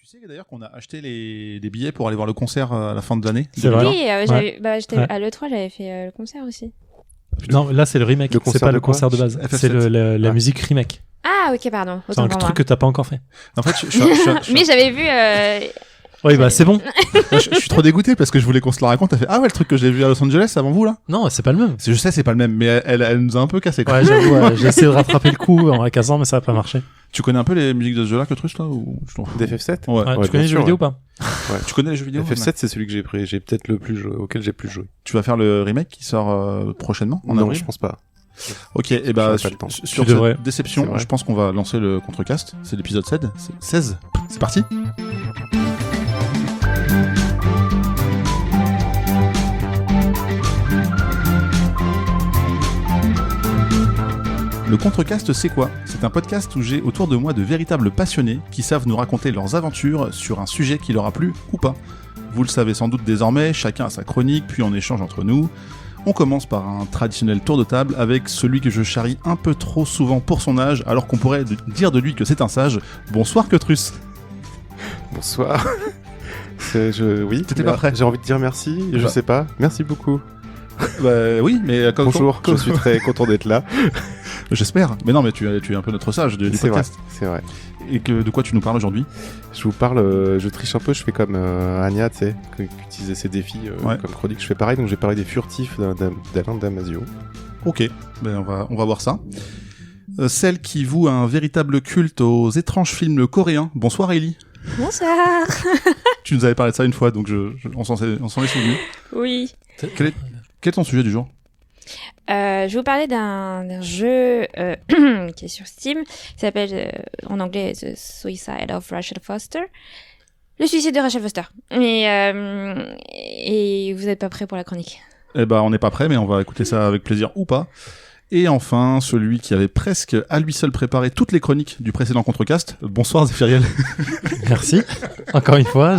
Tu sais d'ailleurs qu'on a acheté des billets pour aller voir le concert à la fin de l'année. C'est vrai. Oui, Ouais. j'étais à l'E3, j'avais fait le concert aussi. Non, là c'est le remake, Le c'est concert pas de le quoi concert de base, FF7. c'est la musique remake. Ah, ok, pardon. C'est Autant un pour truc moi. que t'as pas encore fait. En fait, je Mais j'avais vu. Oui, bah c'est bon. je suis trop dégoûté parce que je voulais qu'on se la raconte. Elle fait ah ouais, le truc que j'ai vu à Los Angeles avant vous là. Non, c'est pas le même. Je sais, c'est pas le même, mais elle nous a un peu cassé. Quoi. Ouais, j'avoue, j'ai essayé de rattraper le coup en la cassant, mais ça a pas marché. Tu connais un peu les musiques de ce jeu-là, que truc là ou je t'en fous. d'FF7 Ouais. Ouais, Ouais, tu connais les bien jeux sûr, vidéo ouais. ou pas? Tu connais les jeux vidéo? FF7 c'est celui que j'ai peut-être le plus joué, auquel j'ai plus joué. Tu vas faire le remake qui sort prochainement en Non, avril. je pense pas. Ok, et bah J'aurai pas le temps. sur Tu devrais. cette déception, C'est vrai. je pense qu'on va lancer le contrecast. C'est l'épisode 16. C'est parti. Le Contrecast, c'est quoi? C'est un podcast où j'ai autour de moi de véritables passionnés qui savent nous raconter leurs aventures sur un sujet qui leur a plu ou pas. Vous le savez sans doute désormais, chacun a sa chronique, puis on échange entre nous. On commence par un traditionnel tour de table avec celui que je charrie un peu trop souvent pour son âge, alors qu'on pourrait dire de lui que c'est un sage. Bonsoir Quetrus. Bonsoir. Oui. T'étais pas prêt. J'ai envie de dire merci. Je Bah. sais pas. Merci beaucoup. Oui, mais Bonjour. Je suis très content d'être là. J'espère. Mais non, mais tu es un peu notre sage du C'est vrai. podcast. C'est vrai. Et de quoi tu nous parles aujourd'hui? Je vous parle. Je triche un peu. Je fais comme Anya, tu sais, qui utilisait ses défis Ouais. comme chronique. Je fais pareil. Donc j'ai parlé des furtifs d'Alain Damasio. Ok, ben on va voir ça. Celle qui voue un véritable culte aux étranges films coréens. Bonsoir Ellie. Bonsoir. Tu nous avais parlé de ça une fois, donc on s'en est souvenu. Oui. Quel est ton sujet du jour? Je vais vous parler d'un jeu qui est sur Steam, qui s'appelle en anglais The Suicide of Rachel Foster. Le suicide de Rachel Foster. Et vous n'êtes pas prêts pour la chronique? Eh ben, on n'est pas prêt, mais on va écouter ça avec plaisir ou pas. Et enfin, celui qui avait presque à lui seul préparé toutes les chroniques du précédent Contrecast. Bonsoir Zéphiriel. Merci. Encore une fois,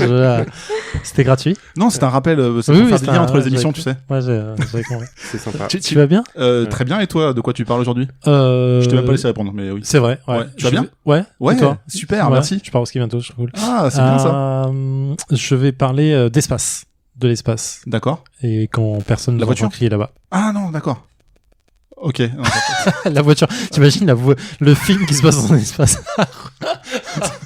c'était gratuit. Non, c'est un rappel, c'est Oui, pour oui, faire c'est des liens un- entre les ouais, émissions, j'ai- tu sais. Ouais, j'ai compris. C'est sympa. Tu vas bien? Très bien, et toi, de quoi tu parles aujourd'hui? Je t'ai même pas laissé répondre, mais oui. C'est vrai, ouais. Ouais. Tu vas bien? Ouais. Ouais, Et toi? super, Ouais, merci. Je pars au ski bientôt, je trouve cool. Ah, c'est bien ça. Je vais parler d'espace. De l'espace. D'accord. Et quand personne ne La nous entend voiture crier là-bas. Ah non, d'accord. Ok. Non, La voiture. T'imagines le film qui se passe dans l'espace?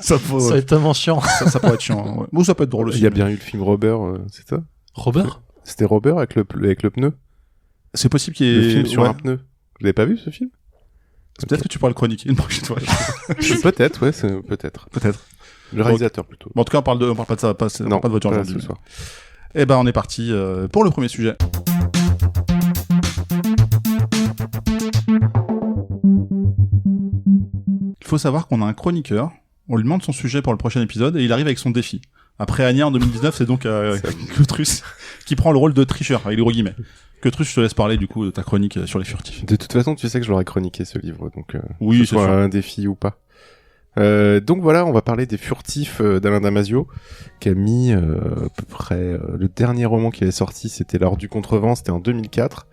ça, faut- Ça va être tellement chiant. ça pourrait être chiant. Ouais. Ou ça peut être drôle aussi. Il y a bien eu le film Robert, c'est ça? Robert? C'était Robert avec le pneu. C'est possible qu'il y ait... Le film sur ouais. un pneu. Vous l'avez pas vu ce film? Peut-être que tu pourras le chroniquer une prochaine fois. Peut-être, ouais, peut-être. Peut-être. Le réalisateur plutôt. Bon, en tout cas, on parle pas de ça, pas de voiture pas aujourd'hui. ce soir. Eh ben, on est parti pour le premier sujet. Il faut savoir qu'on a un chroniqueur. On lui demande son sujet pour le prochain épisode et il arrive avec son défi. Après Anya en 2019, c'est donc Quetrus qui prend le rôle de tricheur, avec les gros guillemets. Quetrus, je te laisse parler du coup de ta chronique sur les furtifs. De toute façon, tu sais que je l'aurais chroniqué ce livre, donc Oui, que c'est ce soit sûr. un défi ou pas. Donc voilà, on va parler des furtifs d'Alain Damasio, qui a mis à peu près le dernier roman qui est sorti, c'était L'Heure du Contrevent, c'était en 2004.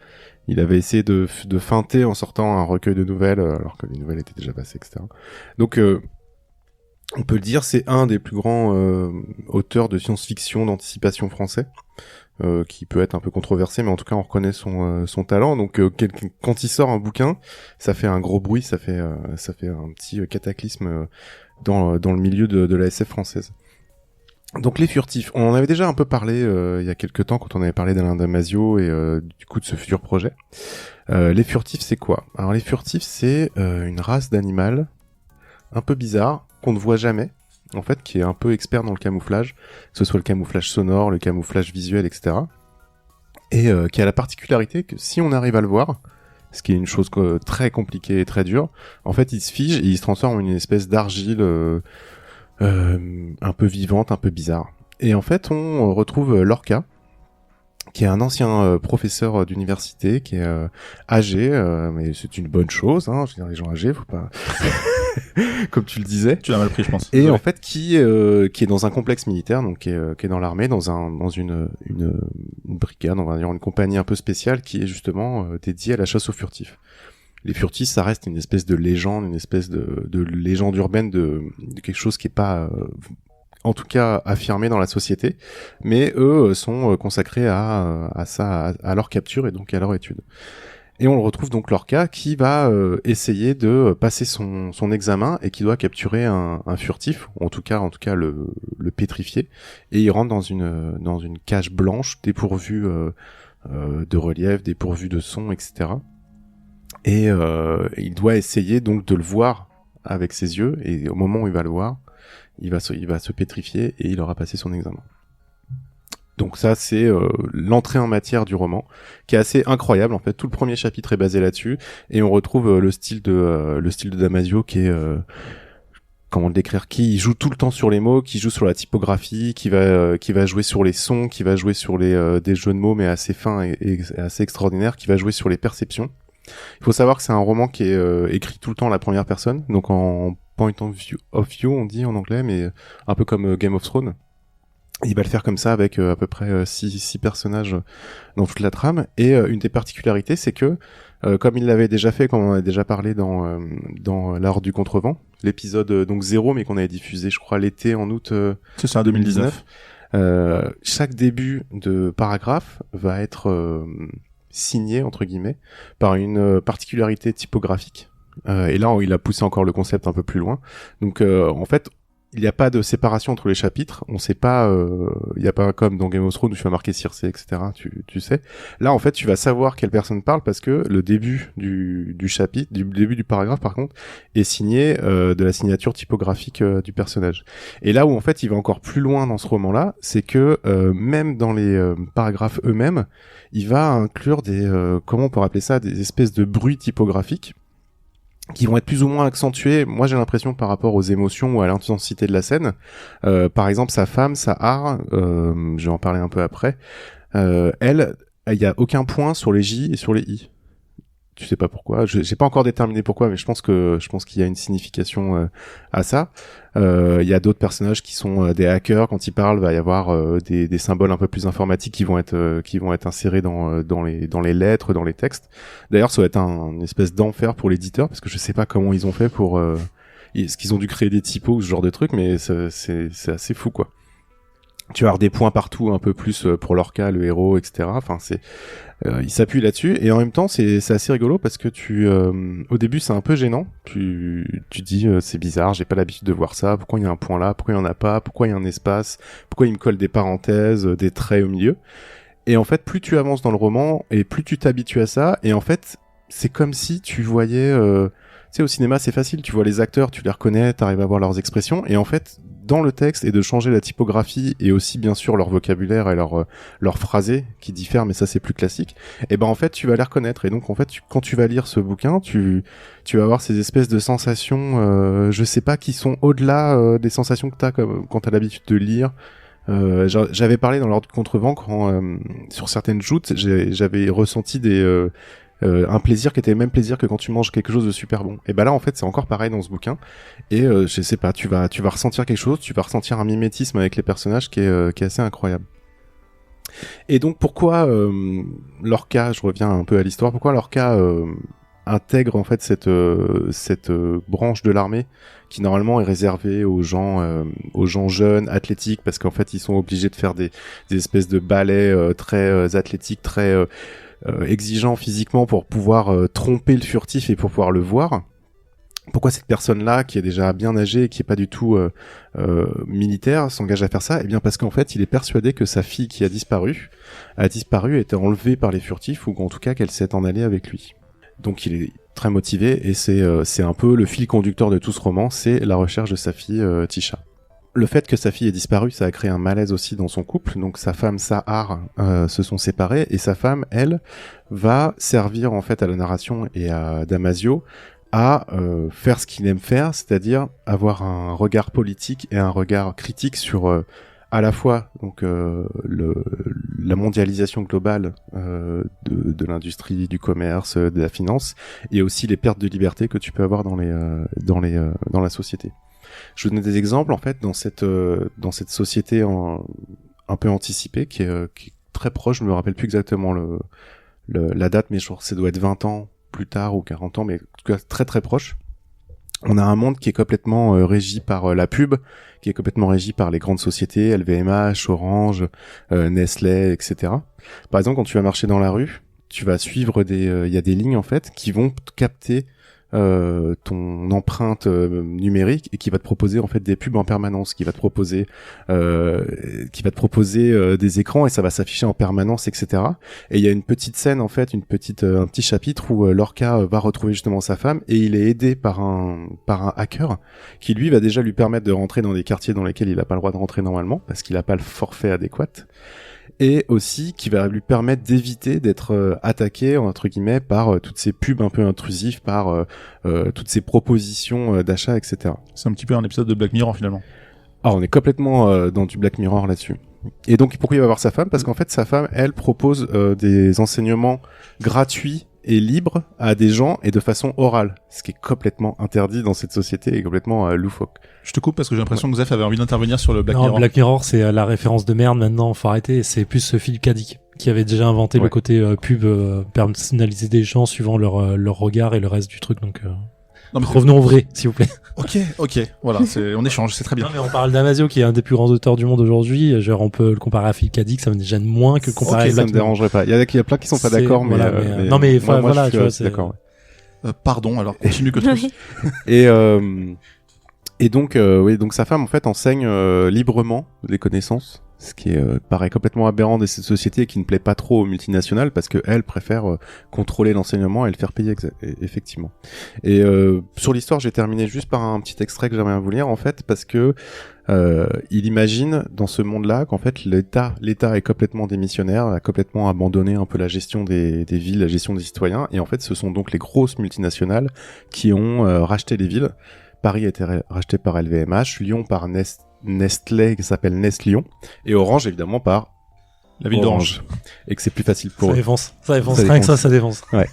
Il avait essayé de feinter en sortant un recueil de nouvelles, alors que les nouvelles étaient déjà passées, etc. Donc on peut le dire, c'est un des plus grands auteurs de science-fiction, d'anticipation français. Qui peut être un peu controversé, mais en tout cas on reconnaît son talent. Donc quand il sort un bouquin, ça fait un gros bruit, ça fait un petit cataclysme dans le milieu de la SF française. Donc les furtifs, on en avait déjà un peu parlé il y a quelques temps quand on avait parlé d'Alain Damasio et du coup de ce futur projet. Les furtifs, c'est quoi? Alors les furtifs, c'est une race d'animal un peu bizarre qu'on ne voit jamais. En fait, qui est un peu expert dans le camouflage, que ce soit le camouflage sonore, le camouflage visuel, etc. Et qui a la particularité que si on arrive à le voir, ce qui est une chose très compliquée et très dure, en fait, il se fige et il se transforme en une espèce d'argile un peu vivante, un peu bizarre. Et en fait, on retrouve Lorca, qui est un ancien professeur d'université, qui est âgé, mais c'est une bonne chose, hein, je veux dire, les gens âgés, faut pas... Comme tu le disais. Tu l'as mal pris, je pense. Et Désolé. en fait, qui est dans un complexe militaire, donc qui est dans l'armée, dans une brigade, on va dire une compagnie un peu spéciale, qui est justement dédiée à la chasse aux furtifs. Les furtifs, ça reste une espèce de légende, une espèce de légende urbaine de quelque chose qui est pas en tout cas affirmés dans la société, mais eux sont consacrés à ça, à leur capture et donc à leur étude. Et on le retrouve donc Lorca qui va essayer de passer son examen et qui doit capturer un furtif, ou en tout cas le pétrifier, et il rentre dans une cage blanche dépourvue de relief, dépourvue de son, etc. Et il doit essayer donc de le voir avec ses yeux, et au moment où il va le voir, il va se pétrifier et il aura passé son examen. Donc ça, c'est l'entrée en matière du roman, qui est assez incroyable. En fait, tout le premier chapitre est basé là-dessus, et on retrouve le style de Damasio qui est comment le décrire, qui joue tout le temps sur les mots, qui joue sur la typographie, qui va jouer sur les sons, qui va jouer sur des jeux de mots mais assez fins et assez extraordinaires, qui va jouer sur les perceptions. Il faut savoir que c'est un roman qui est écrit tout le temps à la première personne, donc en point of view on dit en anglais, mais un peu comme Game of Thrones. Il va le faire comme ça avec à peu près 6 personnages dans toute la trame, et une des particularités, c'est que comme il l'avait déjà fait, comme on en a déjà parlé dans l'art du contrevent, l'épisode donc 0, mais qu'on avait diffusé je crois l'été, en août C'est ça, 2019. Chaque début de paragraphe va être signé entre guillemets par une particularité typographique, et là il a poussé encore le concept un peu plus loin. Donc en fait il n'y a pas de séparation entre les chapitres, on sait pas, il n'y a pas comme dans Game of Thrones où tu vas marquer Circé, etc. Tu sais. Là, en fait, tu vas savoir quelle personne parle parce que le début du chapitre, du début du paragraphe, par contre, est signé de la signature typographique du personnage. Et là où, en fait, il va encore plus loin dans ce roman-là, c'est que même dans les paragraphes eux-mêmes, il va inclure des, comment on peut appeler ça, des espèces de bruits typographiques qui vont être plus ou moins accentués, moi j'ai l'impression, par rapport aux émotions ou à l'intensité de la scène. Par exemple, sa femme, Sahar, je vais en parler un peu après, elle, il y a aucun point sur les J et sur les I. Tu sais pas pourquoi, j'ai pas encore déterminé pourquoi, mais je pense qu'il y a une signification à ça. Il y a d'autres personnages qui sont des hackers, quand ils parlent, va y avoir des symboles un peu plus informatiques qui vont être insérés dans les lettres, dans les textes. D'ailleurs, ça va être une espèce d'enfer pour l'éditeur, parce que je sais pas comment ils ont fait pour est-ce qu'ils ont dû créer des typos ou ce genre de trucs, mais c'est assez fou, quoi. Tu vas avoir des points partout, un peu plus pour Lorca, le héros, etc. Enfin, il s'appuie là-dessus, et en même temps, c'est assez rigolo parce que au début, c'est un peu gênant. Tu dis, c'est bizarre, j'ai pas l'habitude de voir ça. Pourquoi il y a un point là? Pourquoi il y en a pas? Pourquoi il y a un espace? Pourquoi il me colle des parenthèses, des traits au milieu? Et en fait, plus tu avances dans le roman, et plus tu t'habitues à ça, et en fait, c'est comme si tu voyais, tu sais, au cinéma, c'est facile, tu vois les acteurs, tu les reconnais, t'arrives à voir leurs expressions, et en fait, dans le texte, et de changer la typographie, et aussi, bien sûr, leur vocabulaire et leur phrasé, qui diffèrent, mais ça, c'est plus classique, et ben, en fait, tu vas les reconnaître. Et donc, en fait, quand tu vas lire ce bouquin, tu vas avoir ces espèces de sensations, je sais pas, qui sont au-delà des sensations que t'as quand t'as l'habitude de lire. J'avais parlé dans l'ordre du contrevent quand, sur certaines joutes, j'avais ressenti un plaisir qui était le même plaisir que quand tu manges quelque chose de super bon. Et ben là, en fait, c'est encore pareil dans ce bouquin. Et je sais pas, tu vas ressentir quelque chose, tu vas ressentir un mimétisme avec les personnages qui est assez incroyable. Et donc, pourquoi Lorca, je reviens un peu à l'histoire, pourquoi Lorca intègre en fait cette branche de l'armée qui normalement est réservée aux gens jeunes, athlétiques, parce qu'en fait, ils sont obligés de faire des espèces de ballets très athlétiques, très exigeant physiquement pour pouvoir tromper le furtif et pour pouvoir le voir. Pourquoi cette personne-là, qui est déjà bien âgée et qui est pas du tout militaire, s'engage à faire ça? Eh bien parce qu'en fait, il est persuadé que sa fille qui a disparu, a été enlevée par les furtifs, ou en tout cas qu'elle s'est en allée avec lui. Donc il est très motivé, et c'est un peu le fil conducteur de tout ce roman, c'est la recherche de sa fille Tisha. Le fait que sa fille ait disparu, ça a créé un malaise aussi dans son couple. Donc sa femme Sahar se sont séparés, et sa femme, elle, va servir en fait à la narration et à Damasio à faire ce qu'il aime faire, c'est-à-dire avoir un regard politique et un regard critique sur à la fois donc la mondialisation globale de l'industrie, du commerce, de la finance, et aussi les pertes de liberté que tu peux avoir dans la société. Je vous donne des exemples en fait dans cette société un peu anticipée qui est très proche. Je me rappelle plus exactement la date, mais je crois que ça doit être 20 ans plus tard ou 40 ans, mais en tout cas très très proche. On a un monde qui est complètement régi par la pub, qui est complètement régi par les grandes sociétés, LVMH, Orange, Nestlé, etc. Par exemple, quand tu vas marcher dans la rue, tu vas suivre il y a des lignes en fait qui vont capter ton empreinte numérique et qui va te proposer en fait des pubs en permanence, qui va te proposer des écrans et ça va s'afficher en permanence, etc. Et il y a une petite scène en fait, un petit chapitre où Lorca va retrouver justement sa femme et il est aidé par un hacker qui lui va déjà lui permettre de rentrer dans des quartiers dans lesquels il n'a pas le droit de rentrer normalement parce qu'il n'a pas le forfait adéquat. Et aussi qui va lui permettre d'éviter d'être attaqué entre guillemets par toutes ces pubs un peu intrusives, par toutes ces propositions d'achat, etc. C'est un petit peu un épisode de Black Mirror finalement. Alors on est complètement dans du Black Mirror là-dessus. Et donc pourquoi il va voir sa femme ? Parce qu'en fait sa femme, elle propose des enseignements gratuits et libres à des gens et de façon orale, ce qui est complètement interdit dans cette société et complètement loufoque. Je te coupe parce que j'ai l'impression que Zef avait envie d'intervenir sur le Black Non, Mirror. Black Mirror, c'est la référence de merde maintenant, faut arrêter. C'est plus Philip K. Dick qui avait déjà inventé le côté pub personnalisé des gens suivant leur regard et le reste du truc. Donc Non, mais revenons au vrai, s'il vous plaît. Ok, voilà, on échange, c'est très bien. Non, mais on parle d'Amasio qui est un des plus grands auteurs du monde aujourd'hui. Genre, on peut le comparer à Philip K. Dick, ça me gêne moins que le comparer à ça Black me Mirror. dérangerait pas. Il y a plein qui sont pas d'accord, mais, voilà, non mais moi, voilà, je suis tu vois, assez d'accord. Pardon, alors continue que tu. Et donc sa femme en fait enseigne librement des connaissances, ce qui paraît complètement aberrant de cette société et qui ne plaît pas trop aux multinationales parce que elle préfère contrôler l'enseignement et le faire payer effectivement. Et sur l'histoire, j'ai terminé juste par un petit extrait que j'aimerais vous lire en fait parce que il imagine dans ce monde-là qu'en fait l'État est complètement démissionnaire, a complètement abandonné un peu la gestion des villes, la gestion des citoyens et en fait ce sont donc les grosses multinationales qui ont racheté les villes. Paris a été racheté par LVMH, Lyon par Nestlé qui s'appelle Nestlyon et Orange évidemment par la ville d'Orange. Et que c'est plus facile pour eux. Ça défonce. Rien que ça défonce. Ouais.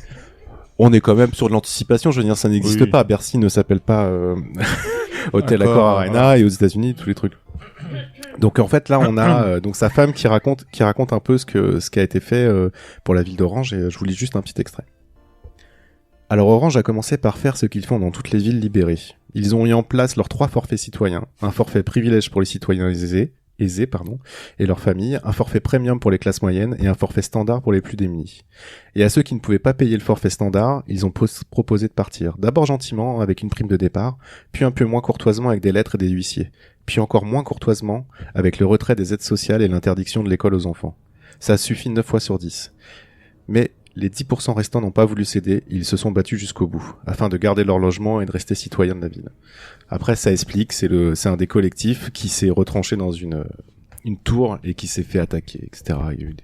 On est quand même sur de l'anticipation, je veux dire, ça n'existe pas. Bercy ne s'appelle pas Hôtel Accor Arena et aux États-Unis tous les trucs. Donc en fait là on a donc sa femme qui raconte un peu ce qui a été fait pour la ville d'Orange et je vous lis juste un petit extrait. Alors Orange a commencé par faire ce qu'ils font dans toutes les villes libérées. Ils ont mis en place leurs 3 forfaits citoyens, un forfait privilège pour les citoyens aisés, et leurs familles, un forfait premium pour les classes moyennes et un forfait standard pour les plus démunis. Et à ceux qui ne pouvaient pas payer le forfait standard, ils ont proposé de partir, d'abord gentiment avec une prime de départ, puis un peu moins courtoisement avec des lettres et des huissiers, puis encore moins courtoisement avec le retrait des aides sociales et l'interdiction de l'école aux enfants. Ça suffit 9 fois sur 10. Mais les 10% restants n'ont pas voulu céder, ils se sont battus jusqu'au bout, afin de garder leur logement et de rester citoyens de la ville. Après, ça explique, c'est un des collectifs qui s'est retranché dans une tour et qui s'est fait attaquer, etc. Il y a eu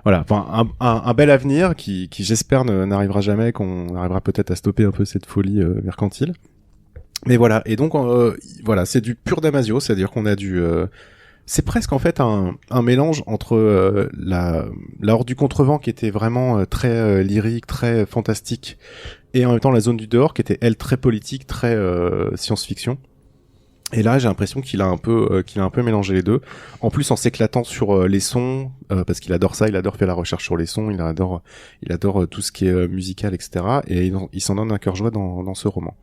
voilà, enfin, un bel avenir qui j'espère n'arrivera jamais, qu'on arrivera peut-être à stopper un peu cette folie mercantile. Mais voilà, et donc, voilà, c'est du pur Damasio, c'est-à-dire qu'on a c'est presque en fait un mélange entre la Horde du Contrevent qui était vraiment très lyrique, très fantastique, et en même temps la Zone du Dehors qui était elle très politique, très science-fiction. Et là, j'ai l'impression qu'il a un peu mélangé les deux. En plus, en s'éclatant sur les sons, parce qu'il adore ça, il adore faire la recherche sur les sons, il adore tout ce qui est musical, etc. Et il s'en donne un cœur joie dans ce roman.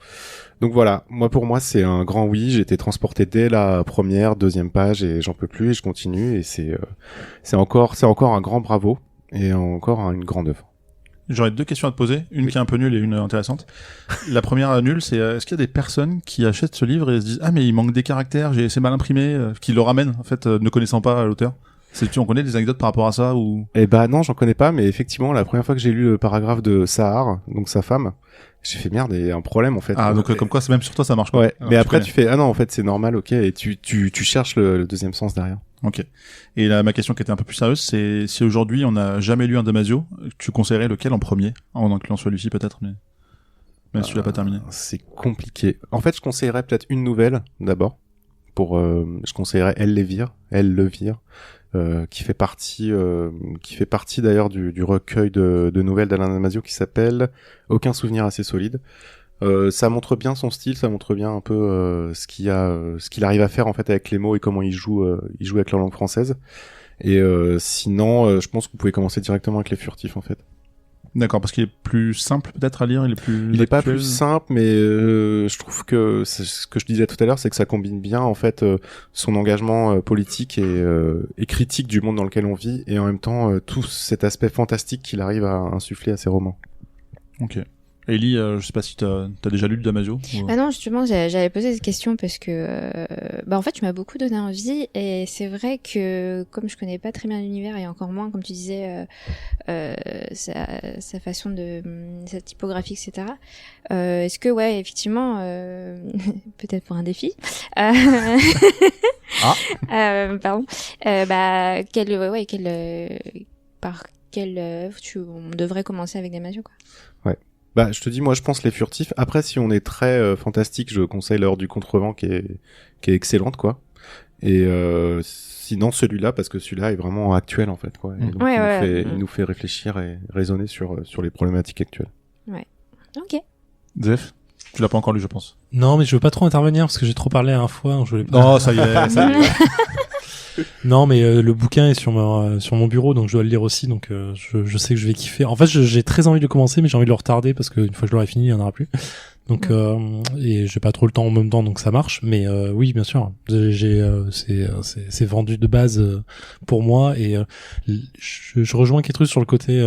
Donc voilà, pour moi, c'est un grand oui. J'ai été transporté dès la première, deuxième page, et j'en peux plus, et je continue. Et c'est encore un grand bravo, et encore une grande œuvre. J'aurais 2 questions à te poser, une qui est un peu nulle et une intéressante. La première nulle, c'est est-ce qu'il y a des personnes qui achètent ce livre et se disent « Ah mais il manque des caractères, c'est mal imprimé », qui le ramènent en fait, ne connaissant pas l'auteur. On connaît des anecdotes par rapport à ça ou... Eh ben non, j'en connais pas, mais effectivement, la première fois que j'ai lu le paragraphe de Sahar, donc sa femme, j'ai fait merde, il y a un problème en fait. Ah donc comme quoi, c'est même sur toi ça marche pas. Ouais, alors, mais après tu fais ah non en fait c'est normal, ok, et tu cherches le deuxième sens derrière. Ok. Et là, ma question qui était un peu plus sérieuse, c'est si aujourd'hui on n'a jamais lu un Damasio, tu conseillerais lequel en premier, en incluant celui-ci peut-être, mais même si tu l'as pas terminé. C'est compliqué. En fait, je conseillerais peut-être une nouvelle d'abord. Je conseillerais Elle le vire, qui fait partie d'ailleurs du recueil de nouvelles d'Alain Damasio qui s'appelle Aucun souvenir assez solide. Ça montre bien son style, ça montre bien un peu ce qu'il arrive à faire en fait avec les mots et comment il joue avec la langue française. Et sinon, je pense que vous pouvez commencer directement avec Les Furtifs en fait. D'accord, parce qu'il est plus simple peut-être à lire, il Il est pas actuel. plus simple, mais je trouve que c'est ce que je disais tout à l'heure, c'est que ça combine bien en fait son engagement politique et critique du monde dans lequel on vit, et en même temps tout cet aspect fantastique qu'il arrive à insuffler à ses romans. Ok. Ellie, je sais pas si t'as déjà lu de Damasio ou... Ah non, justement, j'avais posé cette question parce que, en fait, tu m'as beaucoup donné envie et c'est vrai que comme je connais pas très bien l'univers et encore moins, comme tu disais, sa façon de, sa typographie, etc. Est-ce que, ouais, effectivement, peut-être pour un défi. Pardon. Par quelle œuvre on devrait commencer avec Damasio, quoi. Bah, je te dis, moi, je pense Les Furtifs. Après, si on est très fantastique, je conseille L'Heure du Contrevent, qui est excellente, quoi. Et sinon, celui-là, parce que celui-là est vraiment actuel, en fait, quoi. Et donc, il nous fait réfléchir et raisonner sur les problématiques actuelles. Ouais. Ok. Zef, tu l'as pas encore lu, je pense. Non, mais je veux pas trop intervenir parce que j'ai trop parlé à la fois. Je voulais pas... Non, ça y est, ça y est. Non, mais le bouquin est sur mon bureau, donc je dois le lire aussi, donc je sais que je vais kiffer. En fait, j'ai très envie de le commencer, mais j'ai envie de le retarder parce qu'une fois que je l'aurai fini, il y en aura plus. Donc et j'ai pas trop le temps en même temps, donc ça marche. Mais oui, bien sûr, c'est vendu de base pour moi, et je rejoins Kétrus sur le côté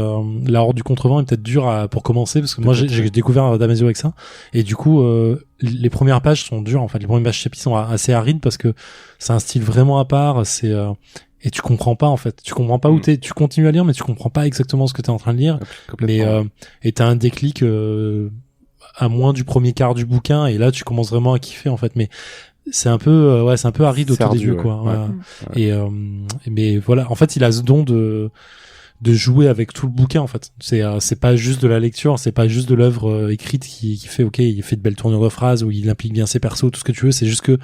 la Horde du Contrevent est peut-être dur pour commencer, parce que moi j'ai découvert Damasio avec ça, et du coup les premières pages sont dures, en fait les premières pages chapitres sont assez arides parce que c'est un style vraiment à part, et tu comprends pas, en fait, tu comprends pas où tu continues à lire, mais tu comprends pas exactement ce que t'es en train de lire, mais et t'as un déclic à moins du premier quart du bouquin, et là tu commences vraiment à kiffer, en fait, mais c'est un peu c'est un peu aride au tout début, quoi. Ouais. Et mais voilà, en fait il a ce don de jouer avec tout le bouquin, en fait. C'est pas juste de la lecture, c'est pas juste de l'œuvre écrite qui fait, ok, il fait de belles tournures de phrases où il implique bien ses persos, tout ce que tu veux, c'est juste que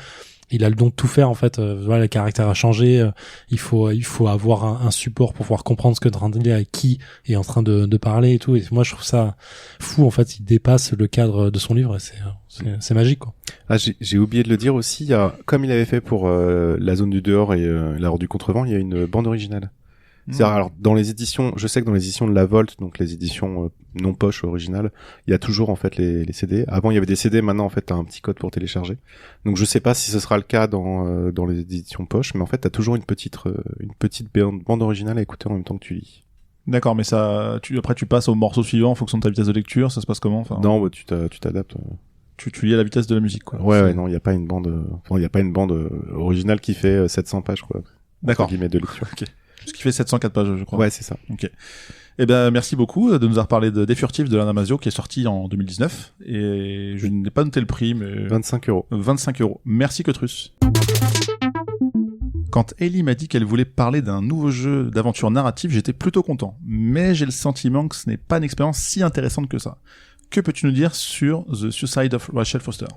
il a le don de tout faire, en fait. Voilà, le caractère a changé, il faut avoir un support pour pouvoir comprendre ce que t'es en train de dire et qui est en train de parler et tout, et moi je trouve ça fou, en fait. Il dépasse le cadre de son livre, et c'est magique, quoi. Ah, j'ai oublié de le dire aussi, il y a, comme il avait fait pour La Zone du Dehors et La Horde du Contrevent, il y a une bande originale. C'est-à-dire, alors, dans les éditions, je sais que dans les éditions de La Volte, donc les éditions non poche originales, il y a toujours, en fait, les CD. Avant, il y avait des CD, maintenant, en fait, t'as un petit code pour télécharger. Donc, je sais pas si ce sera le cas dans les éditions poche, mais en fait, t'as toujours une petite bande originale à écouter en même temps que tu lis. D'accord, mais ça, après tu passes au morceau suivant en fonction de ta vitesse de lecture, ça se passe comment, enfin... Non, bah, tu t'adaptes. Tu lis à la vitesse de la musique, quoi. Ouais, non, il y a pas une bande, originale qui fait 700 pages, quoi. D'accord. Entre guillemets, de lecture. Ok. Ce qui fait 704 pages, je crois. Ouais, c'est ça. Ok. Eh ben, merci beaucoup de nous avoir parlé des Furtifs de Alain Damasio, qui est sorti en 2019. Et je n'ai pas noté le prix, mais... 25 €. 25 €. Merci, Kétrus. Quand Ellie m'a dit qu'elle voulait parler d'un nouveau jeu d'aventure narrative, j'étais plutôt content. Mais j'ai le sentiment que ce n'est pas une expérience si intéressante que ça. Que peux-tu nous dire sur The Suicide of Rachel Foster ?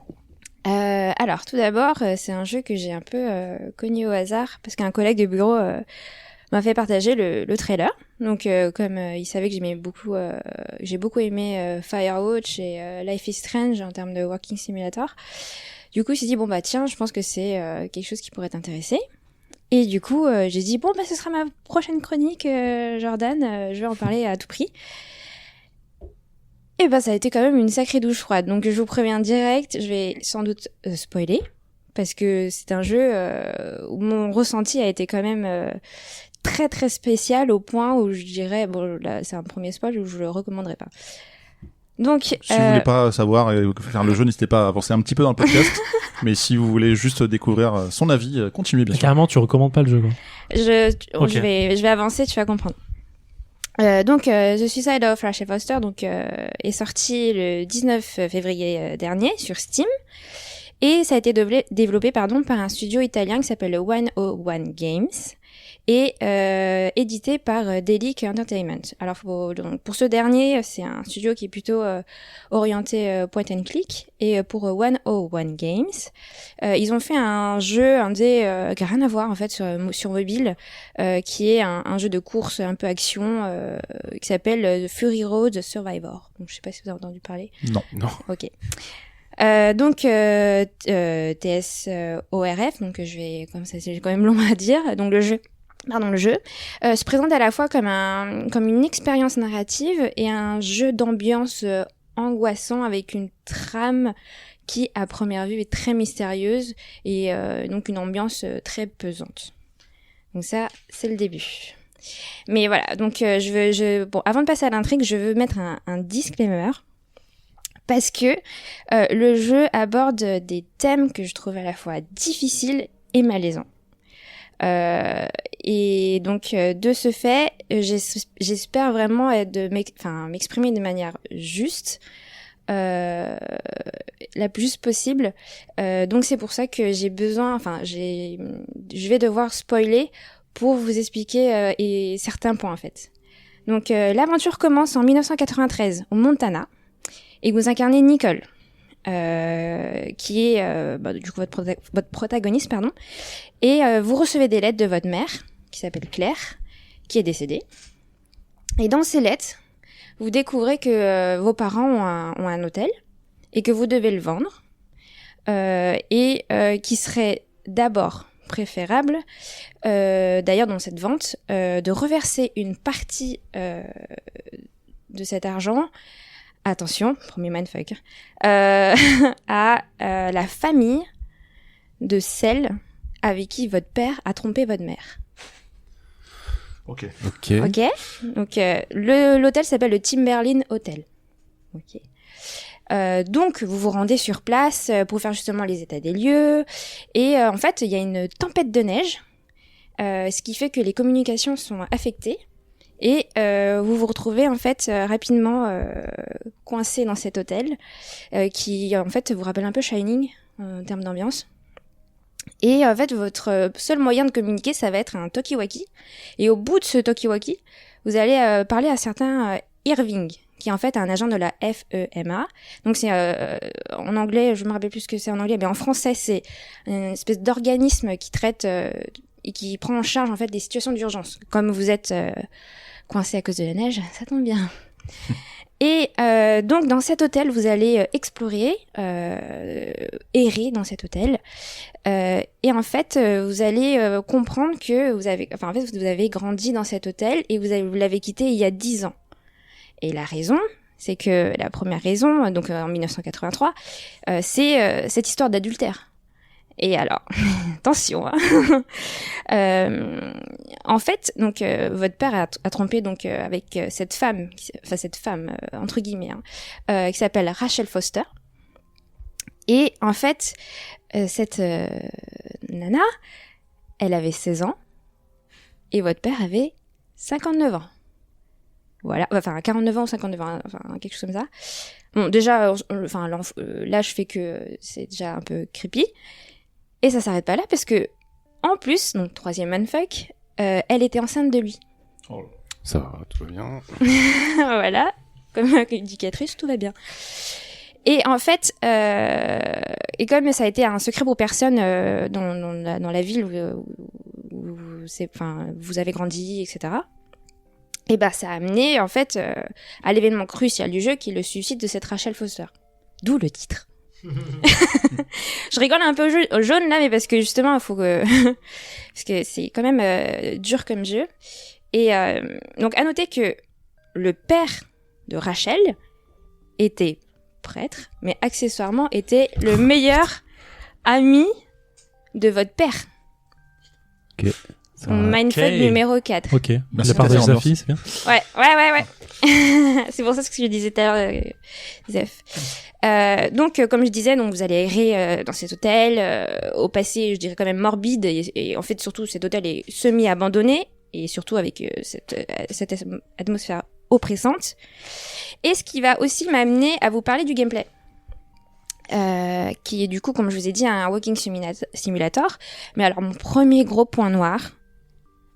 Alors, tout d'abord, c'est un jeu que j'ai un peu connu au hasard, parce qu'un collègue de bureau m'a fait partager le trailer. Donc, comme il savait que j'ai beaucoup aimé Firewatch et Life is Strange en termes de Walking Simulator, du coup, il s'est dit, bon, bah tiens, je pense que c'est quelque chose qui pourrait t'intéresser. Et du coup, j'ai dit, bon, bah ce sera ma prochaine chronique, Jordan, je vais en parler à tout prix. Et bah ça a été quand même une sacrée douche froide. Donc je vous préviens direct, je vais sans doute spoiler, parce que c'est un jeu où mon ressenti a été quand même très très spécial, au point où je dirais, bon là c'est un premier spoil où je le recommanderais pas. Donc si vous voulez pas savoir et faire le jeu, n'hésitez pas à avancer un petit peu dans le podcast. Mais si vous voulez juste découvrir son avis, continuez bien sûr. Carrément, tu recommandes pas le jeu, quoi. Je vais avancer, tu vas comprendre. Donc The Suicide of Rachel Foster est sorti le 19 février dernier sur Steam, et ça a été développé par un studio italien qui s'appelle 101 Games et édité par Delic Entertainment. Alors pour ce dernier, c'est un studio qui est plutôt orienté point and click, et pour 101 Games, ils ont fait un jeu indé qui a rien à voir en fait sur mobile, qui est un jeu de course un peu action qui s'appelle Fury Road Survivor. Donc je sais pas si vous avez entendu parler. Non. Ok. TSORF, donc j'ai quand même long à dire. Donc le jeu le jeu, se présente à la fois comme une expérience narrative et un jeu d'ambiance angoissant avec une trame qui, à première vue, est très mystérieuse et donc une ambiance très pesante. Donc ça, c'est le début. Mais voilà, donc bon, avant de passer à l'intrigue, je veux mettre un disclaimer parce que le jeu aborde des thèmes que je trouve à la fois difficiles et malaisants. Et donc de ce fait, j'espère vraiment m'exprimer de manière juste, la plus juste possible. Donc c'est pour ça que je vais devoir spoiler pour vous expliquer certains points en fait. Donc l'aventure commence en 1993 au Montana et vous incarnez Nicole. Qui est du coup votre protagoniste, pardon, et vous recevez des lettres de votre mère qui s'appelle Claire, qui est décédée. Et dans ces lettres, vous découvrez que vos parents ont un hôtel et que vous devez le vendre, et qui serait d'abord préférable, d'ailleurs dans cette vente, de reverser une partie de cet argent. Attention, premier mindfuck, à la famille de celle avec qui votre père a trompé votre mère. Ok. Donc l'hôtel s'appelle le Timberline Hotel. Ok. Donc vous vous rendez sur place pour faire justement les états des lieux et en fait il y a une tempête de neige, ce qui fait que les communications sont affectées. Et vous vous retrouvez en fait rapidement coincé dans cet hôtel qui en fait vous rappelle un peu Shining en termes d'ambiance. Et en fait votre seul moyen de communiquer ça va être un talkie-walkie. Et au bout de ce talkie-walkie, vous allez parler à certain Irving, qui est en fait un agent de la FEMA. Donc c'est en anglais, je me rappelle plus ce que c'est en anglais, mais en français c'est une espèce d'organisme qui traite et qui prend en charge en fait des situations d'urgence. Comme vous êtes coincé à cause de la neige, ça tombe bien. Et donc dans cet hôtel, vous allez explorer, errer dans cet hôtel, et en fait vous allez comprendre que vous avez grandi dans cet hôtel et vous l'avez quitté il y a 10 ans. Et la raison, c'est que la première raison, donc en 1983, c'est cette histoire d'adultère. Et alors, attention, hein. En fait, donc votre père a trompé donc avec cette femme entre guillemets, qui s'appelle Rachel Foster. Et en fait, cette nana, elle avait 16 ans et votre père avait 59 ans. Voilà, enfin 49 ans ou 59 ans, enfin quelque chose comme ça. Bon, déjà, l'âge fait que c'est déjà un peu creepy. Et ça s'arrête pas là parce que, en plus, donc troisième mindfuck, elle était enceinte de lui. Oh. Ça va, tout va bien. Voilà, comme indicatrice, tout va bien. Et en fait, et comme ça a été un secret pour personne dans la ville où vous avez grandi, etc. Et bah ça a amené en fait à l'événement crucial du jeu qui est le suicide de cette Rachel Foster. D'où le titre. Je rigole un peu jaune là, mais parce que justement il faut que parce que c'est quand même dur comme jeu. Et donc à noter que le père de Rachel était prêtre, mais accessoirement était le meilleur ami de votre père. Ok. Mindfuck numéro 4. Ok. Merci La part de de sa fille, c'est bien. Ouais. C'est pour ça que je disais tout à l'heure, Zef. Donc, comme je disais, donc vous allez errer dans cet hôtel, au passé, je dirais quand même morbide, et en fait, surtout, cet hôtel est semi-abandonné, et surtout avec cette atmosphère oppressante. Et ce qui va aussi m'amener à vous parler du gameplay. Qui est du coup, comme je vous ai dit, un walking simulator. Mais alors, mon premier gros point noir,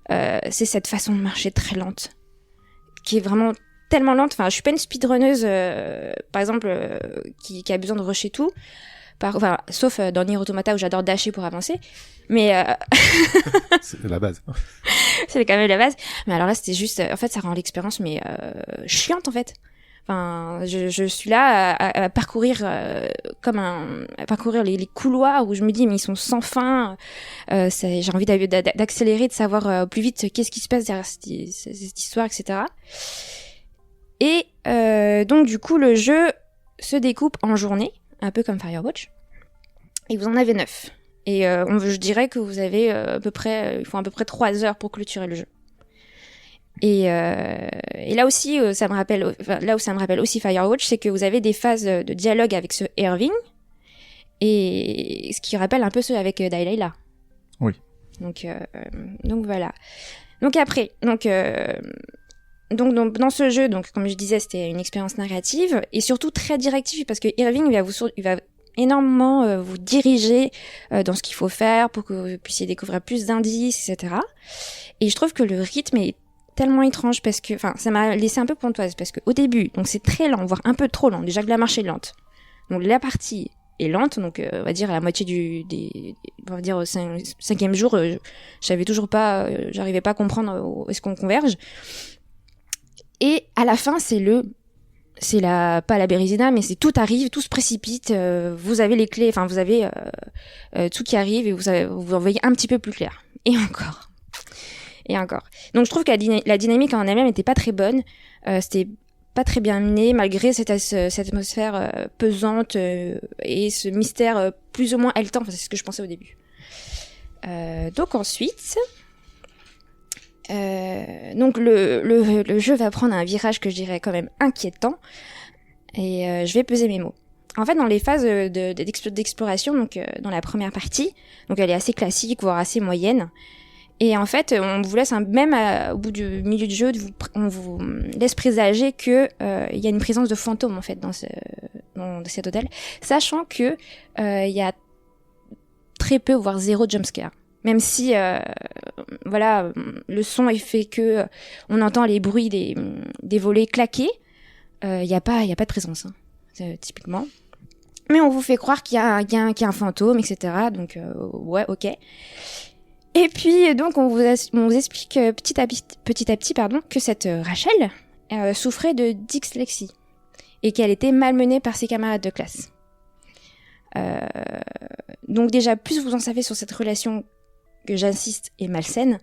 c'est cette façon de marcher très lente, qui est vraiment tellement lente. Enfin, je suis pas une speedrunneuse, par exemple, qui a besoin de rusher tout. Sauf dans Nier Automata où j'adore dasher pour avancer. Mais c'est la base. c'est quand même la base. Mais alors là, c'était juste, en fait, ça rend l'expérience chiante en fait. Enfin, je suis là à parcourir parcourir les couloirs où je me dis mais ils sont sans fin. J'ai envie d'accélérer, de savoir plus vite qu'est-ce qui se passe derrière cette histoire, etc. Et donc du coup le jeu se découpe en journées, un peu comme Firewatch. Et vous en avez 9. Et je dirais que vous avez il faut à peu près 3 heures pour clôturer le jeu. Et là aussi, là où ça me rappelle aussi Firewatch, c'est que vous avez des phases de dialogue avec ce Irving, et ce qui rappelle un peu ceux avec Delilah. Oui. Donc voilà. Donc après, donc dans ce jeu, donc comme je disais, c'était une expérience narrative et surtout très directive parce que Irving il va énormément vous diriger dans ce qu'il faut faire pour que vous puissiez découvrir plus d'indices, etc. Et je trouve que le rythme est tellement étrange parce que, enfin, ça m'a laissé un peu pontoise parce que au début, donc c'est très lent, voire un peu trop lent. Déjà que la marche est lente. Donc la partie est lente, donc on va dire à la moitié on va dire au 5e jour, j'avais toujours pas, j'arrivais pas à comprendre où est-ce qu'on converge. Et à la fin, pas la Bérésina, mais c'est tout arrive, tout se précipite, vous avez les clés, enfin vous avez tout qui arrive et vous en voyez un petit peu plus clair. Et encore. Donc je trouve que la dynamique en elle-même était pas très bonne, c'était pas très bien mené malgré cette atmosphère pesante et ce mystère plus ou moins haletant, enfin, c'est ce que je pensais au début. Donc ensuite, donc le jeu va prendre un virage que je dirais quand même inquiétant et je vais peser mes mots. En fait, dans les phases d'exploration, donc dans la première partie, donc elle est assez classique, voire assez moyenne. Et en fait, on vous laisse même au bout du milieu du jeu, on vous laisse présager que il y a une présence de fantômes en fait dans cet hôtel, sachant que il y a très peu voire zéro jumpscare. Même si voilà, le son est fait que on entend les bruits des volets claquer, il y a pas de présence typiquement. Mais on vous fait croire qu'il y a un fantôme, etc. Donc ouais, ok. Et puis donc on vous explique petit à petit que cette Rachel souffrait de dyslexie et qu'elle était malmenée par ses camarades de classe. Donc déjà plus vous en savez sur cette relation que j'insiste est malsaine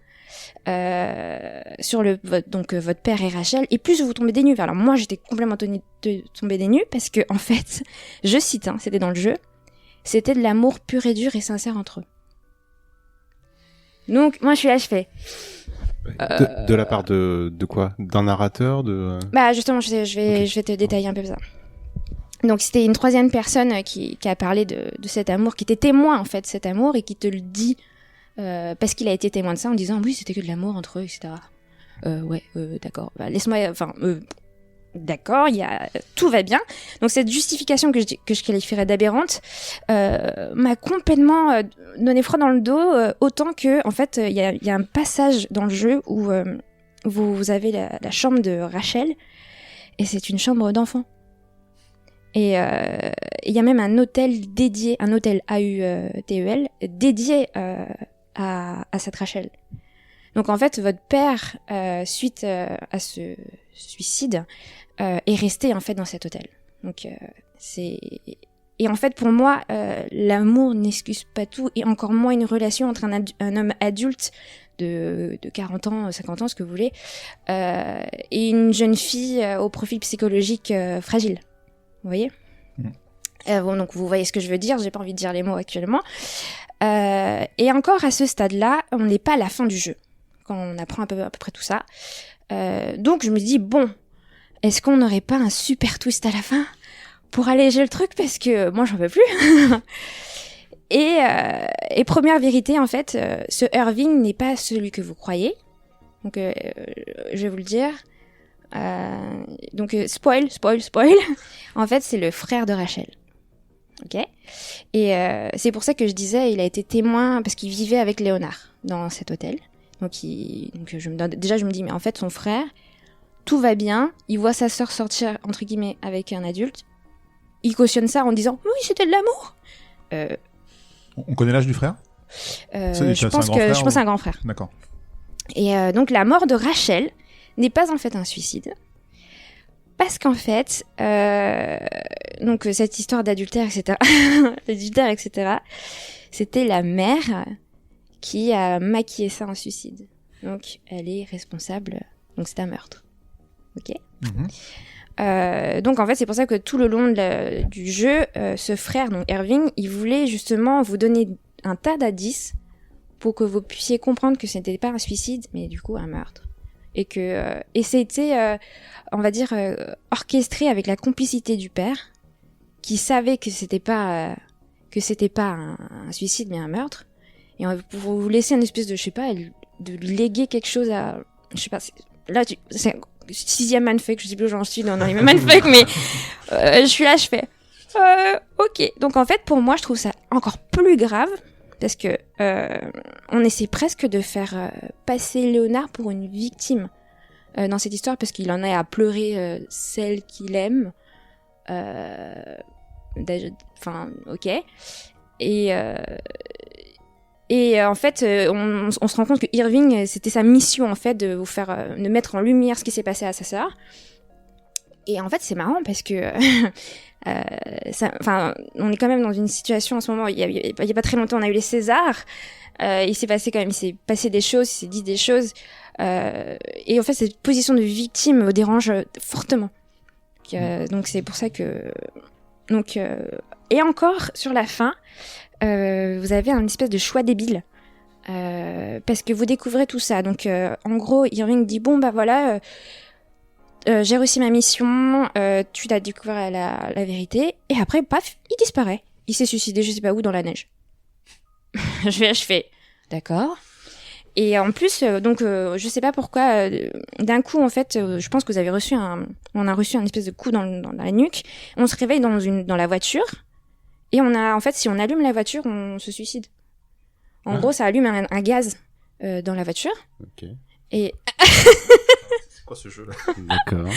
sur votre père et Rachel, et plus vous tombez des nues. Alors moi j'étais complètement tombée des nues parce que en fait, je cite, c'était dans le jeu, c'était de l'amour pur et dur et sincère entre eux. Donc moi je suis là, je fais de la part de quoi, d'un narrateur, Bah justement je vais te détailler un peu ça. Donc c'était une troisième personne qui a parlé de cet amour, qui était témoin en fait de cet amour et qui te le dit parce qu'il a été témoin de ça en disant oui c'était que de l'amour entre eux, etc. D'accord, bah, laisse-moi, d'accord, tout va bien. Donc cette justification que je qualifierais d'aberrante m'a complètement donné froid dans le dos, autant que en fait il y a un passage dans le jeu où vous avez la chambre de Rachel et c'est une chambre d'enfant. Et il y a même un hôtel dédié, un hôtel AUTEL dédié à cette Rachel. Donc en fait votre père suite à ce suicide est resté en fait dans cet hôtel. Donc et en fait pour moi l'amour n'excuse pas tout, et encore moins une relation entre un homme adulte de 40 ans, 50 ans, ce que vous voulez, et une jeune fille au profil psychologique fragile. Vous voyez ? Donc vous voyez ce que je veux dire, j'ai pas envie de dire les mots actuellement. Et encore à ce stade-là, on n'est pas à la fin du jeu quand on apprend à peu près tout ça. Donc je me dis bon, est-ce qu'on n'aurait pas un super twist à la fin pour alléger le truc, parce que moi j'en peux plus. Et première vérité en fait, ce Irving n'est pas celui que vous croyez. Donc je vais vous le dire. Donc spoil. En fait c'est le frère de Rachel. Ok. Et c'est pour ça que je disais il a été témoin parce qu'il vivait avec Léonard dans cet hôtel. Donc je me dis mais en fait son frère, tout va bien, il voit sa sœur sortir entre guillemets avec un adulte, il cautionne ça en disant oui c'était de l'amour. On connaît l'âge du frère ? Je pense que c'est un grand frère. D'accord. Et donc la mort de Rachel n'est pas en fait un suicide, parce qu'en fait, donc cette histoire d'adultère, etc., c'était la mère qui a maquillé ça en suicide. Donc, elle est responsable. Donc, c'est un meurtre. Ok. Donc, en fait, c'est pour ça que tout le long du jeu, ce frère, donc Irving, il voulait justement vous donner un tas d'indices pour que vous puissiez comprendre que ce n'était pas un suicide, mais du coup un meurtre. Et c'était, on va dire, orchestré avec la complicité du père, qui savait que c'était pas un suicide, mais un meurtre. Et pour vous laisser une espèce de, je sais pas, de léguer quelque chose à, je sais pas, là, c'est 6e mindfuck, je sais plus où j'en suis dans les mêmes mindfuck, mais je suis là, je fais, ok. Donc en fait, pour moi, je trouve ça encore plus grave, parce que on essaie presque de faire passer Léonard pour une victime dans cette histoire, parce qu'il en a à pleurer celle qu'il aime. Enfin, ok. Et en fait, on se rend compte que Irving, c'était sa mission en fait de vous faire, de mettre en lumière ce qui s'est passé à sa sœur. Et en fait, c'est marrant parce que, enfin, on est quand même dans une situation en ce moment. Il y a pas très longtemps, on a eu les Césars. Il s'est passé des choses, il s'est dit des choses. Et en fait, cette position de victime me dérange fortement. Donc c'est pour ça que, et encore sur la fin. Vous avez un espèce de choix débile parce que vous découvrez tout ça. Donc en gros, Irving dit bon bah voilà, j'ai réussi ma mission, tu t'as découvert la vérité, et après paf, il disparaît. Il s'est suicidé, je sais pas où, dans la neige. je fais d'accord. Et en plus, donc je sais pas pourquoi, d'un coup en fait, je pense que vous avez on a reçu un espèce de coup dans la nuque. On se réveille dans la voiture. Et en fait, si on allume la voiture, on se suicide. En gros, ça allume un gaz dans la voiture. Ok. Et c'est quoi ce jeu-là? D'accord.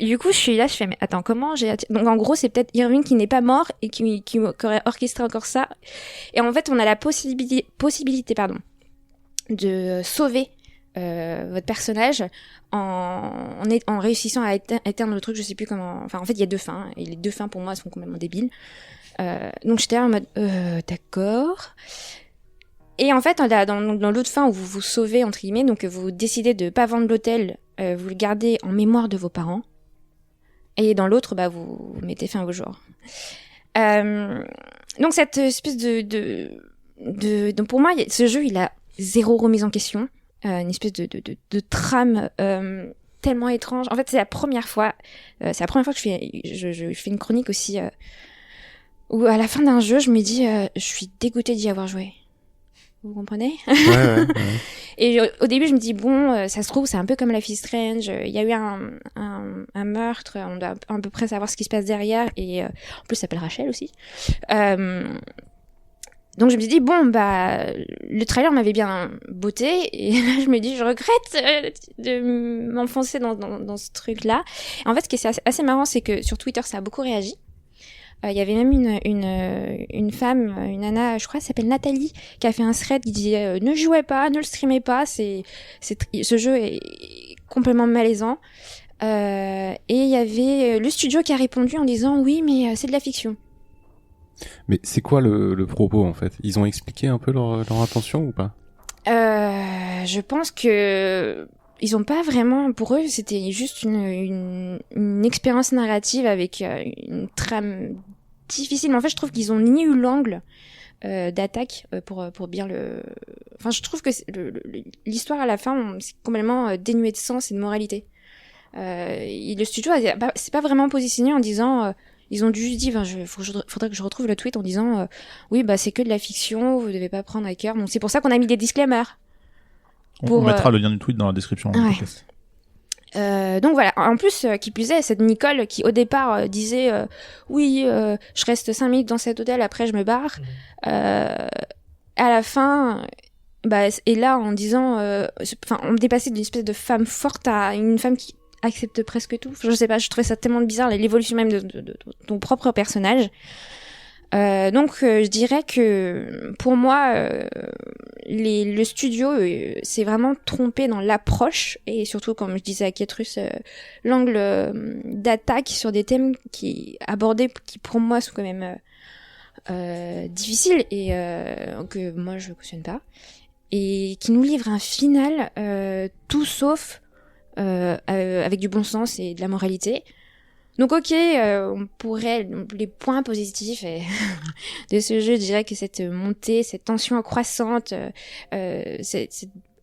Du coup, je suis là, je fais mais attends, comment donc en gros, c'est peut-être Irving qui n'est pas mort et qui aurait orchestré encore ça. Et en fait, on a la possibilité, de sauver votre personnage en réussissant à éteindre le truc. Je sais plus comment. Enfin, en fait, il y a 2 fins, et les 2 fins pour moi sont complètement débiles. Donc j'étais là en mode d'accord. Et en fait dans l'autre fin où vous vous sauvez entre guillemets, donc vous décidez de pas vendre l'hôtel, vous le gardez en mémoire de vos parents, et dans l'autre bah vous mettez fin à vos jours. Donc cette espèce donc pour moi ce jeu il a 0 remise en question, une espèce de trame tellement étrange. En fait c'est la première fois que je fais une chronique aussi où à la fin d'un jeu, je me dis, je suis dégoûtée d'y avoir joué. Vous comprenez? Ouais. Et au début, je me dis, bon, ça se trouve, c'est un peu comme Life is Strange. Il y a eu un meurtre, on doit à peu près savoir ce qui se passe derrière. Et en plus, ça s'appelle Rachel aussi. Donc je me dis, bon, bah, le trailer m'avait bien botté. Et là, je me dis, je regrette de m'enfoncer dans ce truc-là. Et en fait, ce qui est assez marrant, c'est que sur Twitter, ça a beaucoup réagi. Il y avait même une femme, une nana, je crois, elle s'appelle Nathalie, qui a fait un thread qui disait ne jouez pas, ne le streamez pas, ce jeu est complètement malaisant. Et il y avait le studio qui a répondu en disant oui, mais c'est de la fiction. Mais c'est quoi le propos en fait? Ils ont expliqué un peu leur intention ou pas? Je pense que ils ont pas vraiment, pour eux, c'était juste une expérience narrative avec une trame difficile. Mais en fait, je trouve qu'ils ont ni eu l'angle d'attaque pour bien le. Enfin, je trouve que l'histoire à la fin, c'est complètement dénué de sens et de moralité. Le studio, c'est pas vraiment positionné en disant. Ils ont juste dit, faudrait que je retrouve le tweet en disant, oui, bah c'est que de la fiction, vous devez pas prendre à cœur. Donc c'est pour ça qu'on a mis des disclaimers. On mettra le lien du tweet dans la description. Ouais. Donc voilà, en plus, qui plus est, cette Nicole qui au départ disait oui, je reste 5 minutes dans cet hôtel, après je me barre. À la fin, bah, et là en disant, on est passé d'une espèce de femme forte à une femme qui accepte presque tout. Je sais pas, je trouvais ça tellement bizarre, l'évolution même de ton propre personnage. Donc je dirais que pour moi le studio s'est vraiment trompé dans l'approche et surtout comme je disais à Ketrus l'angle d'attaque sur des thèmes qui pour moi sont quand même difficiles et que moi je cautionne pas et qui nous livre un final tout sauf avec du bon sens et de la moralité. Donc on pourrait les points positifs de ce jeu, je dirais que cette montée, cette tension croissante, et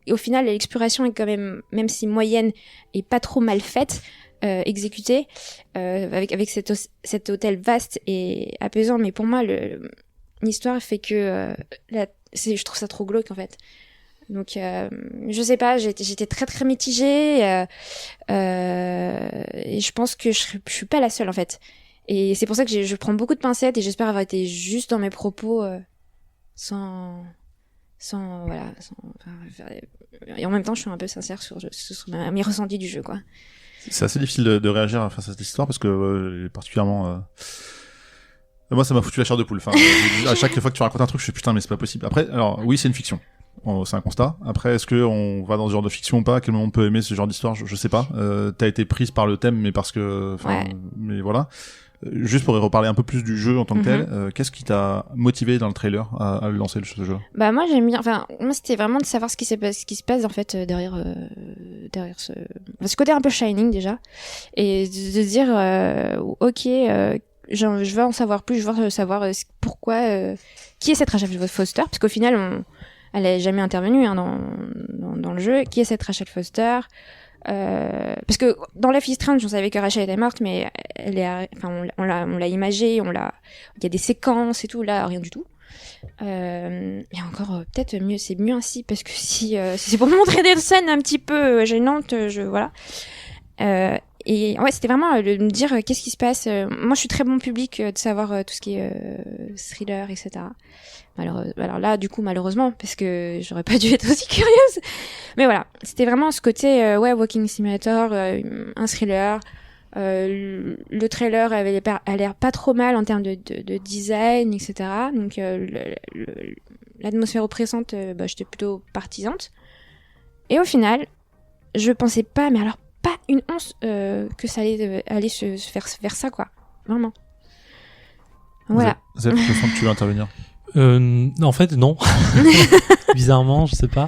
au final l'exploration est quand même si moyenne et pas trop mal faite, exécutée, avec cet hôtel vaste et apaisant. Mais pour moi l'histoire fait que je trouve ça trop glauque en fait. Donc je sais pas, j'étais très très mitigée et je pense que je suis pas la seule en fait. Et c'est pour ça que je prends beaucoup de pincettes et j'espère avoir été juste dans mes propos sans et en même temps je suis un peu sincère sur mes ressentis du jeu quoi. C'est assez difficile de réagir face à cette histoire parce que particulièrement moi ça m'a foutu la chair de poule. Enfin à chaque fois que tu racontes un truc je fais putain mais c'est pas possible. Après alors oui c'est une fiction. C'est un constat. Après, est-ce que on va dans ce genre de fiction ou pas? À quel moment on peut aimer ce genre d'histoire? Je sais pas. T'as été prise par le thème, mais parce que, mais voilà. Juste pour y reparler un peu plus du jeu en tant que tel, qu'est-ce qui t'a motivé dans le trailer à lancer ce jeu? Bah moi j'aime bien. Enfin moi c'était vraiment de savoir ce qui se passe en fait derrière ce côté un peu Shining déjà, et de dire ok. Je veux en savoir plus. Je veux savoir pourquoi qui est cette Rachel Foster, parce qu'au final elle est jamais intervenue dans le jeu. Qui est cette Rachel Foster? Parce que dans Life is Strange, on savait que Rachel était morte, mais on l'a imagée, il y a des séquences et tout. Là, rien du tout. Et encore, peut-être mieux, c'est mieux ainsi, parce que si c'est pour montrer des scènes un petit peu gênantes, voilà. Et ouais, c'était vraiment de me dire qu'est-ce qui se passe. Moi, je suis très bon public de savoir tout ce qui est thriller, etc. Alors là, du coup, malheureusement, parce que j'aurais pas dû être aussi curieuse. Mais voilà, c'était vraiment ce côté Walking Simulator, un thriller. Le trailer a l'air pas trop mal en termes de design, etc. Donc l'atmosphère oppressante, j'étais plutôt partisante. Et au final, je pensais pas, mais alors pas une once que ça allait aller se faire vers ça, quoi. Vraiment. Voilà. Zef, je sens que tu veux intervenir. En fait, non. Bizarrement, je sais pas.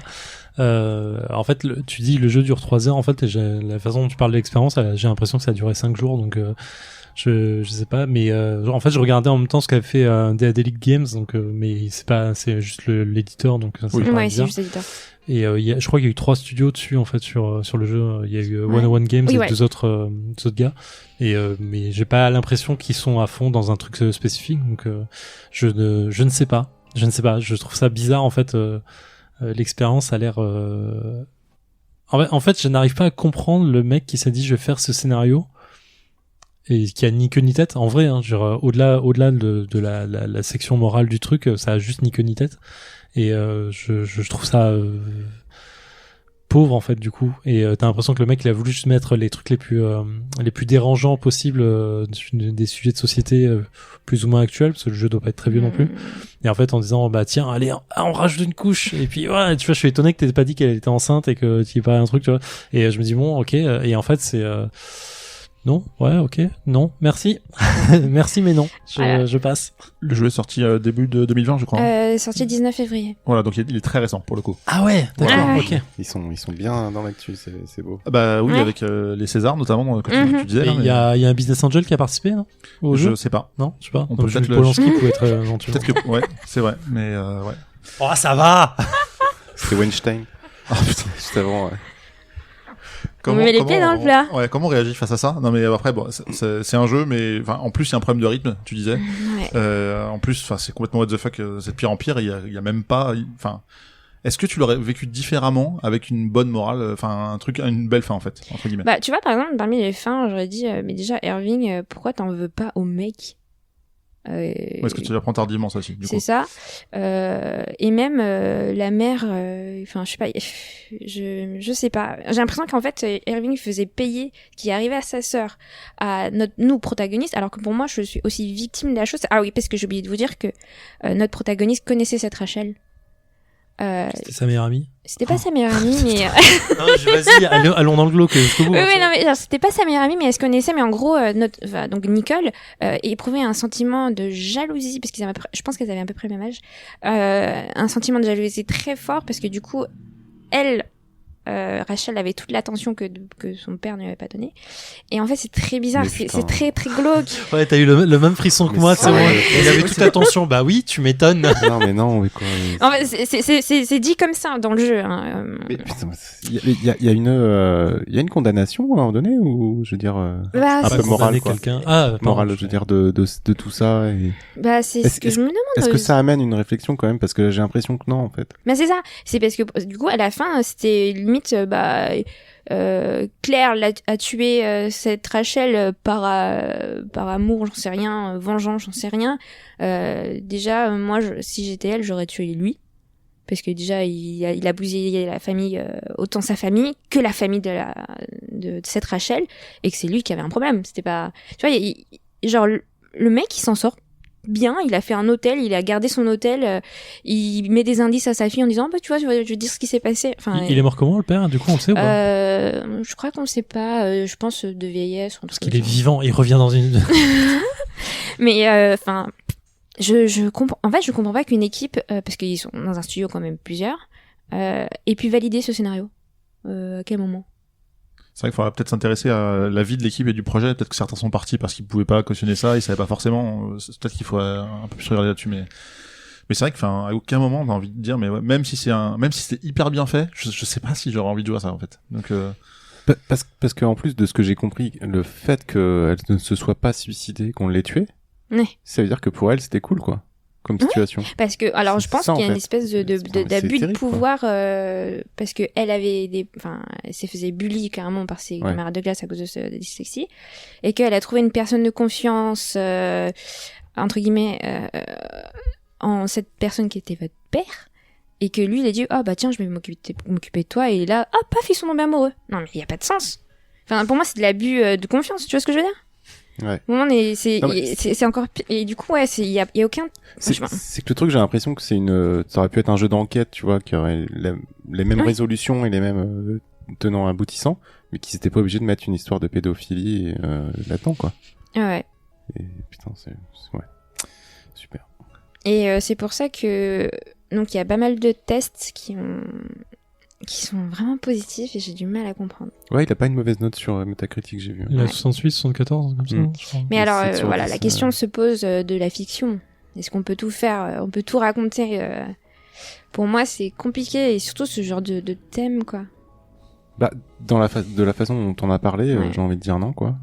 En fait, tu dis le jeu dure 3 heures. En fait, la façon dont tu parles de l'expérience, j'ai l'impression que ça a duré 5 jours. Donc, je sais pas. Mais en fait, je regardais en même temps ce qu'avait fait Daedalic Games. Donc, mais c'est juste l'éditeur. Donc, ça ouais, c'est juste l'éditeur. Et je crois qu'il y a eu 3 studios dessus en fait sur le jeu. Il y a eu 101 Games et deux autres gars. Et mais j'ai pas l'impression qu'ils sont à fond dans un truc spécifique. Donc je ne sais pas. Je trouve ça bizarre en fait. L'expérience a l'air. En fait, je n'arrive pas à comprendre le mec qui s'est dit je vais faire ce scénario et qui a ni queue ni tête. En vrai, hein, genre au-delà de la section morale du truc, ça a juste ni queue ni tête. Et je trouve ça pauvre en fait du coup. Et t'as l'impression que le mec il a voulu juste mettre les trucs les plus dérangeants possibles des sujets de société plus ou moins actuels, parce que le jeu doit pas être très vieux non plus. Et en fait en disant bah tiens allez on rajoute une couche, et puis ouais tu vois je suis étonné que t'aies pas dit qu'elle était enceinte et que tu y pas un truc tu vois. Et je me dis bon ok, et en fait c'est non, ouais, ok, non, merci. Merci, mais non, je passe. Le jeu est sorti début de 2020, je crois. Sorti 19 février. Voilà, donc il est très récent, pour le coup. Ah ouais, d'accord, ok. Ils sont bien dans l'actu, c'est beau. Bah oui, avec les Césars, notamment, comme tu disais. Il y a un Business Angel qui a participé, non, au jeu ? Je sais pas. Non, je sais pas. On peut peut-être Polanski pouvait être éventuellement. Peut-être que, ouais, c'est vrai, mais ouais. Oh, ça va. C'était Weinstein. Oh putain, juste avant, ouais. On met les pieds dans le plat. Ouais, comment on réagit face à ça? Non, mais après, bon, c'est un jeu, mais enfin, en plus, il y a un problème de rythme, tu disais. Ouais. En plus, enfin, c'est complètement what the fuck, c'est de pire en pire. Il y a même pas, enfin, est-ce que tu l'aurais vécu différemment avec une bonne morale, enfin, une belle fin en fait, entre guillemets? Bah, tu vois, par exemple, parmi les fins, j'aurais dit, mais déjà, Irving, pourquoi t'en veux pas au mec? Est-ce que tu l'apprends tardivement, ça aussi, du c'est coup. ça. Et même la mère, enfin, je sais pas, je sais pas. J'ai l'impression qu'en fait, Irving faisait payer ce qui arrivait à sa sœur, à nous protagonistes, alors que pour moi, je suis aussi victime de la chose. Ah oui, parce que j'ai oublié de vous dire que notre protagoniste connaissait cette Rachel. C'était sa meilleure amie. C'était pas sa meilleure amie, mais Non, vas-y, allons dans le glauque jusqu'au bout. oui, non, mais genre, c'était pas sa meilleure amie, mais elle se connaissait. Mais en gros, donc Nicole éprouvait un sentiment de jalousie, parce je pense qu'elles avaient à peu près le même âge, un sentiment de jalousie très fort, parce que du coup, Rachel avait toute l'attention que son père ne lui avait pas donnée. Et en fait, c'est très bizarre, c'est très très glauque. Ouais, t'as eu le même frisson que moi, c'est bon. Il avait toute l'attention. Bah oui, tu m'étonnes. Non, mais non, mais quoi. En fait, c'est dit comme ça dans le jeu. Hein. Mais putain, il y a une condamnation à un moment donné, ou je veux dire Bah, un peu morale, quoi. Morale, je veux dire de tout ça. Et... Bah, c'est ce que je me demande. Est-ce que ça amène une réflexion quand même, parce que j'ai l'impression que non, en fait. Mais c'est ça. C'est parce que du coup, à la fin, c'était limite, Claire a tué cette Rachel par amour, j'en sais rien, vengeance, j'en sais rien. Déjà, moi, si j'étais elle, j'aurais tué lui. Parce que déjà, il a bousillé la famille, autant sa famille que la famille de cette Rachel, et que c'est lui qui avait un problème. C'était pas, tu vois, genre, le mec, il s'en sort bien, il a fait un hôtel, il a gardé son hôtel, il met des indices à sa fille en disant, bah, tu vois, je vais dire ce qui s'est passé. Enfin, il est mort comment, le père? Du coup, on le sait ou pas? Je crois qu'on le sait pas, je pense de vieillesse. Parce qu'il est vivant, il revient dans une... Mais, enfin, je comprends, en fait, je comprends pas qu'une équipe, parce qu'ils sont dans un studio quand même plusieurs, ait pu valider ce scénario. À quel moment? C'est vrai qu'il faudrait peut-être s'intéresser à la vie de l'équipe et du projet. Peut-être que certains sont partis parce qu'ils pouvaient pas cautionner ça, ils savaient pas forcément. Peut-être qu'il faudrait un peu plus regarder là-dessus, mais c'est vrai que, enfin, à aucun moment, t'as envie de dire, mais ouais, même si c'est hyper bien fait, je sais pas si j'aurais envie de jouer à ça, en fait. Donc, parce que en plus de ce que j'ai compris, le fait qu'elle ne se soit pas suicidée, qu'on l'ait tuée, ouais. Ça veut dire que pour elle, c'était cool, quoi. Comme situation. Parce que, alors, je pense qu'il y a une espèce d'abus de pouvoir, parce que elle s'est faisait bully carrément par ses camarades de classe à cause de sa dyslexie, et qu'elle a trouvé une personne de confiance, entre guillemets, en cette personne qui était votre père, et que lui, il a dit, ah, bah, tiens, je vais m'occuper de toi, et là, ah, paf, ils sont tombés amoureux. Non, mais il y a pas de sens. Enfin, pour moi, c'est de l'abus de confiance, tu vois ce que je veux dire? Ouais. C'est encore pire. Et du coup, ouais, il y a aucun. C'est que le truc, j'ai l'impression que ça aurait pu être un jeu d'enquête, tu vois, qui aurait les mêmes résolutions et les mêmes tenants aboutissants, mais qui s'était pas obligé de mettre une histoire de pédophilie là-dedans, quoi. Ouais. Et putain, ouais. Super. Et c'est pour ça que donc il y a pas mal de tests qui sont vraiment positifs et j'ai du mal à comprendre. Ouais, il a pas une mauvaise note sur Metacritic, j'ai vu. Il a 68, 74, comme ça, je crois. Mais alors, voilà, la question se pose de la fiction. Est-ce qu'on peut tout faire? On peut tout raconter? Pour moi, c'est compliqué, et surtout ce genre de thème, quoi. Bah, de la façon dont on a parlé, j'ai envie de dire non, quoi.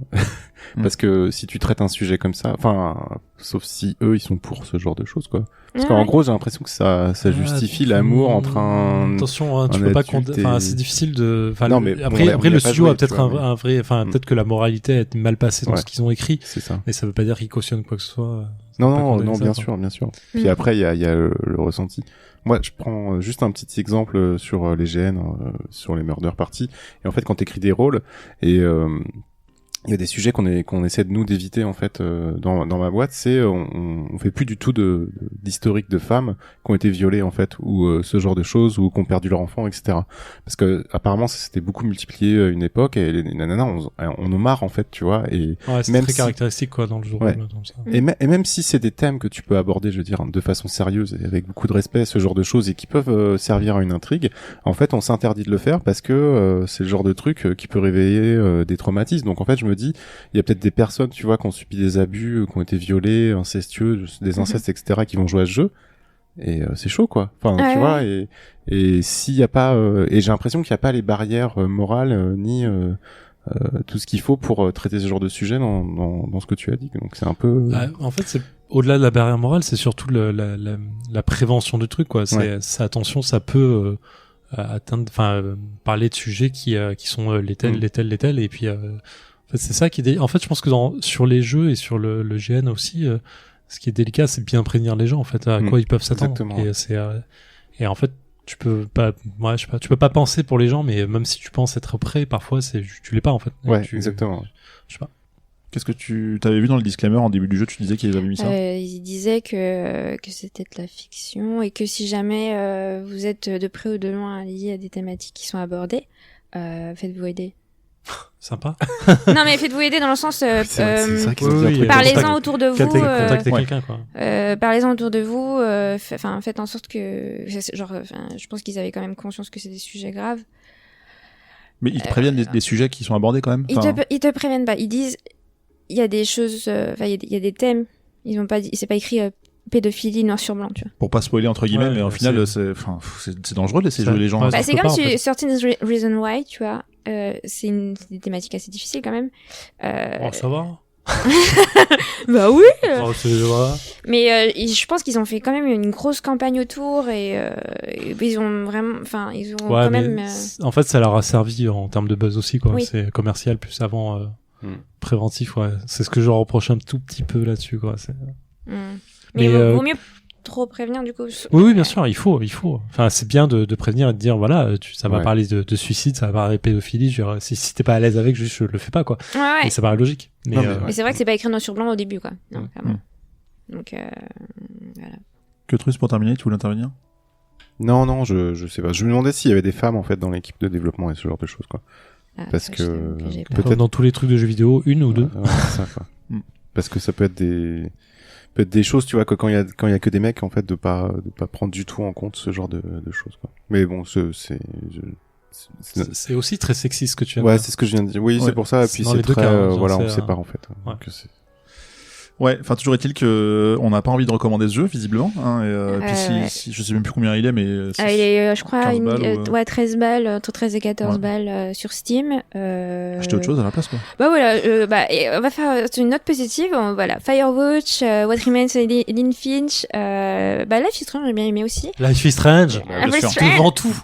Parce que si tu traites un sujet comme ça, enfin, sauf si eux, ils sont pour ce genre de choses, quoi. Parce qu'en gros, j'ai l'impression que ça justifie l'amour entre un... Attention, hein, tu peux pas enfin, c'est difficile de... Enfin, non, mais après, le studio a peut-être un vrai... Enfin, peut-être que la moralité est mal passée dans ce qu'ils ont écrit. C'est ça. Mais ça veut pas dire qu'ils cautionnent quoi que ce soit. Non, bien sûr. Puis après, il y a le ressenti. Moi, je prends juste un petit exemple sur les GN, sur les murder parties. Et en fait, quand t'écris des rôles, et il y a des sujets qu'on essaie de nous d'éviter en fait dans ma boîte, c'est on fait plus du tout d'historique de femmes qui ont été violées en fait, ou ce genre de choses, ou qui ont perdu leur enfant, etc. Parce que apparemment ça s'était beaucoup multiplié une époque, et les nanas on nous marre en fait, tu vois. Et c'est même très caractéristique quoi dans le jour. Ouais. Comme ça. Et même si c'est des thèmes que tu peux aborder, je veux dire, de façon sérieuse et avec beaucoup de respect, ce genre de choses, et qui peuvent servir à une intrigue, en fait on s'interdit de le faire parce que c'est le genre de truc qui peut réveiller des traumatismes. Donc en fait je me dis, il y a peut-être des personnes, tu vois, qui ont subi des abus, qui ont été violées, incestueux, des incestes, etc., qui vont jouer à ce jeu. Et c'est chaud, quoi. Enfin, tu vois, et s'il y a pas, et j'ai l'impression qu'il n'y a pas les barrières morales, ni tout ce qu'il faut pour traiter ce genre de sujet dans ce que tu as dit. Donc c'est un peu... en fait, c'est au-delà de la barrière morale, c'est surtout la prévention du truc, quoi. C'est attention, ça peut atteindre, enfin, parler de sujets qui sont les tels, et puis... En fait, c'est ça qui en fait, je pense que sur les jeux et sur le GN aussi, ce qui est délicat, c'est de bien prévenir les gens en fait à quoi ils peuvent s'attendre. Exactement. Et en fait, tu peux pas, je sais pas, tu peux pas penser pour les gens, mais même si tu penses être prêt, parfois tu l'es pas en fait. Ouais, exactement. Je sais pas. Qu'est-ce que tu avais vu dans le disclaimer en début du jeu? Tu disais qu'ils avaient mis ça. Il disait que c'était de la fiction et que si jamais vous êtes de près ou de loin lié à des thématiques qui sont abordées, faites-vous aider. Sympa. Non mais faites-vous aider dans le sens parlez-en autour de vous. Contactez quelqu'un quoi. Parlez-en autour de vous. Faites en sorte que je pense qu'ils avaient quand même conscience que c'est des sujets graves. Mais ils te préviennent des sujets qui sont abordés quand même. Ils te préviennent pas. Ils disent il y a des choses, il y a des thèmes. Ils ont pas dit, c'est pas écrit pédophilie noir sur blanc, tu vois. Pour pas spoiler entre guillemets, mais au final c'est dangereux de laisser jouer les gens. Bah, c'est comme si 13 Reasons Why, tu vois. C'est des thématiques assez difficiles quand même. Ça va. Bah oui. Mais je pense qu'ils ont fait quand même une grosse campagne autour et ils ont vraiment, ils ont quand même. En fait, ça leur a servi en termes de buzz aussi, quoi. Oui. C'est commercial plus avant préventif, ouais. C'est ce que je leur reproche un tout petit peu là-dessus, quoi. Mais vaut mieux trop prévenir du coup. Oui, bien sûr, il faut. Enfin, c'est bien de prévenir et de dire voilà, ça va parler de suicide, ça va parler de pédophilie. Je veux dire, si t'es pas à l'aise avec, juste je le fais pas, quoi. Ouais. Et ça paraît logique. Mais c'est vrai que c'est pas écrit noir sur blanc au début, quoi. Non, clairement. Donc voilà. Que Truss, pour terminer, tu voulais intervenir? Non, je sais pas. Je me demandais s'il y avait des femmes en fait dans l'équipe de développement et ce genre de choses, quoi. Parce que peut-être dans tous les trucs de jeux vidéo, une ou deux. C'est ça, quoi. Parce que ça peut être des choses, tu vois, que quand il y a que des mecs, en fait, de pas prendre du tout en compte ce genre de choses, quoi. Mais bon, c'est aussi très sexiste ce que tu viens de dire. Ouais, dire. c'est ce que je viens de dire. Oui, c'est pour ça. Et puis c'est très, voilà, on sait pas, en fait. Ouais. Donc c'est... Ouais, enfin toujours est-il que on n'a pas envie de recommander ce jeu visiblement. Puis si je sais même plus combien il est, mais il est, je crois, 13 balles, entre 13 et 14 balles sur Steam. Acheter autre chose à la place, quoi. Bah voilà, on va faire une note positive. Voilà, Firewatch, What Remains of Edith Finch, Life is Strange, j'ai bien aimé aussi. Life is Strange, devant tout.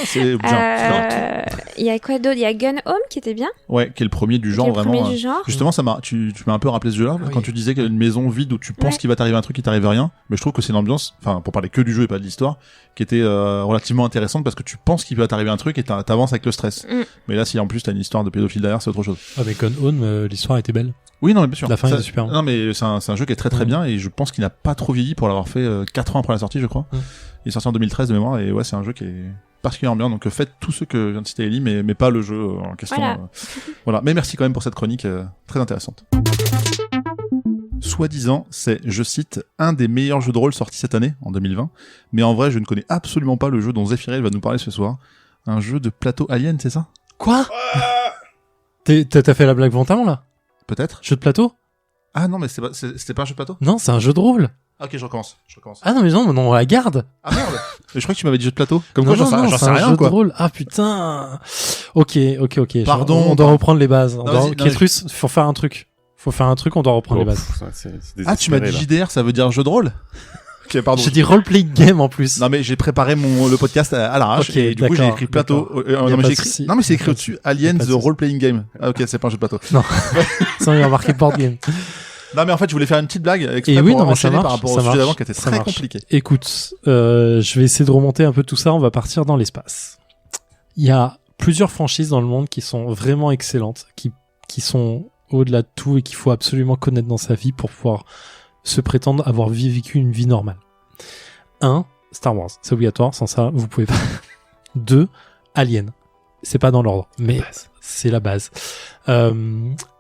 C'est bien. Il y a quoi d'autre? Il y a Gun Home qui était bien. Ouais, qui est le premier du genre vraiment. Du genre. Justement, tu m'as un peu rappelé ce jeu-là quand tu disais qu'il y a une maison vide où tu penses qu'il va t'arriver un truc, il t'arrive rien. Mais je trouve que c'est une ambiance, enfin pour parler que du jeu et pas de l'histoire, qui était relativement intéressante parce que tu penses qu'il va t'arriver un truc et t'avances avec le stress. Mais là, si en plus t'as une histoire de pédophile derrière, c'est autre chose. Ah mais Gone Home, l'histoire était belle. Oui, non, mais bien sûr. La fin était super. Non, mais c'est un jeu qui est très très bien et je pense qu'il n'a pas trop vieilli pour l'avoir fait 4 ans après la sortie, je crois. Il est sorti en 2013 de mémoire et ouais, c'est un jeu qui est particulièrement bien. Donc faites tout ce que vient de citer Ellie, mais pas le jeu en question. Voilà. Mais merci quand même pour cette chronique très intéressante. Soi-disant, c'est, je cite, un des meilleurs jeux de rôle sortis cette année, en 2020. Mais en vrai, je ne connais absolument pas le jeu dont Zephyriel va nous parler ce soir. Un jeu de plateau Alien, c'est ça? Quoi? T'as fait la blague volontairement, là? Peut-être. Jeu de plateau? Ah non, mais c'était pas un jeu de plateau? Non, c'est un jeu de rôle. Ah, ok, je recommence. Ah non, mais non, on la garde. Ah merde. Mais je crois que tu m'avais dit jeu de plateau. Comme non, quoi, j'en sais rien, jeu quoi. De rôle. Ah putain. Ok. Pardon. On doit reprendre les bases. Kétrus, faut faire un truc. On doit reprendre les bases. Tu m'as dit JDR, ça veut dire jeu de rôle? Ok, pardon. J'ai dit role-playing game en plus. Non, mais j'ai préparé le podcast à l'arrache. Et du coup, j'ai écrit plateau. Non, mais c'est écrit au-dessus. Alien the role-playing game. Ah, ok, c'est pas un jeu de plateau. Non. Sinon, il va marquer board game. Non, mais en fait, je voulais faire une petite blague exprès pour enchaîner par rapport au sujet d'avant qui était très compliqué. Écoute, je vais essayer de remonter un peu tout ça. On va partir dans l'espace. Il y a plusieurs franchises dans le monde qui sont vraiment excellentes, qui sont au-delà de tout et qu'il faut absolument connaître dans sa vie pour pouvoir se prétendre avoir vécu une vie normale. 1. Star Wars. C'est obligatoire. Sans ça, vous pouvez pas. 2. Alien. C'est pas dans l'ordre, mais c'est la base.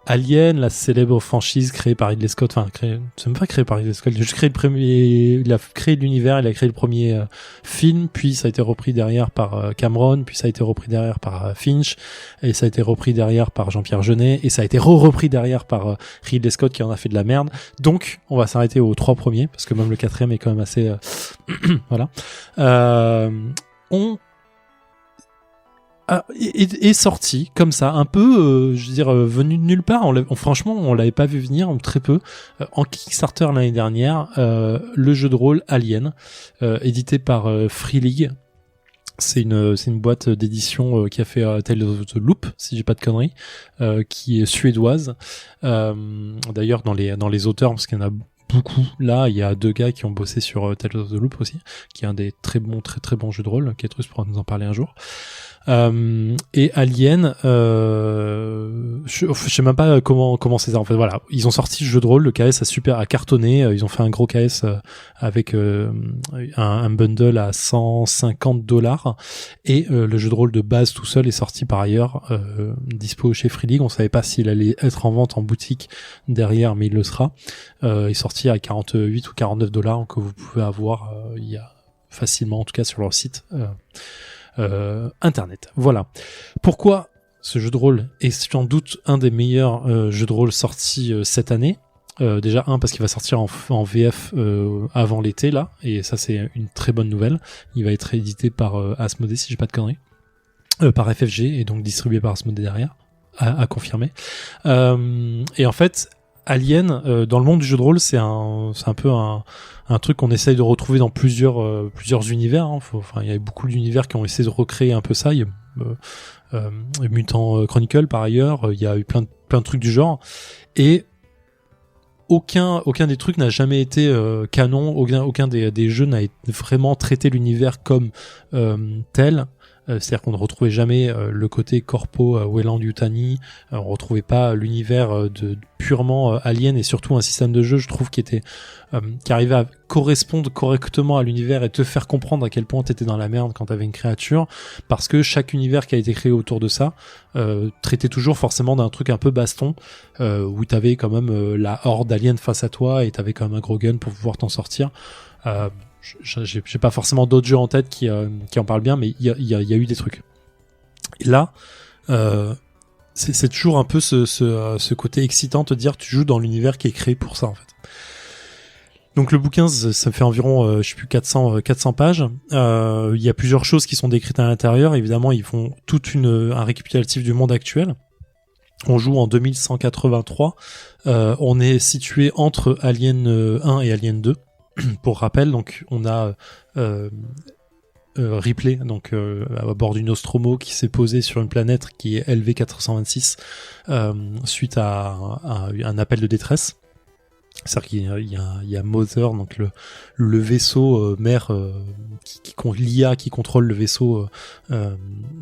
Alien, la célèbre franchise créée par Ridley Scott, c'est même pas créé par Ridley Scott, il a créé l'univers, il a créé le premier film, puis ça a été repris derrière par Cameron, puis ça a été repris derrière par Finch, et ça a été repris derrière par Jean-Pierre Jeunet, et ça a été repris derrière par Ridley Scott qui en a fait de la merde. Donc, on va s'arrêter aux 3 premiers, parce que même le 4e est quand même assez... voilà. Est sorti comme ça, un peu, venu de nulle part. Franchement, on l'avait pas vu venir, très peu. En Kickstarter l'année dernière, le jeu de rôle Alien, édité par Free League. C'est une boîte d'édition qui a fait Tales of the Loop, si j'ai pas de conneries, qui est suédoise. D'ailleurs, dans les auteurs, parce qu'il y en a beaucoup là, il y a 2 gars qui ont bossé sur Tales of the Loop aussi, qui est un des très bons jeux de rôle. Ketrus pourra nous en parler un jour. Et Alien, je sais même pas comment c'est ça en fait. Voilà, ils ont sorti le jeu de rôle, le KS a cartonné. Ils ont fait un gros KS avec un bundle à $150 et le jeu de rôle de base tout seul est sorti par ailleurs, dispo chez Free League. On savait pas s'il allait être en vente en boutique derrière, mais il le sera. Il est sorti à $48 ou $49 que vous pouvez avoir il y a facilement, en tout cas sur leur site. Internet. Voilà. Pourquoi ce jeu de rôle est sans doute un des meilleurs jeux de rôle sortis cette année. Déjà parce qu'il va sortir en VF avant l'été là, et ça c'est une très bonne nouvelle. Il va être édité par Asmodée si j'ai pas de conneries, par FFG et donc distribué par Asmodée derrière, à confirmer. Et en fait, Alien dans le monde du jeu de rôle, c'est un peu un truc qu'on essaye de retrouver dans plusieurs univers. Enfin, il y a beaucoup d'univers qui ont essayé de recréer un peu ça. Il y a Mutant Chronicle par ailleurs. Il y a eu plein de trucs du genre. Et aucun des trucs n'a jamais été canon. Aucun des jeux n'a vraiment traité l'univers comme tel. C'est-à-dire qu'on ne retrouvait jamais le côté corpo Weyland Yutani, on retrouvait pas l'univers de purement Alien, et surtout un système de jeu, je trouve, qui arrivait à correspondre correctement à l'univers et te faire comprendre à quel point t'étais dans la merde quand t'avais une créature, parce que chaque univers qui a été créé autour de ça traitait toujours forcément d'un truc un peu baston, où t'avais quand même la horde d'aliens face à toi et t'avais quand même un gros gun pour pouvoir t'en sortir. J'ai pas forcément d'autres jeux en tête qui en parlent bien, mais il y a eu des trucs. Et là, c'est toujours un peu ce côté excitant, te dire tu joues dans l'univers qui est créé pour ça en fait. Donc le bouquin, ça fait environ 400 pages. Il y a plusieurs choses qui sont décrites à l'intérieur. Évidemment, ils font un récapitulatif du monde actuel. On joue en 2183. On est situé entre Alien 1 et Alien 2. Pour rappel, donc on a Ripley, donc à bord du Nostromo, qui s'est posé sur une planète qui est LV426 suite à un appel de détresse. C'est-à-dire qu'il y a Mother, donc le vaisseau mère l'IA qui contrôle le vaisseau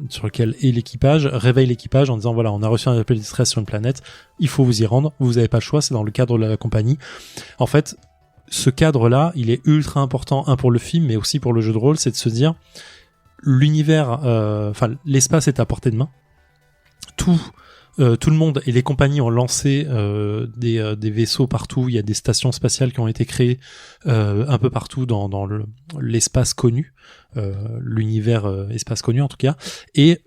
sur lequel est l'équipage, réveille l'équipage en disant voilà, on a reçu un appel de détresse sur une planète, il faut vous y rendre, vous n'avez pas le choix, c'est dans le cadre de la compagnie. En fait, ce cadre-là, il est ultra important, pour le film, mais aussi pour le jeu de rôle, c'est de se dire, l'univers, l'espace est à portée de main. Tout le monde et les compagnies ont lancé des vaisseaux partout. Il y a des stations spatiales qui ont été créées un peu partout dans l'espace connu, l'univers espace connu en tout cas. Et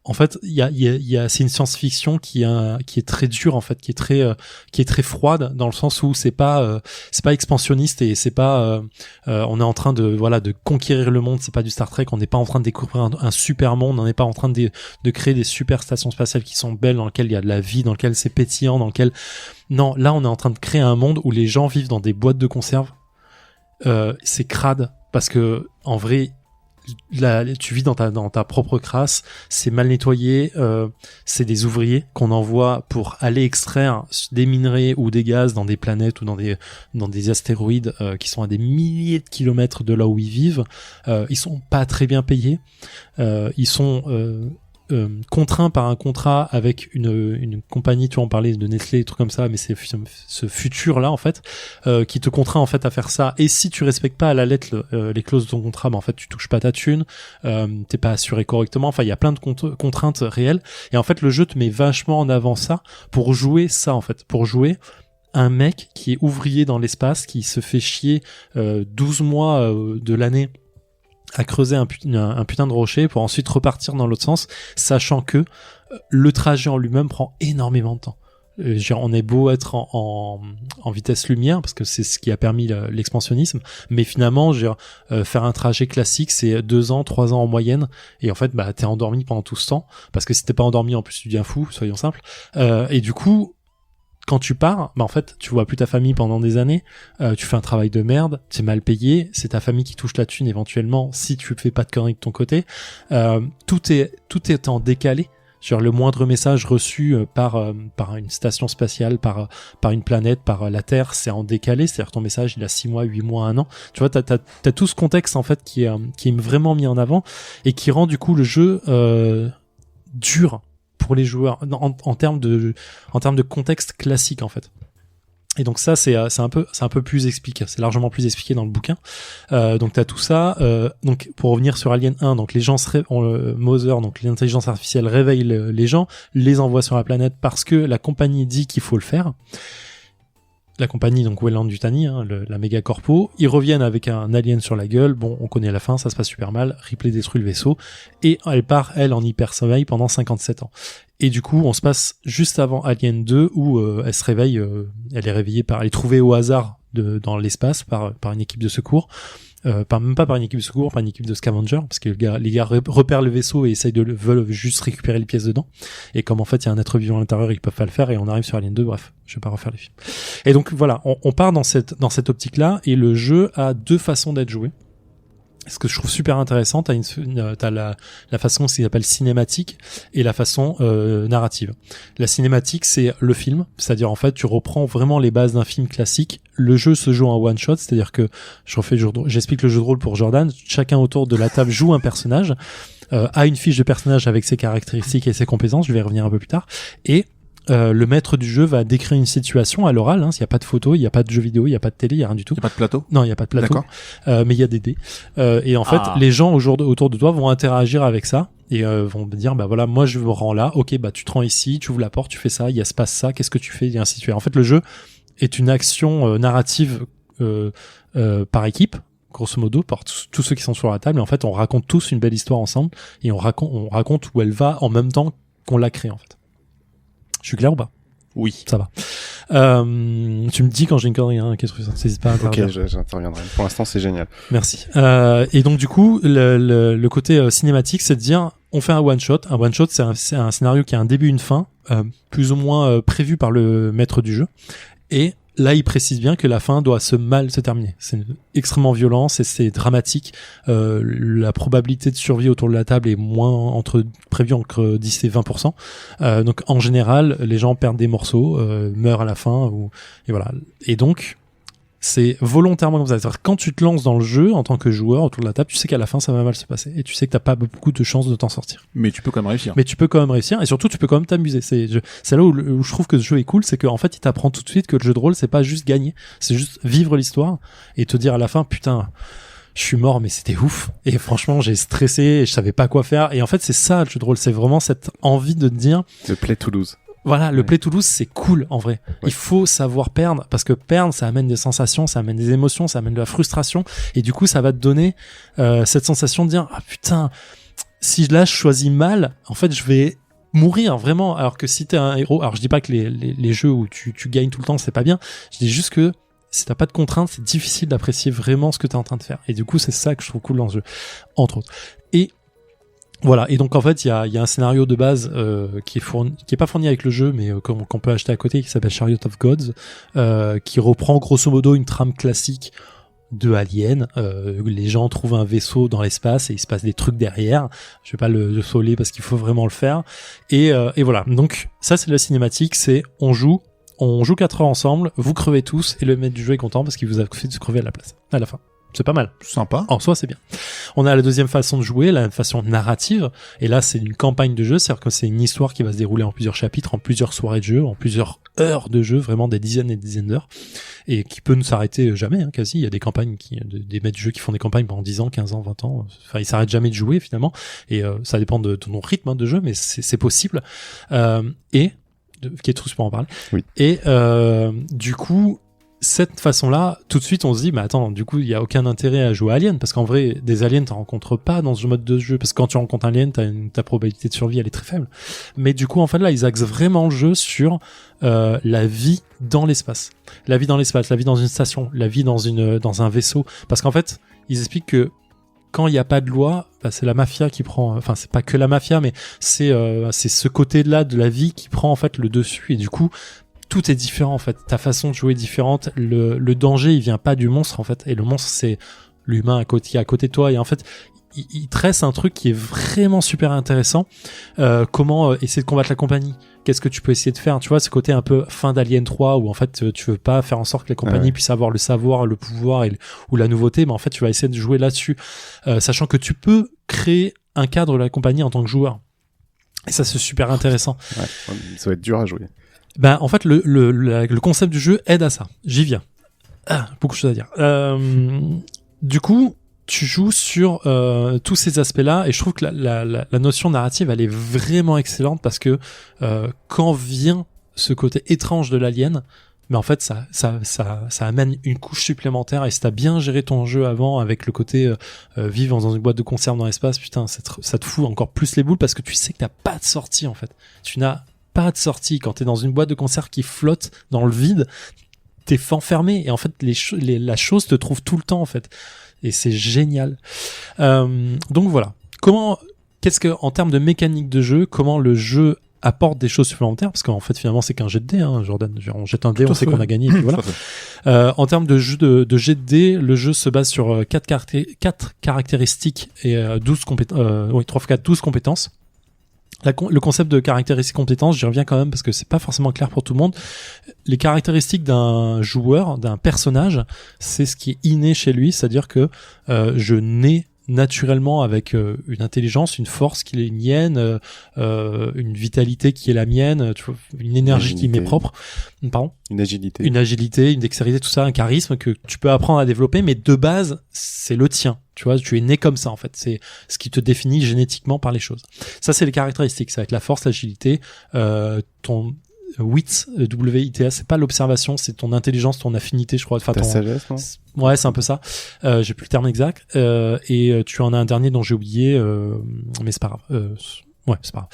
en fait, c'est une science-fiction qui est très dure en fait, qui est très froide dans le sens où c'est pas expansionniste et c'est pas on est en train de conquérir le monde, c'est pas du Star Trek, on n'est pas en train de découvrir un super monde, on n'est pas en train de créer des super stations spatiales qui sont belles, dans lesquelles il y a de la vie, dans lesquelles c'est pétillant, dans lesquelles non, là on est en train de créer un monde où les gens vivent dans des boîtes de conserve. C'est crade parce que en vrai, là, tu vis dans ta propre crasse, c'est mal nettoyé, c'est des ouvriers qu'on envoie pour aller extraire des minerais ou des gaz dans des planètes ou dans des astéroïdes qui sont à des milliers de kilomètres de là où ils vivent. Ils sont pas très bien payés, ils sont contraints par un contrat avec une compagnie, tu vois, on parlait de Nestlé, des trucs comme ça, mais c'est ce futur là en fait qui te contraint en fait à faire ça, et si tu respectes pas à la lettre les clauses de ton contrat, en fait tu touches pas ta thune, t'es pas assuré correctement, enfin il y a plein de contraintes réelles, et en fait le jeu te met vachement en avant ça pour jouer un mec qui est ouvrier dans l'espace, qui se fait chier 12 mois de l'année à creuser un putain de rocher pour ensuite repartir dans l'autre sens, sachant que le trajet en lui-même prend énormément de temps. On est beau être en vitesse lumière, parce que c'est ce qui a permis l'expansionnisme, mais finalement, faire un trajet classique, c'est 2 ans, 3 ans en moyenne, et en fait, t'es endormi pendant tout ce temps, parce que si t'es pas endormi, en plus, tu deviens fou, soyons simples, et du coup, quand tu pars, en fait, tu vois plus ta famille pendant des années, tu fais un travail de merde, t'es mal payé, c'est ta famille qui touche la thune éventuellement si tu fais pas de conneries de ton côté. Tout est en décalé. Genre le moindre message reçu par une station spatiale, par une planète, par la Terre, c'est en décalé. C'est-à-dire ton message, il a 6 mois, 8 mois, 1 an. Tu vois, t'as tout ce contexte en fait qui est vraiment mis en avant et qui rend du coup le jeu dur pour les joueurs en termes de contexte classique en fait. Et donc ça c'est un peu plus expliqué, c'est largement plus expliqué dans le bouquin. Donc t'as tout ça. Donc pour revenir sur Alien 1, donc les gens Mother, donc l'intelligence artificielle réveille les gens, les envoie sur la planète parce que la compagnie dit qu'il faut le faire. La compagnie, donc Weyland-Yutani, la méga corpo, ils reviennent avec un alien sur la gueule. Bon, on connaît la fin, ça se passe super mal. Ripley détruit le vaisseau et elle part, elle, en hyper-sommeil pendant 57 ans. Et du coup, on se passe juste avant Alien 2 où elle se réveille, elle est trouvée au hasard dans l'espace par une équipe de secours. Même pas par une équipe de secours, par une équipe de scavengers, parce que les gars repèrent le vaisseau et veulent juste récupérer les pièces dedans. Et comme en fait il y a un être vivant à l'intérieur, ils peuvent pas le faire et on arrive sur Alien 2. Bref, je vais pas refaire les films. Et donc voilà, on part dans cette optique-là et le jeu a 2 façons d'être joué. Ce que je trouve super intéressant, t'as la façon qui s'appelle cinématique et la façon narrative. La cinématique, c'est le film, c'est-à-dire en fait tu reprends vraiment les bases d'un film classique. Le jeu se joue en one shot, c'est-à-dire que j'explique le jeu de rôle pour Jordan. Chacun autour de la table joue un personnage, a une fiche de personnage avec ses caractéristiques et ses compétences. Je vais y revenir un peu plus tard. Et le maître du jeu va décrire une situation à l'oral, hein, s'il n'y a pas de photo, il n'y a pas de jeu vidéo, il n'y a pas de télé, il n'y a rien du tout. Il n'y a pas de plateau? Non, il n'y a pas de plateau. Mais il y a des dés. Et en fait, les gens autour de toi vont interagir avec ça et vont dire, bah voilà, moi je me rends là, ok, bah tu te rends ici, tu ouvres la porte, tu fais ça, il se passe ça, qu'est-ce que tu fais, et ainsi de suite. En fait, le jeu est une action narrative par équipe, grosso modo, par tous ceux qui sont sur la table. Et en fait, on raconte tous une belle histoire ensemble et on raconte où elle va en même temps qu'on l'a créée, en fait. Je suis clair ou pas? Oui. Ça va. Tu me dis quand j'ai une connerie, hein, qu'est-ce que ça n'hésite pas à intervenir. Ok, j'interviendrai. Pour l'instant, c'est génial. Merci. Et donc, du coup, le côté cinématique, c'est de dire, on fait un one-shot. Un one-shot, c'est un scénario qui a un début, une fin, plus ou moins prévu par le maître du jeu. Et là, il précise bien que la fin doit se terminer. C'est extrêmement violent, c'est dramatique. La probabilité de survie autour de la table est prévue entre 10 et 20%. Donc, en général, les gens perdent des morceaux, meurent à la fin, et voilà. Et donc, c'est volontairement comme ça. C'est-à-dire, quand tu te lances dans le jeu en tant que joueur autour de la table, tu sais qu'à la fin ça va mal se passer et tu sais que t'as pas beaucoup de chances de t'en sortir. Mais tu peux quand même réussir. Et surtout tu peux quand même t'amuser. C'est là où je trouve que ce jeu est cool, c'est qu'en fait il t'apprend tout de suite que le jeu de rôle c'est pas juste gagner, c'est juste vivre l'histoire et te dire à la fin putain je suis mort mais c'était ouf et franchement j'ai stressé et je savais pas quoi faire et en fait c'est ça le jeu de rôle, c'est vraiment cette envie de te dire The Play Toulouse. Voilà, le Play Toulouse, c'est cool, en vrai. Ouais. Il faut savoir perdre, parce que perdre, ça amène des sensations, ça amène des émotions, ça amène de la frustration, et du coup, ça va te donner cette sensation de dire, ah putain, si là, je choisis mal, en fait, je vais mourir, vraiment. Alors que si t'es un héros, alors je dis pas que les jeux où tu gagnes tout le temps, c'est pas bien, je dis juste que si t'as pas de contraintes, c'est difficile d'apprécier vraiment ce que t'es en train de faire. Et du coup, c'est ça que je trouve cool dans ce jeu, entre autres. Et voilà, et donc en fait il y a un scénario de base qui est pas fourni avec le jeu mais qu'on peut acheter à côté qui s'appelle Chariot of Gods qui reprend grosso modo une trame classique de Alien. Les gens trouvent un vaisseau dans l'espace et il se passe des trucs derrière. Je vais pas le spoiler parce qu'il faut vraiment le faire. Et voilà, donc ça c'est la cinématique, c'est on joue 4 heures ensemble, vous crevez tous et le maître du jeu est content parce qu'il vous a fait se crever à la fin. C'est pas mal. Sympa. En soi, c'est bien. On a la deuxième façon de jouer, la façon narrative. Et là, c'est une campagne de jeu. C'est-à-dire que c'est une histoire qui va se dérouler en plusieurs chapitres, en plusieurs soirées de jeu, en plusieurs heures de jeu, vraiment des dizaines et des dizaines d'heures. Et qui peut ne s'arrêter jamais, hein, quasi. Il y a des campagnes des maîtres de jeu qui font des campagnes pendant 10 ans, 15 ans, 20 ans. Enfin, ils s'arrêtent jamais de jouer, finalement. Et, ça dépend de ton rythme, hein, de jeu, mais c'est possible. Ketrus peut en parler. Oui. Et, du coup, cette façon-là, tout de suite, on se dit, mais attends, du coup, il y a aucun intérêt à jouer à Alien, parce qu'en vrai, des aliens, t'en rencontres pas dans ce mode de jeu, parce que quand tu rencontres un alien, ta probabilité de survie, elle est très faible. Mais du coup, en fait, là, ils axent vraiment le jeu sur la vie dans l'espace. La vie dans l'espace, la vie dans une station, la vie dans un vaisseau. Parce qu'en fait, ils expliquent que quand il n'y a pas de loi, bah, c'est la mafia qui prend, enfin, c'est pas que la mafia, mais c'est ce côté-là de la vie qui prend, en fait, le dessus, et du coup, tout est différent en fait. Ta façon de jouer est différente. Le danger, il vient pas du monstre en fait. Et le monstre, c'est l'humain qui est à côté de toi. Et en fait, il tresse un truc qui est vraiment super intéressant. Comment essayer de combattre la compagnie. Qu'est-ce que tu peux essayer de faire? Tu vois, ce côté un peu fin d'Alien 3 où en fait tu veux pas faire en sorte que la compagnie puisse avoir le savoir, le pouvoir ou la nouveauté, mais en fait tu vas essayer de jouer là-dessus, sachant que tu peux créer un cadre de la compagnie en tant que joueur. Et ça c'est super intéressant. Ouais, ça va être dur à jouer. Ben en fait le concept du jeu aide à ça. J'y viens. Beaucoup de choses à dire. Du coup, tu joues sur tous ces aspects-là et je trouve que la notion narrative elle est vraiment excellente parce que quand vient ce côté étrange de l'alien, mais en fait ça amène une couche supplémentaire et si t'as bien géré ton jeu avant avec le côté vivre dans une boîte de conserve dans l'espace, putain ça te fout encore plus les boules parce que tu sais que t'as pas de sortie en fait. Tu n'as pas de sortie quand t'es dans une boîte de conserve qui flotte dans le vide, t'es enfermé et en fait la chose te trouve tout le temps en fait. Et c'est génial. Donc voilà. Qu'est-ce que, en termes de mécanique de jeu, comment le jeu apporte des choses supplémentaires? Parce qu'en fait, finalement, c'est qu'un jet de dés, hein, Jordan. On jette un dé, on sait qu'on a gagné, et puis voilà. En termes de jeu de jet de dés, le jeu se base sur 4 caractéristiques et 12 compétences. Le concept de caractéristiques compétences, j'y reviens quand même parce que c'est pas forcément clair pour tout le monde. Les caractéristiques d'un joueur, d'un personnage, c'est ce qui est inné chez lui, c'est-à-dire que je nais naturellement avec une intelligence, une force qui est mienne, une vitalité qui est la mienne, tu vois, une énergie qui m'est propre. Pardon ? Une agilité, une dextérité, tout ça, un charisme que tu peux apprendre à développer, mais de base, c'est le tien. Tu vois, tu es né comme ça, en fait. C'est ce qui te définit génétiquement par les choses. Ça, c'est les caractéristiques. Ça va être la force, l'agilité, ton wit, W-I-T-S, c'est pas l'observation, c'est ton intelligence, ton affinité, je crois. Enfin, ta sagesse, non ? Ouais, c'est un peu ça. J'ai plus le terme exact. Et tu en as un dernier dont j'ai oublié, mais c'est pas grave. Ouais, c'est pas grave.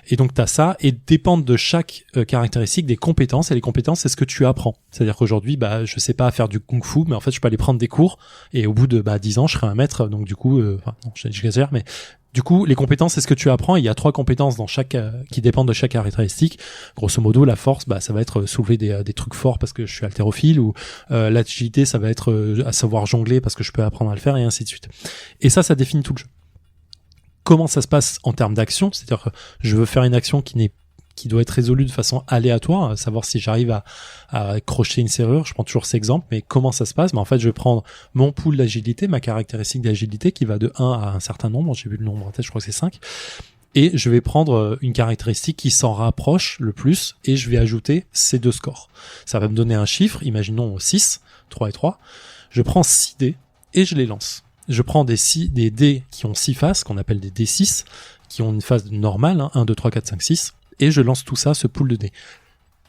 Et donc t'as ça, et dépendent de chaque caractéristique des compétences, et les compétences c'est ce que tu apprends. C'est-à-dire qu'aujourd'hui, je sais pas faire du kung-fu, mais en fait je peux aller prendre des cours, et au bout de 10 ans je serai un maître, donc du coup, non, j'exagère, mais du coup les compétences c'est ce que tu apprends, et il y a 3 compétences dans chaque qui dépendent de chaque caractéristique. Grosso modo, la force, ça va être soulever des trucs forts parce que je suis haltérophile, ou l'agilité ça va être à savoir jongler parce que je peux apprendre à le faire, et ainsi de suite. Et ça définit tout le jeu. Comment ça se passe en termes d'action, c'est-à-dire que je veux faire une action qui doit être résolue de façon aléatoire, savoir si j'arrive à accrocher une serrure, je prends toujours cet exemple, mais comment ça se passe? En fait, je vais prendre mon pool d'agilité, ma caractéristique d'agilité qui va de 1 à un certain nombre, j'ai vu le nombre en tête, je crois que c'est 5, et je vais prendre une caractéristique qui s'en rapproche le plus, et je vais ajouter ces 2 scores. Ça va me donner un chiffre, imaginons 6, 3 et 3, je prends 6 dés, et je les lance. Je prends des dés qui ont 6 faces, qu'on appelle des D6, qui ont une phase normale, 1, 2, 3, 4, 5, 6, et je lance tout ça, ce pool de dés.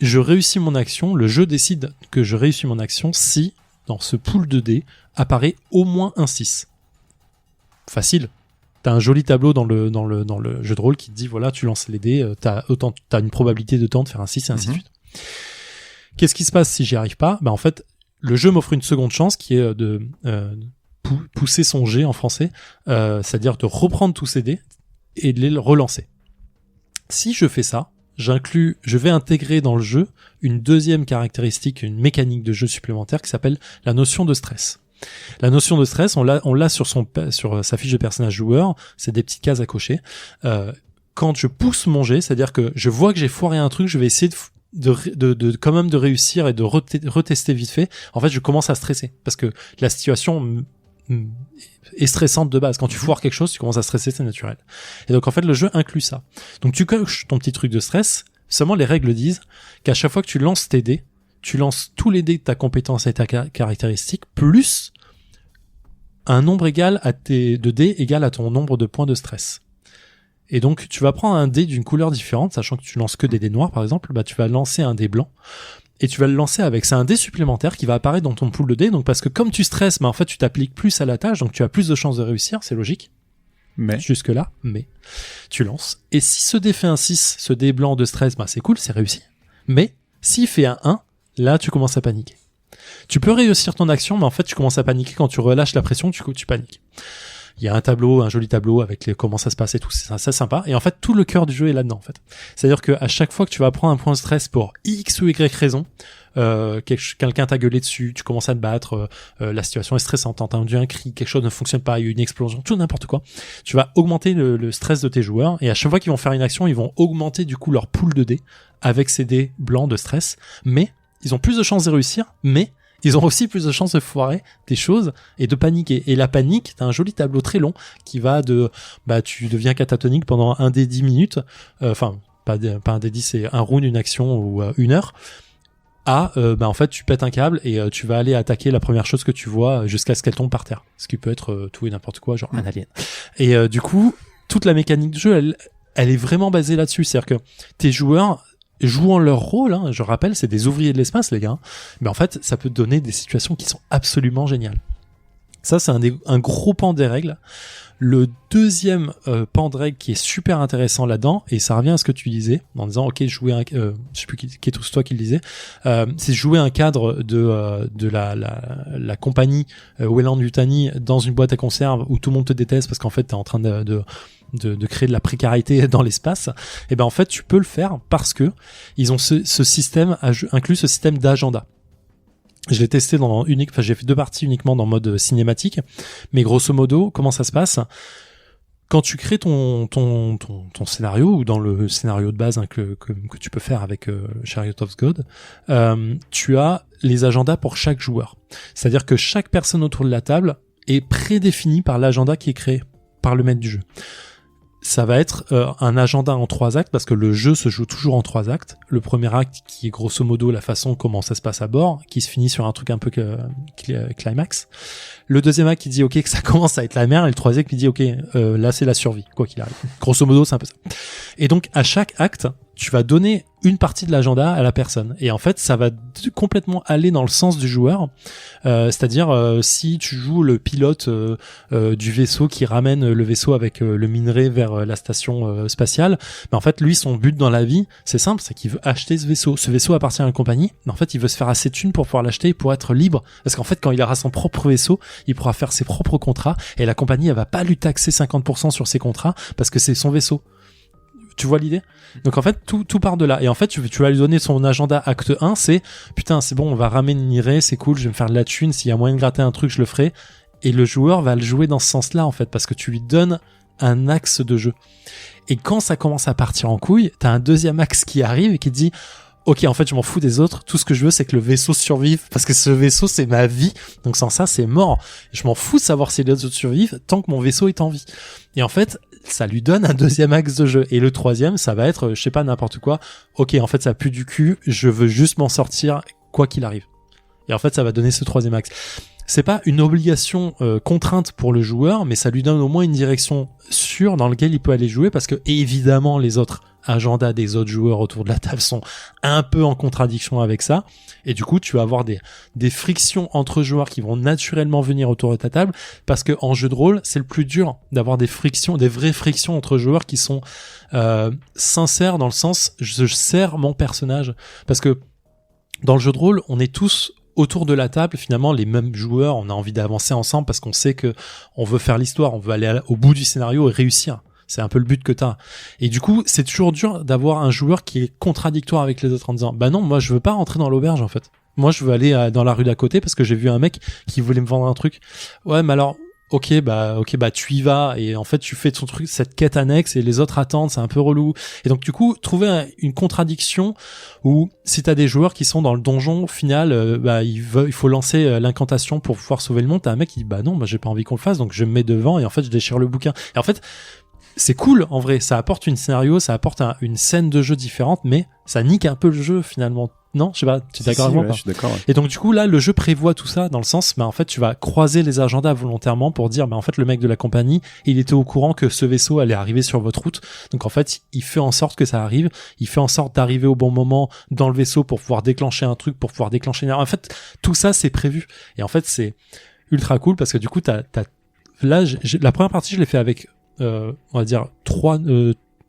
Je réussis mon action, le jeu décide que je réussis mon action si, dans ce pool de dés, apparaît au moins un 6. Facile. T'as un joli tableau dans le jeu de rôle qui te dit, voilà, tu lances les dés, t'as une probabilité de temps de faire un 6 et ainsi de suite. Qu'est-ce qui se passe si j'y arrive pas? En fait, le jeu m'offre une seconde chance qui est de pousser son jet en français, c'est-à-dire de reprendre tous ces dés et de les relancer. Si je fais ça, je vais intégrer dans le jeu une deuxième caractéristique, une mécanique de jeu supplémentaire qui s'appelle la notion de stress. La notion de stress, on l'a sur sa fiche de personnage joueur, c'est des petites cases à cocher. Quand je pousse mon jet, c'est-à-dire que je vois que j'ai foiré un truc, je vais essayer de quand même de réussir et de retester vite fait. En fait, je commence à stresser parce que la situation est stressante de base. Quand tu foires quelque chose, tu commences à stresser, c'est naturel. Et donc en fait, le jeu inclut ça. Donc tu coches ton petit truc de stress. Seulement les règles disent qu'à chaque fois que tu lances tes dés, tu lances tous les dés de ta compétence et ta caractéristique plus un nombre égal de dés égal à ton nombre de points de stress. Et donc tu vas prendre un dé d'une couleur différente, sachant que tu lances que des dés noirs par exemple, tu vas lancer un dé blanc. Et tu vas le lancer avec, c'est un dé supplémentaire qui va apparaître dans ton pool de dés, donc parce que comme tu stresses, en fait tu t'appliques plus à la tâche, donc tu as plus de chances de réussir, c'est logique. Mais tu lances. Et si ce dé fait un 6, ce dé blanc de stress, c'est cool, c'est réussi. Mais s'il fait un 1, là tu commences à paniquer. Tu peux réussir ton action, mais en fait tu commences à paniquer quand tu relâches la pression, tu paniques. il y a un joli tableau avec comment ça se passe et tout, c'est sympa. Et en fait, tout le cœur du jeu est là-dedans, en fait. C'est-à-dire que à chaque fois que tu vas prendre un point de stress pour X ou Y raison, quelqu'un t'a gueulé dessus, tu commences à te battre, la situation est stressante, t'as entendu un cri, quelque chose ne fonctionne pas, il y a eu une explosion, tout n'importe quoi. Tu vas augmenter le stress de tes joueurs, et à chaque fois qu'ils vont faire une action, ils vont augmenter du coup leur pool de dés avec ces dés blancs de stress, mais ils ont plus de chances de réussir, mais ils ont aussi plus de chances de foirer des choses et de paniquer. Et la panique, t'as un joli tableau très long qui va de, tu deviens catatonique pendant 1 des 10 minutes, enfin, pas 1 des 10, c'est un round, une action ou 1 heure, en fait tu pètes un câble et tu vas aller attaquer la première chose que tu vois jusqu'à ce qu'elle tombe par terre, ce qui peut être tout et n'importe quoi, genre un alien. Et du coup toute la mécanique du jeu elle est vraiment basée là-dessus, c'est-à-dire que tes joueurs jouant leur rôle, hein, je rappelle, c'est des ouvriers de l'espace les gars, mais en fait ça peut te donner des situations qui sont absolument géniales. Ça c'est un gros pan des règles. Le deuxième pan de règle qui est super intéressant là-dedans, et ça revient à ce que tu disais, en disant ok, jouer je sais plus qui est tous toi qui le disais, c'est jouer un cadre de la compagnie Weyland-Yutani dans une boîte à conserve où tout le monde te déteste parce qu'en fait t'es en train de créer de la précarité dans l'espace. Et ben en fait tu peux le faire parce que ils ont ce système inclus ce système d'agenda. Je l'ai testé j'ai fait 2 parties uniquement dans mode cinématique, mais grosso modo, comment ça se passe? Quand tu crées ton scénario, ou dans le scénario de base que tu peux faire avec Chariot of God, tu as les agendas pour chaque joueur. C'est-à-dire que chaque personne autour de la table est prédéfinie par l'agenda qui est créé par le maître du jeu. Ça va être un agenda en 3 actes, parce que le jeu se joue toujours en 3 actes. Le premier acte qui est grosso modo la façon comment ça se passe à bord, qui se finit sur un truc un peu climax. Le deuxième acte qui dit ok que ça commence à être la merde, et le troisième qui dit ok là c'est la survie, quoi qu'il arrive. Grosso modo c'est un peu ça. Et donc à chaque acte, tu vas donner une partie de l'agenda à la personne, et en fait ça va complètement aller dans le sens du joueur, c'est-à-dire si tu joues le pilote du vaisseau qui ramène le vaisseau avec le minerai vers la station spatiale, en fait lui son but dans la vie c'est simple, c'est qu'il veut acheter ce vaisseau appartient à une compagnie, mais en fait il veut se faire assez de thunes pour pouvoir l'acheter et pour être libre, parce qu'en fait quand il aura son propre vaisseau il pourra faire ses propres contrats, et la compagnie elle va pas lui taxer 50% sur ses contrats parce que c'est son vaisseau. Tu vois l'idée? Donc en fait tout part de là, et en fait tu vas lui donner son agenda acte 1, c'est putain c'est bon, on va ramener une minerai, c'est cool, je vais me faire de la thune, s'il y a moyen de gratter un truc je le ferai, et le joueur va le jouer dans ce sens là en fait, parce que tu lui donnes un axe de jeu. Et quand ça commence à partir en couille, t'as un deuxième axe qui arrive et qui te dit ok, en fait je m'en fous des autres, tout ce que je veux c'est que le vaisseau survive, parce que ce vaisseau c'est ma vie, donc sans ça c'est mort, je m'en fous de savoir si les autres survivent tant que mon vaisseau est en vie. Et en fait ça lui donne un deuxième axe de jeu, et le troisième ça va être je sais pas n'importe quoi, ok en fait ça pue du cul, je veux juste m'en sortir quoi qu'il arrive, et en fait ça va donner ce troisième axe. C'est pas une obligation contrainte pour le joueur, mais ça lui donne au moins une direction sûre dans laquelle il peut aller jouer, parce que évidemment les autres agendas des autres joueurs autour de la table sont un peu en contradiction avec ça, et du coup tu vas avoir des frictions entre joueurs qui vont naturellement venir autour de ta table, parce que en jeu de rôle c'est le plus dur d'avoir des vraies frictions entre joueurs qui sont sincères, dans le sens je sers mon personnage, parce que dans le jeu de rôle on est tous autour de la table, finalement les mêmes joueurs, on a envie d'avancer ensemble parce qu'on sait que on veut faire l'histoire, on veut aller au bout du scénario et réussir. C'est un peu le but que t'as. Et du coup, c'est toujours dur d'avoir un joueur qui est contradictoire avec les autres en disant bah non, moi je veux pas rentrer dans l'auberge en fait. Moi je veux aller dans la rue d'à côté parce que j'ai vu un mec qui voulait me vendre un truc. Ouais, mais alors ok, tu y vas, et en fait tu fais ton truc, cette quête annexe, et les autres attendent, c'est un peu relou. Et donc du coup, trouver une contradiction où si t'as des joueurs qui sont dans le donjon, au final, il faut lancer l'incantation pour pouvoir sauver le monde, t'as un mec qui dit bah non, j'ai pas envie qu'on le fasse, donc je me mets devant et en fait je déchire le bouquin. Et en fait c'est cool en vrai, ça apporte une scénario, ça apporte une scène de jeu différente, mais ça nique un peu le jeu finalement. Non, je sais pas, tu es d'accord avec moi? Je suis d'accord. Ouais. Et donc du coup là, le jeu prévoit tout ça dans le sens, en fait tu vas croiser les agendas volontairement pour dire, en fait le mec de la compagnie, il était au courant que ce vaisseau allait arriver sur votre route, donc en fait il fait en sorte que ça arrive, il fait en sorte d'arriver au bon moment dans le vaisseau pour pouvoir déclencher un truc, pour pouvoir déclencher en fait tout ça c'est prévu. Et en fait c'est ultra cool parce que du coup là la première partie je l'ai fait avec on va dire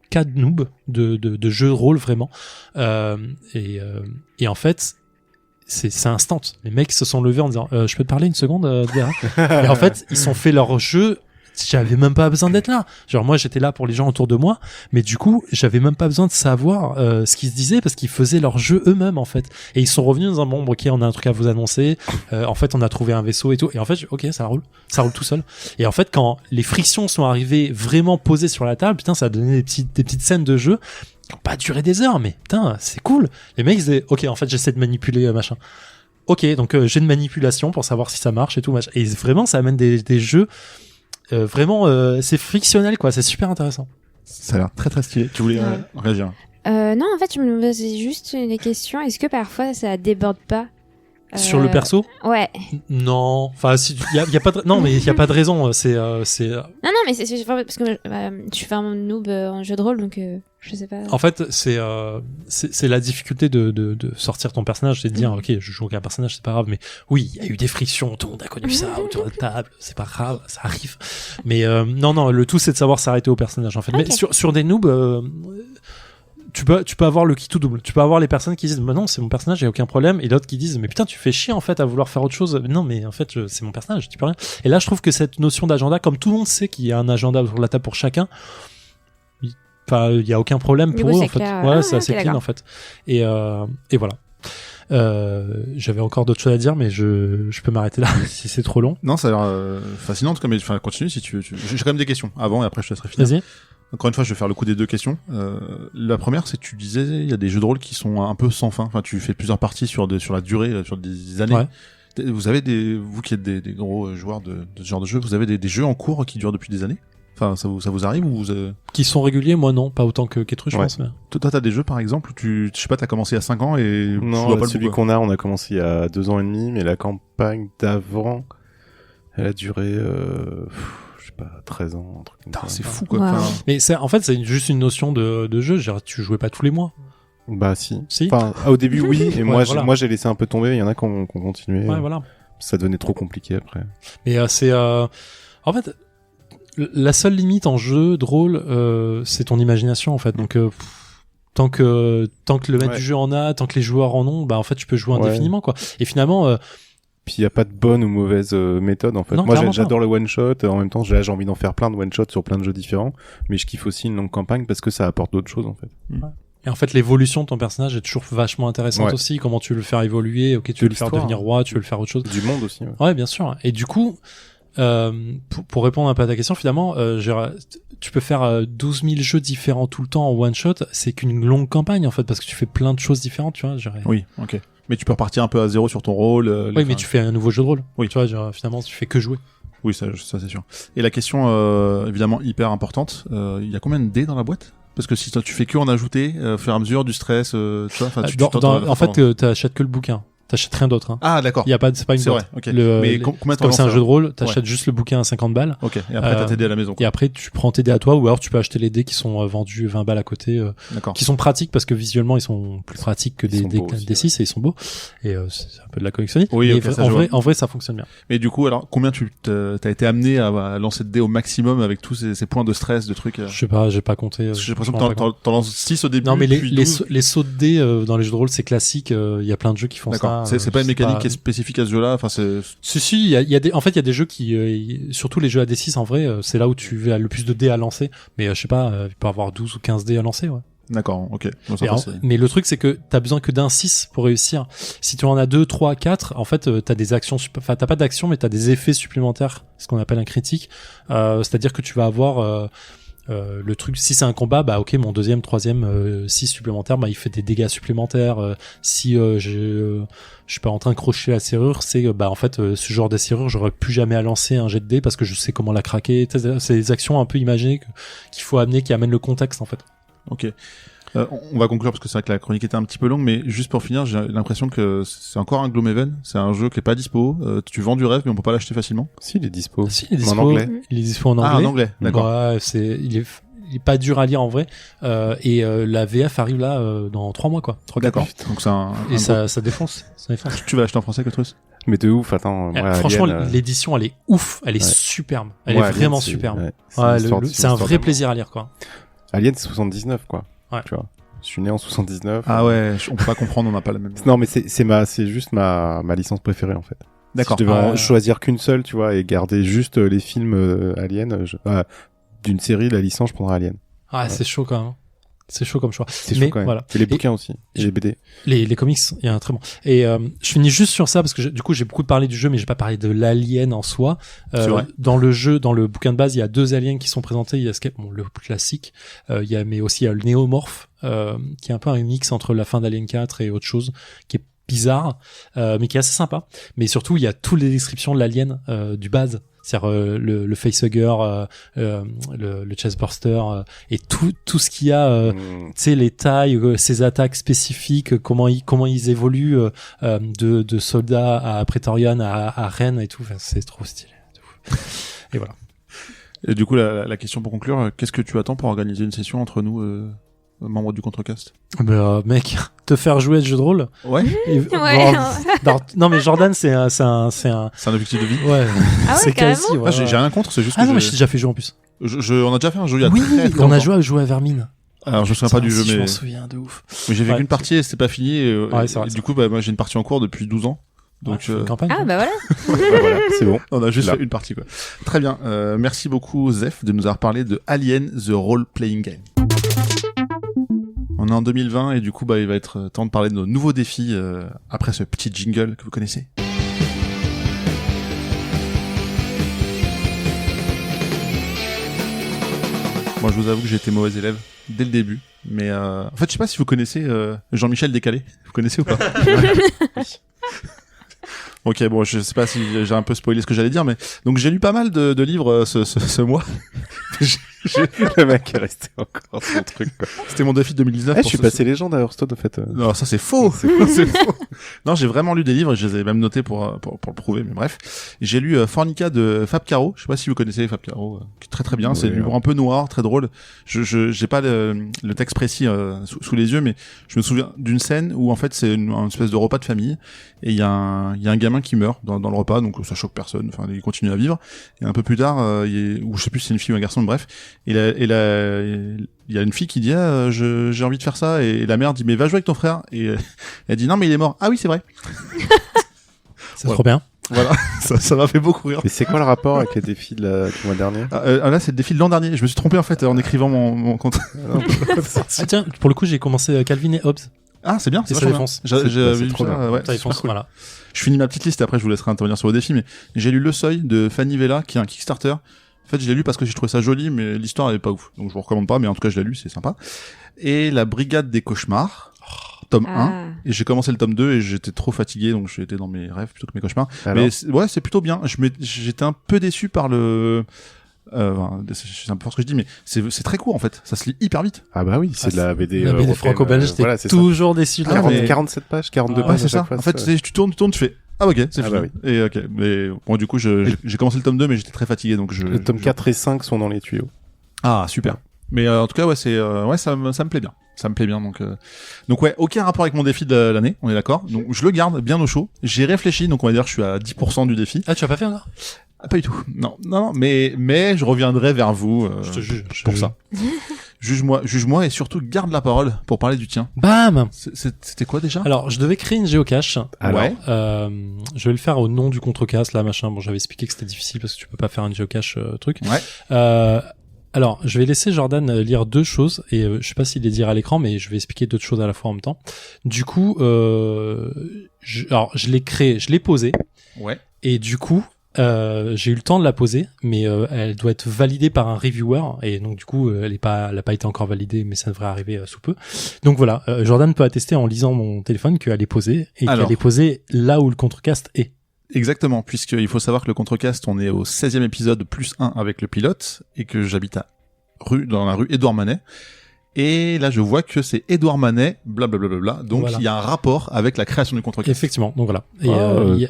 4 noobs de jeux de rôle vraiment, et en fait c'est instant, les mecs se sont levés en disant je peux te parler une seconde Vera. Et en fait ils ont fait leur jeu j'avais même pas besoin d'être là. Genre moi j'étais là pour les gens autour de moi, mais du coup j'avais même pas besoin de savoir ce qu'ils se disaient parce qu'ils faisaient leur jeu eux-mêmes en fait. Et ils sont revenus en disant bon ok on a un truc à vous annoncer. En fait on a trouvé un vaisseau et tout. Et en fait ok ça roule tout seul. Et en fait quand les frictions sont arrivées vraiment posées sur la table, putain ça a donné des petites scènes de jeu qui ont pas duré des heures, mais putain c'est cool. Les mecs ils disaient ok en fait j'essaie de manipuler machin. Ok donc j'ai de manipulation pour savoir si ça marche et tout machin. Et vraiment ça amène des jeux vraiment c'est frictionnel quoi, c'est super intéressant. Ça a l'air très très stylé. Tu voulais réagir? Non, en fait, je me posais juste des questions. Est-ce que parfois ça déborde pas sur le perso? Ouais. Non, enfin si y a pas de non mais il y a pas de raison, c'est Non mais c'est parce que je fais un noob en jeu de rôle donc je sais pas. En fait, c'est la difficulté de sortir ton personnage, c'est de dire OK, je joue avec un personnage, c'est pas grave, mais oui, il y a eu des frictions, tout le monde a connu ça autour de la table, c'est pas grave, ça arrive. Mais non, le tout c'est de savoir s'arrêter au personnage en fait. Okay. Mais sur des noobs tu peux avoir le qui tout double. Tu peux avoir les personnes qui disent bah non, c'est mon personnage, il y a aucun problème, et d'autres qui disent mais putain, tu fais chier en fait à vouloir faire autre chose. Non mais en fait, c'est mon personnage, tu peux rien. Et là, je trouve que cette notion d'agenda, comme tout le monde sait qu'il y a un agenda autour de la table pour chacun, enfin, il y a aucun problème pour eux en fait. Ouais, c'est assez clean en fait. Et voilà. J'avais encore d'autres choses à dire, mais je peux m'arrêter là si c'est trop long. Non, ça a l'air fascinant en tout cas, mais enfin continue si tu veux. J'ai quand même des questions avant et après je te laisserai finir. Vas-y. Encore une fois, je vais faire le coup des deux questions. La première, c'est que tu disais, il y a des jeux de rôle qui sont un peu sans fin. Enfin, tu fais plusieurs parties sur la durée, sur des années. Ouais. Vous avez vous qui êtes des gros joueurs de ce genre de jeu, vous avez des jeux en cours qui durent depuis des années? Enfin, ça vous arrive ou Qui sont réguliers? Moi non, pas autant que Ketru, je pense. Mais... Toi, t'as des jeux par exemple où je sais pas, t'as commencé il y a 5 ans et non, tu vois pas celui qu'on a commencé il y a 2 ans et demi, mais la campagne d'avant, elle a duré, je sais pas, 13 ans, un truc comme ça. C'est fou quoi. Wow. Enfin... Mais en fait, c'est juste une notion de jeu. Genre, tu jouais pas tous les mois. Bah si. Si. Enfin, au début oui, et Ouais, moi j'ai laissé un peu tomber. Il y en a qui ont continué. Ouais, voilà. Ça devenait trop compliqué après. Mais en fait, la seule limite en jeu de rôle, c'est ton imagination en fait. Donc tant que le maître du jeu en a, tant que les joueurs en ont, bah en fait tu peux jouer indéfiniment quoi. Et finalement puis il y a pas de bonne ou mauvaise méthode en fait. Non, moi j'adore le one shot, en même temps j'ai envie d'en faire plein de one shot sur plein de jeux différents, mais je kiffe aussi une longue campagne parce que ça apporte d'autres choses en fait. Ouais. Et en fait, l'évolution de ton personnage est toujours vachement intéressante aussi. Comment tu veux le faire évoluer. Ok, tu veux le faire devenir roi, tu veux le faire autre chose. Du monde aussi. Ouais, bien sûr. Et du coup, pour répondre un peu à ta question, finalement, tu peux faire 12 000 jeux différents tout le temps en one shot. C'est qu'une longue campagne, en fait, parce que tu fais plein de choses différentes, tu vois. Oui, ok. Mais tu peux repartir un peu à zéro sur ton rôle. Oui, mais tu fais un nouveau jeu de rôle. Oui. Tu vois, finalement, tu fais que jouer. Oui, ça c'est sûr. Et la question, évidemment, hyper importante. Il y a combien de dés dans la boîte? Parce que si toi tu fais que en ajouter, au fur et à mesure du stress, tu vois, enfin, en fait, t'achètes que le bouquin. T'achètes rien d'autre. Hein. Ah d'accord. Il y a pas, c'est pas une boîte. C'est vrai. Ok. Mais combien comme c'est un jeu de rôle, t'achètes juste le bouquin à 50 balles. Ok. Et après t'as tes dés à la maison. Quoi. Et après tu prends tes dés à toi, ou alors tu peux acheter les dés qui sont vendus 20 balles à côté, qui sont pratiques parce que visuellement ils sont plus pratiques que des 6 et ils sont beaux. Et c'est un peu de la collectionner. Oui. Mais okay, en vrai ça fonctionne bien. Mais du coup alors combien t'as été amené à lancer de dés au maximum avec tous ces points de stress, de trucs? Je sais pas, j'ai pas compté. J'ai l'impression que t'en lances 6 au début. Non mais les sauts de dés dans les jeux de rôle c'est classique. Il y a plein de jeux qui font ça. C'est pas une mécanique qui est spécifique à ce jeu-là. Enfin, si, il y a des, en fait, il y a des jeux qui, surtout les jeux à D6, en vrai, c'est là où tu as le plus de dés à lancer. Mais, je sais pas, il peut avoir 12 ou 15 dés à lancer, ouais. D'accord, ok. Mais le truc, c'est que t'as besoin que d'un 6 pour réussir. Si tu en as 2, 3, 4, en fait, t'as des actions, enfin, t'as pas d'action, mais t'as des effets supplémentaires. Ce qu'on appelle un critique. C'est-à-dire que tu vas avoir, le truc, si c'est un combat, bah ok, mon deuxième, troisième 6 supplémentaires, bah il fait des dégâts supplémentaires. Si je suis pas en train de crocher la serrure, c'est bah en fait ce genre de serrure, j'aurais plus jamais à lancer un jet de dés parce que je sais comment la craquer. C'est des actions un peu imaginées qu'il faut amener, qui amènent le contexte en fait. Ok. On va conclure parce que c'est vrai que la chronique était un petit peu longue, mais juste pour finir, j'ai l'impression que c'est encore un Gloomhaven. C'est un jeu qui est pas dispo. Tu vends du rêve, mais on peut pas l'acheter facilement. Si, il est dispo. Si, il est dispo en anglais. Il est dispo en anglais. Ah, en anglais, d'accord. Ouais, il est pas dur à lire en vrai. Et la VF arrive là dans 3 mois quoi. 3-4 d'accord. mois. Donc c'est ça défonce. Ça défonce. Tu vas l'acheter en français, Cotrus? Mais de ouf, attends. Moi, franchement, Alien, l'édition, elle est ouf. Elle est superbe. Elle est Alien, vraiment superbe. Ouais, c'est un vrai plaisir à lire quoi. Alien, c'est 79 quoi. Ouais. Tu vois. Je suis né en 79. Ah ouais, on peut pas comprendre, on n'a pas la même. Non, mais c'est juste ma licence préférée en fait. D'accord. Si je devais en choisir qu'une seule, tu vois, et garder juste les films Alien, d'une série, la licence, je prendrais Alien. Ah, c'est chaud quand même. C'est chaud comme choix. C'est chaud quand même. Voilà. Et les bouquins aussi, et les BD. Les comics, il y a un très bon. Et je finis juste sur ça parce que du coup j'ai beaucoup parlé du jeu, mais j'ai pas parlé de l'alien en soi. C'est vrai. Dans le jeu, dans le bouquin de base, il y a 2 aliens qui sont présentés. Il y a le plus classique, mais aussi il y a le néomorphe, qui est un peu un mix entre la fin d'Alien 4 et autre chose, qui est bizarre, mais qui est assez sympa. Mais surtout, il y a toutes les descriptions de l'alien du base. C'est-à-dire le facehugger, le chestburster et tout ce qu'il y a, tu sais, les tailles, ses attaques spécifiques, comment ils évoluent de soldats à Praetorian à Rennes et tout. Enfin, c'est trop stylé. Et voilà. Et du coup, la question pour conclure, qu'est-ce que tu attends pour organiser une session entre nous, membres du Contrecast? Mec, te faire jouer à ce jeu de rôle. Ouais. Non mais Jordan, c'est un objectif de vie. Ouais. Ah ouais, c'est carrément. quasi. Ouais, J'ai rien contre, c'est juste que non, mais j'ai déjà fait jouer en plus. on a déjà fait un jeu il y a Oui, très on a longtemps. joué à Vermine. Alors je me souviens pas du jeu, Je mais m'en souviens de ouf. j'ai fait Ouais. qu'une partie et c'est pas fini. Et c'est vrai, du coup, moi j'ai une partie en cours depuis 12 ans. Donc une campagne. Ah bah voilà. Voilà, c'est bon. on a juste Là. fait une partie quoi. Très bien. Merci beaucoup Zef de nous avoir parlé de Alien The Role Playing Game. On est en 2020 et du coup il va être temps de parler de nos nouveaux défis après ce petit jingle que vous connaissez. Moi je vous avoue que j'ai été mauvais élève dès le début, mais en fait je sais pas si vous connaissez Jean-Michel Décalé. Vous connaissez ou pas? Ok, bon, je sais pas si j'ai un peu spoilé ce que j'allais dire, mais donc j'ai lu pas mal de livres ce mois. Le mec est resté encore sur le truc, quoi. C'était mon défi de 2019. Je suis passé légende à Hearthstone, en fait. Non, ça c'est faux. C'est faux. Non, j'ai vraiment lu des livres et je les ai même notés pour le prouver, mais bref. J'ai lu Fornica de Fab Caro. Je sais pas si vous connaissez Fab Caro, qui est très très bien. Oui, C'est du livre un peu noir, très drôle. J'ai pas le texte précis sous les yeux, mais je me souviens d'une scène où en fait c'est une espèce de repas de famille et il y a un gamin qui meurt dans le repas, donc ça choque personne. Enfin, il continue à vivre. Et un peu plus tard, ou je sais plus si c'est une fille ou un garçon, bref. Il y a une fille qui dit j'ai envie de faire ça et la mère dit mais va jouer avec ton frère et elle dit non mais il est mort. Ah oui c'est vrai. C'est trop bien. Voilà, ça m'a fait beaucoup rire. Mais c'est quoi le rapport avec les défis du mois dernier? Là c'est le défi de l'an dernier. Je me suis trompé en fait en écrivant mon compte. Ah tiens, pour le coup j'ai commencé Calvin et Hobbes. Ah c'est bien, C'est vachement sa défense. bien. J'ai vu trop ça, bien. ouais, Ça c'est défonce, super cool. voilà. Je finis ma petite liste et après je vous laisserai intervenir sur vos défis, mais j'ai lu Le Seuil de Fanny Vella qui est un Kickstarter. En fait, je l'ai lu parce que j'ai trouvé ça joli, mais l'histoire elle est pas ouf. Donc je vous recommande pas, mais en tout cas je l'ai lu, c'est sympa. Et La Brigade des Cauchemars, tome 1. Et j'ai commencé le tome 2 et j'étais trop fatigué, donc j'étais dans mes rêves plutôt que mes cauchemars. Alors Mais c'est plutôt bien. J'étais un peu déçu par le... c'est un peu fort ce que je dis, mais c'est très court en fait. Ça se lit hyper vite. Ah bah oui, c'est de la BD. La BD européenne, franco-belge, j'étais voilà, c'est ça. toujours déçu de la 47 pages, 42 Ah, pages. c'est à ça. chaque fois, En fait, tu tournes, tu fais... Ah ok, c'est Ah fini. bah Et ok, mais bon du coup j'ai commencé le tome 2 mais j'étais très fatigué donc Le tome 4 et 5 sont dans les tuyaux. Ah super. Mais en tout cas ouais c'est ça me plaît bien. Ça me plaît bien donc ouais, aucun rapport avec mon défi de l'année, on est d'accord. Donc je le garde bien au chaud. J'ai réfléchi donc on va dire que je suis à 10% du défi. Ah tu as pas fait encore? Ah, pas du tout. Non, mais je reviendrai vers vous Je te juge. pour ça. Juge-moi et surtout garde la parole pour parler du tien. Bam. C'était quoi déjà? Alors je devais créer une géocache. Alors, ouais. Je vais le faire au nom du Contrecast là machin. Bon j'avais expliqué que c'était difficile parce que tu peux pas faire une géocache truc. Ouais. Alors, je vais laisser Jordan lire 2 choses et je sais pas s'il les dira à l'écran, mais je vais expliquer d'autres choses à la fois en même temps. Du coup, je l'ai créé, je l'ai posée Ouais. et du coup, j'ai eu le temps de la poser, mais elle doit être validée par un reviewer et donc du coup, elle a pas été encore validée, mais ça devrait arriver sous peu. Donc voilà, Jordan peut attester en lisant mon téléphone qu'elle est posée et Alors. qu'elle est posée là où le Contrecast est. Exactement, puisqu'il faut savoir que le Contrecast, on est au 16e épisode plus 1 avec le pilote, et que j'habite dans la rue Édouard Manet. Et là, je vois que c'est Édouard Manet, blablabla. Donc, Voilà. il y a un rapport avec la création du Contrecast. Effectivement, donc voilà. Et cool.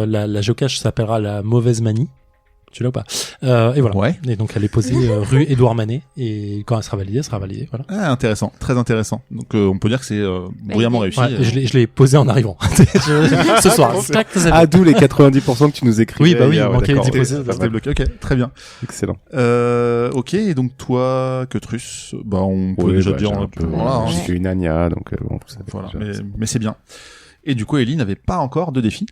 la géocache s'appellera la mauvaise manie. Tu l'as ou pas? Et voilà. Ouais. Et donc elle est posée rue Édouard Manet et quand elle sera validée, voilà. Ah, intéressant, très intéressant. Donc, on peut dire que c'est brillamment réussi. Ouais, je l'ai posée en arrivant. Ce soir. Tac, ça Ah, d'où les 90% que tu nous écris. Oui, bah oui, il manquait les déposer. Ça s'était bloqué. Ok, très bien. Excellent. Ok, et donc toi, Quetrus, bah on peut Oui, déjà bah, dire j'ai un peu. Voilà, hein. J'ai fait une Anya, donc bon, tout ça. Voilà, déjà, mais c'est bien. Et du coup, Ellie n'avait pas encore de défi.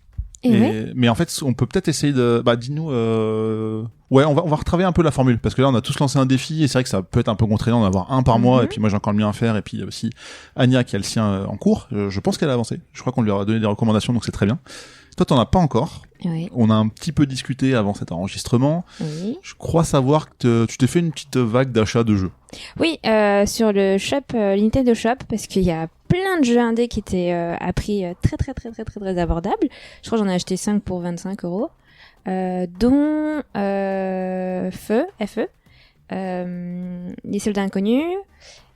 Mais en fait, on peut peut-être essayer de... dis-nous... Ouais, on va retravailler un peu la formule, parce que là, on a tous lancé un défi, et c'est vrai que ça peut être un peu contraignant d'en avoir un par mois, et puis moi, j'ai encore le mien à faire, et puis il y a aussi Anya qui a le sien en cours. Je pense qu'elle a avancé. Je crois qu'on lui a donné des recommandations, donc c'est très bien. Toi, t'en as pas encore. Oui. On a un petit peu discuté avant cet enregistrement. Oui. Je crois savoir que tu t'es fait une petite vague d'achat de jeux. Oui, sur le shop, Nintendo Shop, parce qu'il y a plein de jeux indés qui étaient à prix très abordable. Je crois que j'en ai acheté 5 pour 25 €, dont FE, Les Soldats Inconnus,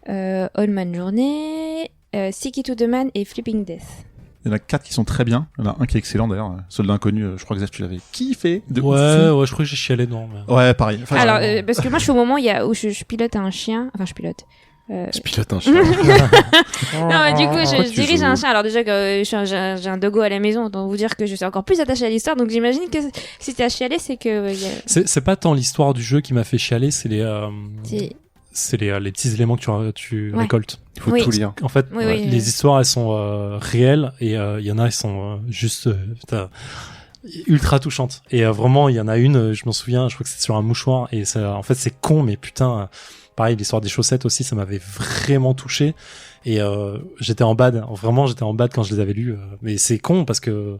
All Man Journée, Sticky to the Man et Flipping Death. Il y en a 4 qui sont très bien. Il y en a un qui est excellent d'ailleurs. Soldat Inconnu, je crois que Zef, tu l'avais kiffé. Ouais, je crois que j'ai chialé dedans. Mais... Ouais, pareil. Enfin, alors, parce que moi, je suis au moment où je pilote un chien. Enfin, je pilote. Je pilote un chien. Non, mais du coup, je dirige un chien. Alors déjà que j'ai un dogo à la maison, donc vous dire que je suis encore plus attachée à l'histoire. Donc j'imagine que si t'es à chialer, c'est que... C'est pas tant l'histoire du jeu qui m'a fait chialer, c'est les petits éléments que tu récoltes. Il faut tout lire. En fait, les histoires, elles sont réelles, et il y en a, elles sont juste ultra touchantes. Et vraiment, il y en a une, je m'en souviens, je crois que c'est sur un mouchoir, et en fait, c'est con, mais putain... Pareil, l'histoire des chaussettes aussi, ça m'avait vraiment touché. Et j'étais en bad. Vraiment, j'étais en bad quand je les avais lus. Mais c'est con parce que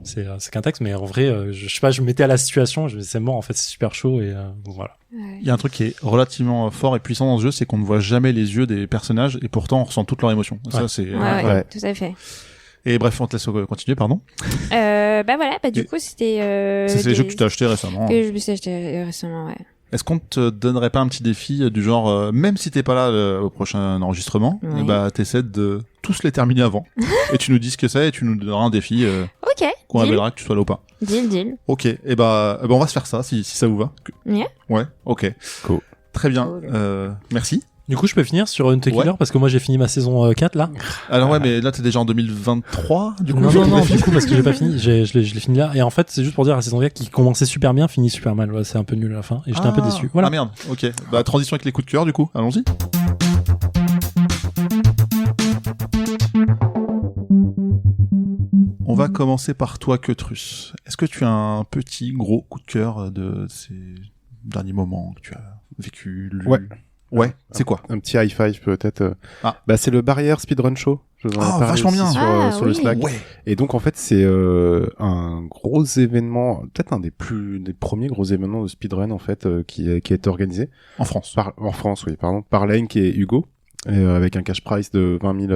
c'est qu'un texte. Mais en vrai, je sais pas, je me mettais à la situation. Je me disais, c'est mort, en fait, c'est super chaud. Et voilà. Il y a un truc qui est relativement fort et puissant dans ce jeu, c'est qu'on ne voit jamais les yeux des personnages et pourtant on ressent toutes leurs émotions. Ouais. Ça, c'est... Ouais, tout à fait. Et bref, on te laisse continuer, pardon. Du coup, c'était... c'est les jeux que tu t'as acheté récemment. Que je me suis acheté récemment, ouais. Est-ce qu'on te donnerait pas un petit défi du genre, même si t'es pas là au prochain enregistrement, t'essaies de tous les terminer avant, et tu nous dis ce que c'est, et tu nous donneras un défi qu'on révélera que tu sois là ou pas. Deal. Ok, et on va se faire ça, si ça vous va. Yeah. Ouais, ok. Cool. Très bien, merci. Du coup, je peux finir sur Hunter Killer parce que moi j'ai fini ma saison 4 là. Alors ouais, mais là t'es déjà en 2023 du coup. Non, du coup parce que j'ai pas fini, je l'ai fini là. Et en fait, c'est juste pour dire la saison 4 qui commençait super bien, finit super mal. Ouais, c'est un peu nul à la fin et j'étais un peu déçu. Voilà. Ah merde. Ok. Transition avec les coups de cœur du coup. Allons-y. On va commencer par toi, Queutrus. Est-ce que tu as un petit gros coup de cœur de ces derniers moments que tu as vécu, lu? Ouais, c'est quoi? Un petit high five peut-être. C'est le Barrière Speedrun Show. Je vous en ai parlé vachement bien. Sur le Slack. Ouais. Et donc en fait c'est un gros événement, peut-être un des premiers gros événements de speedrun en fait qui a été organisé en France. Par Link et Hugo. Avec un cash price de 20 000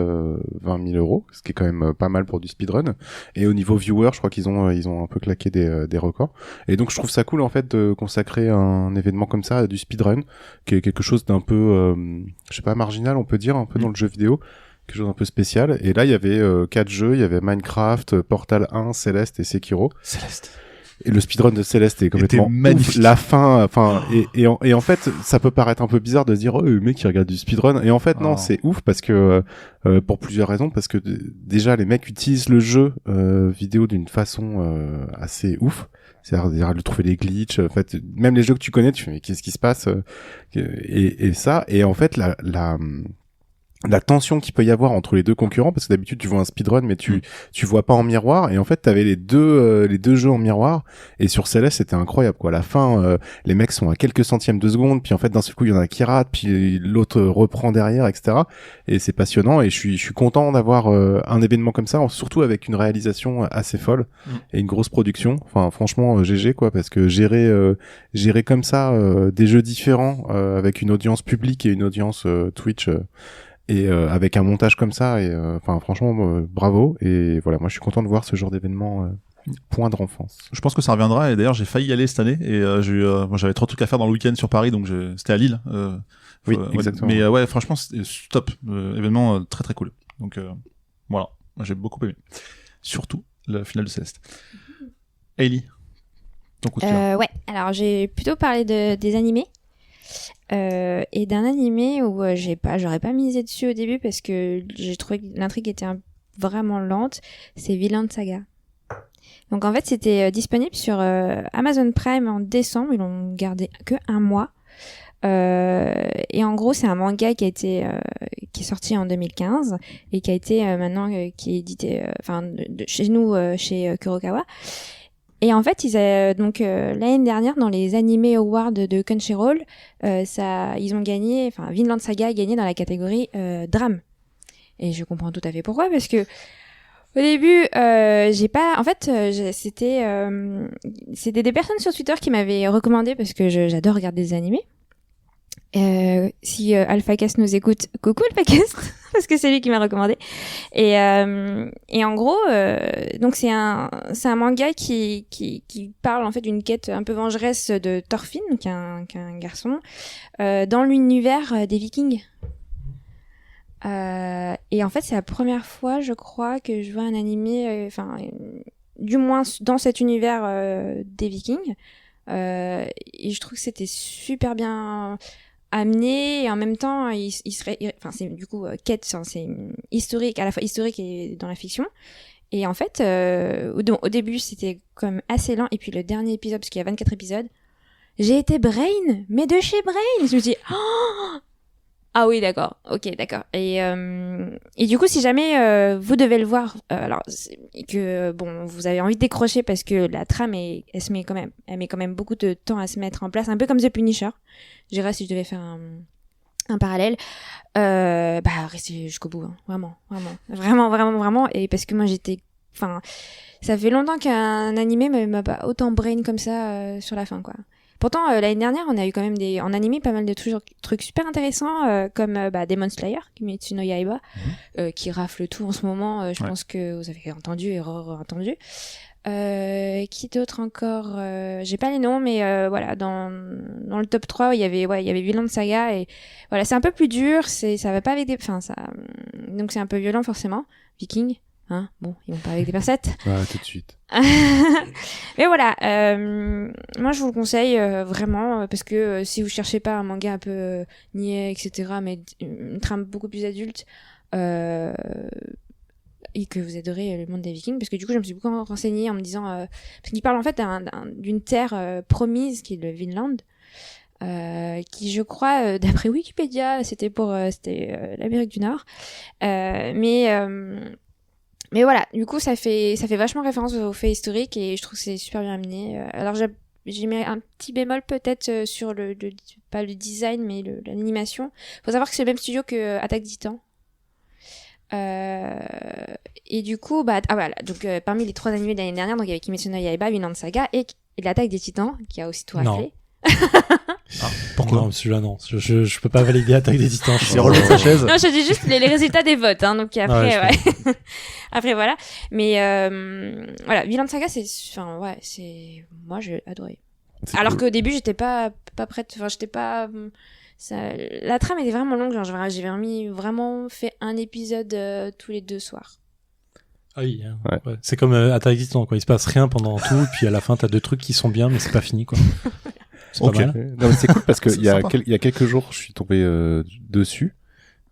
€, ce qui est quand même pas mal pour du speedrun. Et au niveau viewer, je crois qu'ils ont un peu claqué des records. Et donc je trouve ça cool en fait de consacrer un événement comme ça à du speedrun, qui est quelque chose d'un peu, je sais pas, marginal, on peut dire, un peu dans le jeu vidéo, quelque chose d'un peu spécial. Et là il y avait 4 jeux, il y avait Minecraft, Portal 1, Celeste et Sekiro. Et le speedrun de Celeste est complètement magnifique. La fin, et en fait, ça peut paraître un peu bizarre de se dire, le mec, il regarde du speedrun. Et en fait, non, c'est ouf parce que, pour plusieurs raisons, parce que déjà, les mecs utilisent le jeu, vidéo d'une façon, assez ouf. C'est-à-dire de trouver les glitches, en fait, même les jeux que tu connais, tu fais, mais qu'est-ce qui se passe? Et ça, et en fait, la tension qu'il peut y avoir entre les deux concurrents, parce que d'habitude tu vois un speedrun mais tu vois pas en miroir, et en fait t'avais les deux jeux en miroir, et sur Celeste c'était incroyable quoi. À la fin les mecs sont à quelques centièmes de seconde, puis en fait d'un seul coup il y en a qui rate, puis l'autre reprend derrière, etc. Et c'est passionnant, et je suis content d'avoir un événement comme ça, surtout avec une réalisation assez folle et une grosse production. Enfin franchement GG quoi, parce que gérer comme ça des jeux différents avec une audience publique et une audience Twitch et avec un montage comme ça, et franchement bravo. Et voilà, moi je suis content de voir ce genre d'événement point de renfance. Je pense que ça reviendra, et d'ailleurs j'ai failli y aller cette année, et moi j'avais trop de trucs à faire dans le week-end sur Paris, donc c'était à Lille. Oui, exactement. Mais franchement c'était top, événement très très cool. Donc voilà, moi j'ai beaucoup aimé, surtout la finale de Céleste. Hailey, ton coup de cœur. Alors j'ai plutôt parlé des animés. Et d'un animé où j'aurais pas misé dessus au début parce que j'ai trouvé que l'intrigue était vraiment lente. C'est Vinland Saga. Donc en fait c'était disponible sur Amazon Prime en décembre. Ils l'ont gardé que un mois. Et en gros c'est un manga qui a été qui est sorti en 2015 et qui a été maintenant qui est édité chez nous chez Kurokawa. Et en fait, l'année dernière dans les animés awards de Crunchyroll, ils ont gagné, enfin Vinland Saga a gagné dans la catégorie drame. Et je comprends tout à fait pourquoi, parce que au début, c'était des personnes sur Twitter qui m'avaient recommandé, parce que j'adore regarder des animés. Si AlphaCast nous écoute, coucou AlphaCast, parce que c'est lui qui m'a recommandé. Et en gros, donc c'est un manga qui parle en fait d'une quête un peu vengeresse de Thorfinn, qui est un garçon, dans l'univers des Vikings. Et en fait, c'est la première fois, je crois, que je vois un animé, du moins dans cet univers des Vikings. Et je trouve que c'était super bien amené, et en même temps, c'est du coup quête, c'est historique, à la fois historique et dans la fiction. Et en fait, au début, c'était quand même assez lent, et puis le dernier épisode, parce qu'il y a 24 épisodes, j'ai été Brain, mais de chez Brain. Je me suis dit, oh, ah oui, d'accord. Ok, d'accord. Et du coup, si jamais vous devez le voir, et que bon, vous avez envie de décrocher parce que la trame elle met quand même beaucoup de temps à se mettre en place, un peu comme The Punisher. Je dirais, si je devais faire un parallèle, restez jusqu'au bout, hein. Vraiment. Et parce que moi, ça fait longtemps qu'un animé m'a pas autant brain comme ça sur la fin, quoi. Pourtant, l'année dernière, on a eu quand même en animé pas mal de trucs super intéressants, comme Demon Slayer, Kimetsu no Yaiba, qui rafle tout en ce moment. Je pense que vous avez entendu et entendu. Qui d'autre encore, j'ai pas les noms, mais voilà, dans le top 3, il y avait Vinland Saga, et voilà, c'est un peu plus dur, ça va pas avec donc c'est un peu violent forcément. Viking. Hein, bon, ils vont pas avec des pincettes. Ouais, tout de suite. Mais voilà, moi je vous le conseille vraiment, parce que si vous cherchez pas un manga un peu niais, etc., mais une trame beaucoup plus adulte, et que vous adorez le monde des Vikings, parce que du coup je me suis beaucoup renseignée en me disant, parce qu'il parle en fait d'une terre promise qui est le Vinland, qui je crois, d'après Wikipédia, c'était l'Amérique du Nord, mais voilà, du coup, ça fait vachement référence aux faits historiques, et je trouve que c'est super bien amené. Alors, j'ai mis un petit bémol peut-être sur pas le design, mais l'animation. Faut savoir que c'est le même studio que Attack Titan. Et du coup, voilà. Donc, parmi les 3 animés de l'année dernière, donc il y avait Kimetsu no Yaiba, Vinland Saga et l'Attaque des Titans, qui a aussi tout raflé. Pourquoi? Non, celui-là, non. Je peux pas valider Attaque des Titans. C'est relevé de sa chaise. Non, je dis juste les résultats des votes, hein. Donc après, ouais. Après, voilà. Mais, voilà. Vinland Saga, moi, j'ai adoré. Alors qu'au début, j'étais pas prête, j'étais pas, la trame était vraiment longue, genre, j'ai vraiment fait un épisode, tous les 2 soirs. Ah oui, hein. Ouais. C'est comme Attaque des Titans, quoi. Il se passe rien pendant tout, puis à la fin, t'as 2 trucs qui sont bien, mais c'est pas fini, quoi. C'est pas mal. Non, mais c'est cool parce que il y a quelques jours, je suis tombé dessus.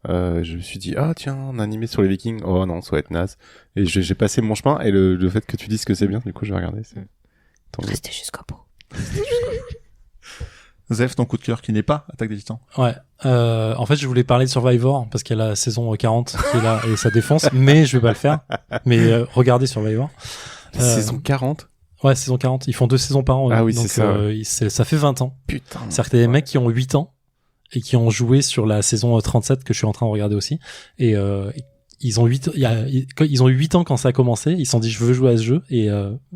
Je me suis dit, ah tiens, un animé sur les Vikings. Oh non, ça va être naze. Et j'ai passé mon chemin, et le fait que tu dises que c'est bien, du coup, je vais regarder. Restez jusqu'au bout. Zef, ton coup de cœur qui n'est pas Attaque des Titans. Ouais. En fait, je voulais parler de Survivor parce qu'il y a la saison 40 qui est là et ça défonce, mais je vais pas le faire. Mais regardez Survivor. Saison 40. Ouais, saison 40. Ils font 2 saisons par an. Ah oui, donc, c'est ça. Ça fait 20 ans. Putain. C'est-à-dire que t'as des mecs qui ont 8 ans et qui ont joué sur la saison 37 que je suis en train de regarder aussi. Et ils ont eu 8 ans quand ça a commencé. Ils se sont dit, je veux jouer à ce jeu. Et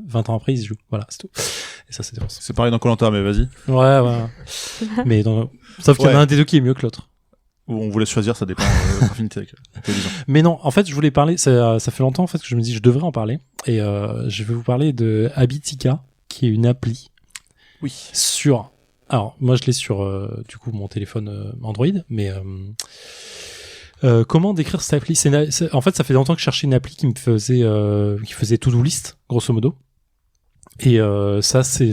20 ans après, ils y jouent. Voilà, c'est tout. Et ça, c'est défonce. C'est pareil dans Koh-Lanta, mais vas-y. Ouais. Mais sauf qu'il y en a un des deux qui est mieux que l'autre. On vous laisse choisir, ça dépend de votre affinité avec la télévision. Mais non, en fait, je voulais parler, ça fait longtemps en fait que je me dis je devrais en parler, et je vais vous parler de Habitica, qui est une appli. Oui. Alors moi je l'ai sur du coup mon téléphone Android, mais comment décrire cette appli? En fait, ça fait longtemps que je cherchais une appli qui faisait to-do list, grosso modo. Et ça c'est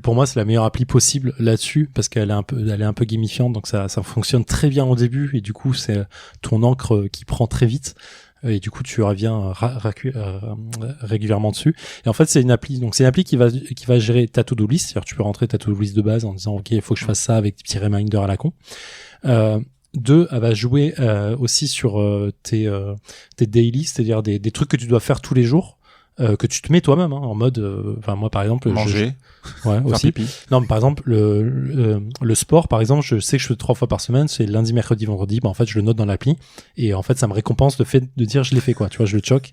pour moi c'est la meilleure appli possible là-dessus parce qu'elle est un peu gamifiante, donc ça fonctionne très bien au début, et du coup c'est ton encre qui prend très vite, et du coup tu reviens régulièrement dessus. Et en fait c'est une appli qui va gérer ta to-do list, c'est-à-dire tu peux rentrer ta to-do list de base en disant ok, il faut que je fasse ça avec des petits reminders à la con. 2, elle va jouer aussi sur tes daily, c'est-à-dire des trucs que tu dois faire tous les jours, que tu te mets toi-même, hein, en mode, moi par exemple, manger, ouais, faire aussi. pipi. Non, mais par exemple, le sport, par exemple, je sais que je fais 3 fois par semaine, c'est lundi, mercredi, vendredi. En fait, je le note dans l'appli et en fait, ça me récompense le fait de dire je l'ai fait, quoi. Tu vois, je le choque.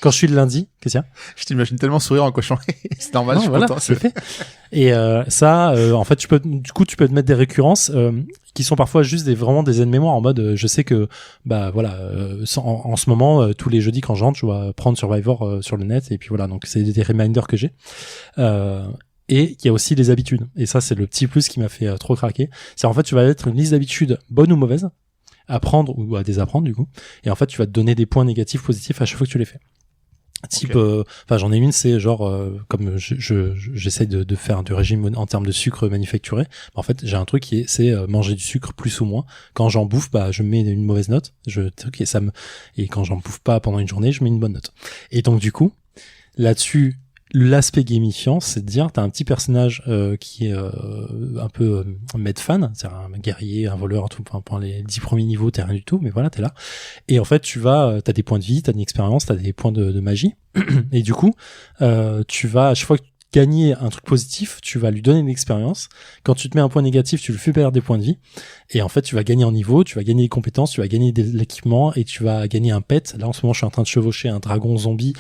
Quand je suis le lundi, qu'est-ce qu'il y a? Je t'imagine tellement sourire en cochant. C'est normal, Non, je suis voilà, content. je le fais. Et en fait, tu peux te mettre des récurrences qui sont parfois juste vraiment des aides-mémoire en mode je sais que en ce moment tous les jeudis quand j'entre je dois prendre Survivor sur le net et puis voilà, donc c'est des reminders que j'ai. Et il y a aussi les habitudes. Et ça, c'est le petit plus qui m'a fait trop craquer. C'est en fait, tu vas mettre une liste d'habitudes bonnes ou mauvaises, à prendre ou à désapprendre du coup. Et en fait, tu vas te donner des points négatifs, positifs à chaque fois que tu les fais. Type, j'en ai une, c'est genre, comme j'essaie de faire du régime en termes de sucre manufacturé. En fait, j'ai un truc c'est manger du sucre plus ou moins. Quand j'en bouffe, je mets une mauvaise note. Et quand j'en bouffe pas pendant une journée, je mets une bonne note. Et donc, du coup, là-dessus, l'aspect gamifiant, c'est de dire, t'as un petit personnage qui est un peu med-fan, c'est-à-dire un guerrier, un voleur, tout, pendant les 10 premiers niveaux, t'es rien du tout, mais voilà, t'es là. Et en fait, t'as des points de vie, t'as une expérience, t'as des points de magie. Et du coup, tu vas, à chaque fois que tu gagner un truc positif, tu vas lui donner une expérience. Quand tu te mets un point négatif, tu lui fais perdre des points de vie. Et en fait, tu vas gagner en niveau, tu vas gagner des compétences, tu vas gagner de l'équipement et tu vas gagner un pet. Là, en ce moment, je suis en train de chevaucher un dragon zombie.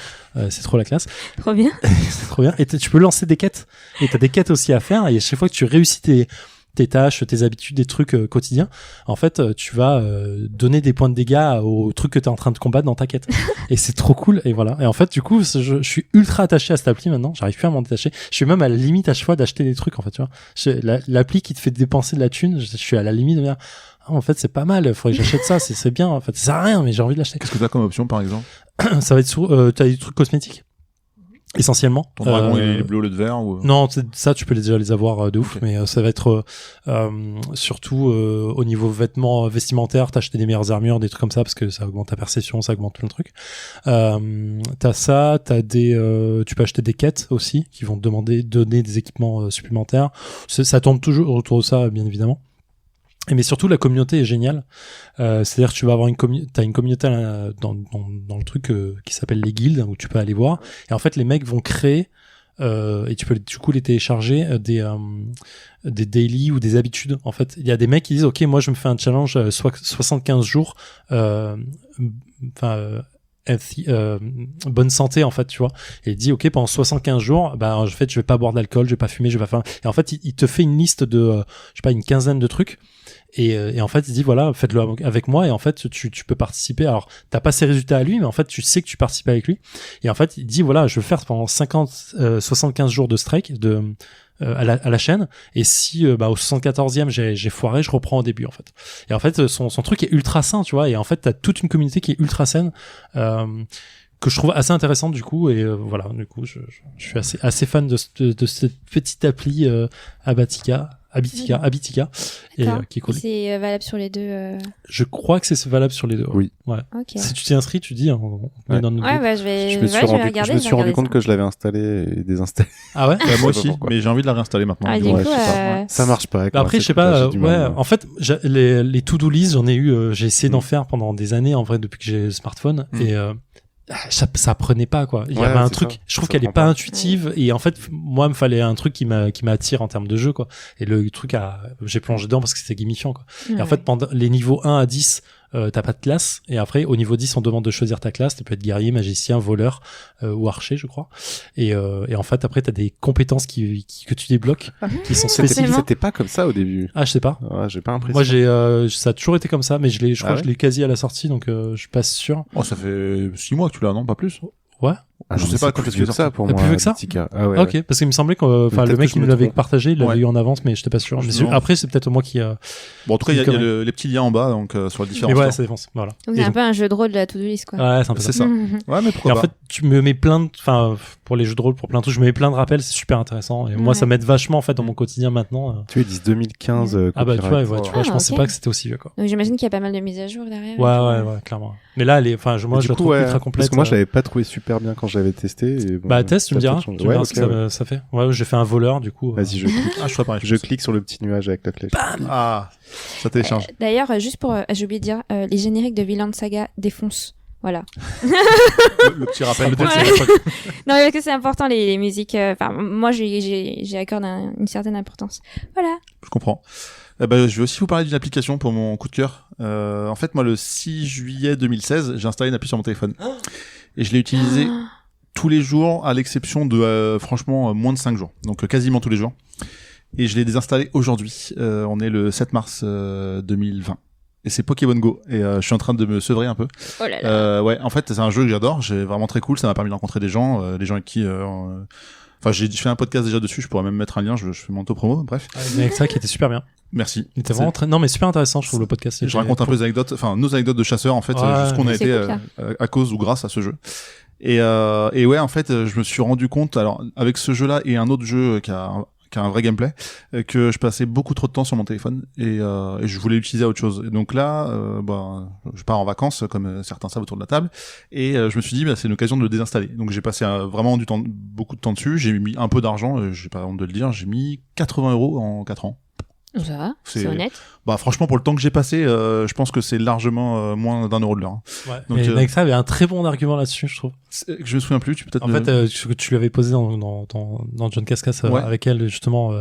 C'est trop la classe. Trop bien. C'est trop bien. Et tu peux lancer des quêtes. Et t'as des quêtes aussi à faire. Et à chaque fois que tu réussis tes tâches, tes habitudes, des trucs quotidiens, en fait, tu vas donner des points de dégâts aux trucs que t'es en train de combattre dans ta quête. Et c'est trop cool. Et voilà. Et en fait, du coup, je suis ultra attaché à cette appli maintenant. J'arrive plus à m'en détacher. Je suis même à la limite à chaque fois d'acheter des trucs, en fait, tu vois. L'appli qui te fait dépenser de la thune, je suis à la limite de me dire, en fait, c'est pas mal. Faudrait que j'achète ça. C'est bien. En fait, ça sert à rien, mais j'ai envie de l'acheter. Qu'est-ce que t'as comme option, par exemple? Ça va être t'as des trucs cosmétiques. Essentiellement. Ton dragon est bleu au lieu de vert ou... Non, ça tu peux déjà les avoir de ouf, Okay. mais ça va être surtout au niveau vêtements vestimentaires, t'acheter des meilleures armures, des trucs comme ça parce que ça augmente ta perception, ça augmente plein de trucs. T'as ça, tu peux acheter des quêtes aussi qui vont te donner des équipements supplémentaires. Ça tourne toujours autour de ça, bien évidemment. Mais surtout la communauté est géniale. C'est-à-dire que tu vas avoir t'as une communauté dans le truc qui s'appelle les guildes où tu peux aller voir. Et en fait les mecs vont créer et tu peux du coup les télécharger des daily ou des habitudes. En fait, il y a des mecs qui disent OK, moi je me fais un challenge 75 jours bonne santé en fait, tu vois. Et il dit OK, pendant 75 jours, en fait, je vais pas boire d'alcool, je vais pas fumer, je vais pas faire. Et en fait, il te fait une liste de je sais pas, une quinzaine de trucs. Et en fait, il dit voilà, faites-le avec moi. Et en fait, tu peux participer. Alors, t'as pas ses résultats à lui, mais en fait, tu sais que tu participes avec lui. Et en fait, il dit voilà, je veux faire pendant 75 jours de strike à la chaîne. Et si au 74e j'ai foiré, je reprends au début en fait. Et en fait, son truc est ultra sain, tu vois. Et en fait, t'as toute une communauté qui est ultra saine. Que je trouve assez intéressante du coup, et voilà, du coup je suis assez fan de cette petite appli Habitica et qui est cool. C'est valable sur les deux. Je crois que c'est valable sur les deux. Oui. Ouais. Okay. Si tu t'es inscrit, tu dis on met dans notre groupe. Je me suis rendu compte que je l'avais installé et désinstallé. Ah ouais. Moi aussi, mais j'ai envie de la réinstaller maintenant. Ah, du coup, ça marche pas. Après, je sais pas. En fait, les to-do list, j'en ai eu. J'ai essayé d'en faire pendant des années, en vrai, depuis que j'ai le smartphone, et ça prenait pas quoi. Il y avait un truc, ça. je trouve qu'elle est pas intuitive, et en fait moi il me fallait un truc qui m'attire en termes de jeu quoi. Et le truc j'ai plongé dedans parce que c'était gamifiant quoi. Et en fait pendant les niveaux 1 à 10 t'as pas de classe, et après au niveau 10 on demande de choisir ta classe. Tu peux être guerrier, magicien, voleur ou archer je crois, et en fait après t'as des compétences que tu débloques qui sont spécifiques. C'était pas comme ça au début. Ah je sais pas. Ouais, j'ai pas l'impression. Moi ça a toujours été comme ça, mais je crois que je l'ai quasi à la sortie, donc je suis pas sûr. Oh, ça fait 6 mois que tu l'as, non? Pas plus? Ouais. Je sais pas quand est-ce que ça pour moi. Plus vieux que ça? Ah ouais. Ok, parce qu'il me semblait que le mec qui me l'avait partagé, il l'avait eu en avance, mais j'étais pas sûr. Mais après, c'est peut-être moi qui. Bon, en tout cas, il y a les petits liens en bas, donc sur les différents. Mais ouais, ça défonce. Voilà. Donc c'est un peu un jeu de rôle de la to-do list, quoi. Ouais, c'est un peu ça. Ouais, mais pourquoi pas. En fait, tu me mets pour les jeux de rôle, pour plein de trucs, je me mets plein de rappels, c'est super intéressant. Et moi, ça m'aide vachement en fait dans mon quotidien maintenant. Tu vois, ils disent 2015. Ah bah tu vois, je pensais pas que c'était aussi vieux quoi. Donc j'imagine qu'il y a pas mal de mises à jour derrière. Ouais, clairement. Mais là, moi je la trouve ultra complète. Parce que moi, je l'avais pas trouvé super bien quand je l'avais testé. Et bon, teste, tu me diras. Tu me diras ce que ça fait. Ouais, j'ai fait un voleur, du coup. Vas-y, je clique. Je ferai pareil. Je clique sur le petit nuage avec la flèche. Bam. Ça télécharge. D'ailleurs, juste pour, j'ai oublié de dire, les génériques de Vinland Saga défoncent. Voilà. le petit rappel. Non, parce que c'est important les musiques. Moi, j'y accorde une certaine importance. Voilà. Je comprends. Je vais aussi vous parler d'une application pour mon coup de cœur. En fait, moi, le 6 juillet 2016, j'ai installé une appli sur mon téléphone. Et je l'ai utilisée tous les jours, à l'exception de, franchement, moins de 5 jours. Donc, quasiment tous les jours. Et je l'ai désinstallé aujourd'hui. On est le 7 mars 2020. Et c'est Pokémon Go. Et je suis en train de me sevrer un peu. Oh là là. Ouais, en fait, c'est un jeu que j'adore. J'ai vraiment très cool. Ça m'a permis de rencontrer des gens avec qui... Enfin, j'ai fait un podcast déjà dessus. Je pourrais même mettre un lien. Je fais mon auto-promo. Bref. Avec ça qui était super bien. Merci. Il était vraiment non, mais super intéressant, je trouve, le podcast. Je raconte un peu les anecdotes, enfin, nos anecdotes de chasseurs, en fait, jusqu'où on a été à cause ou grâce à ce jeu. Et ouais, en fait, je me suis rendu compte, alors, avec ce jeu-là et un autre jeu qui a un vrai gameplay, que je passais beaucoup trop de temps sur mon téléphone et je voulais l'utiliser à autre chose. Et donc là, je pars en vacances comme certains savent autour de la table et je me suis dit c'est une occasion de le désinstaller. Donc j'ai passé vraiment beaucoup de temps dessus. J'ai mis un peu d'argent, j'ai pas honte de le dire. J'ai mis 80 € en 4 ans. Ça va, c'est honnête. Franchement, pour le temps que j'ai passé, je pense que c'est largement moins d'€1 de l'heure. Ouais. Donc, mais Nexa avait un très bon argument là-dessus, je trouve. Je me souviens plus, tu peut-être. En fait, tu lui avais posé dans John Cascas avec elle, justement,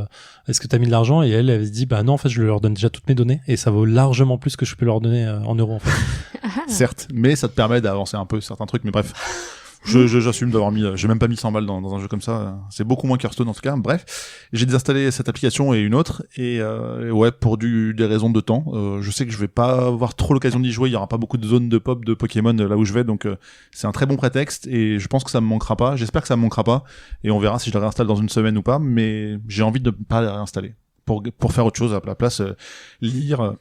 est-ce que t'as mis de l'argent? Et elle avait dit, non, en fait, je leur donne déjà toutes mes données et ça vaut largement plus que je peux leur donner en euros, en fait. Certes, mais ça te permet d'avancer un peu certains trucs, mais bref. J'assume d'avoir j'ai même pas mis 100 balles dans un jeu comme ça. C'est beaucoup moins qu'Hearthstone en tout cas. Bref, j'ai désinstallé cette application et une autre. Et ouais, pour des raisons de temps. Je sais que je vais pas avoir trop l'occasion d'y jouer. Il y aura pas beaucoup de zones de pop de Pokémon là où je vais. Donc c'est un très bon prétexte et je pense que ça me manquera pas. J'espère que ça me manquera pas. Et on verra si je la réinstalle dans une semaine ou pas. Mais j'ai envie de pas la réinstaller. Pour faire autre chose à la place, lire,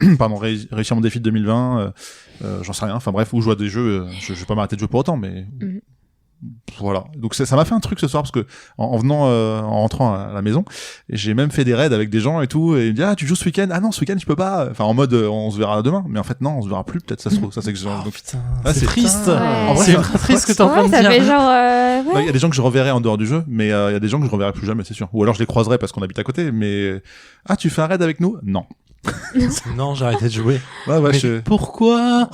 réussir mon défi de 2020, j'en sais rien. Enfin bref, ou jouer à des jeux. Je vais pas m'arrêter de jouer pour autant, mais... Voilà, donc ça m'a fait un truc ce soir parce que en venant en rentrant à la maison, j'ai même fait des raids avec des gens et tout et il me dit tu joues ce week-end? Ah non, ce week-end je peux pas, enfin en mode on se verra demain, mais en fait non, on se verra plus, peut-être ça se trouve, ça c'est que donc putain, c'est triste. Ouais. En vrai, c'est ultra triste que t'es en train de ça dire. fait genre il y a des gens que je reverrai en dehors du jeu, mais il y a des gens que je reverrai plus jamais, c'est sûr, ou alors je les croiserai parce qu'on habite à côté, mais tu fais un raid avec nous? Non. Non, j'ai arrêté de jouer. Ouais, mais pourquoi?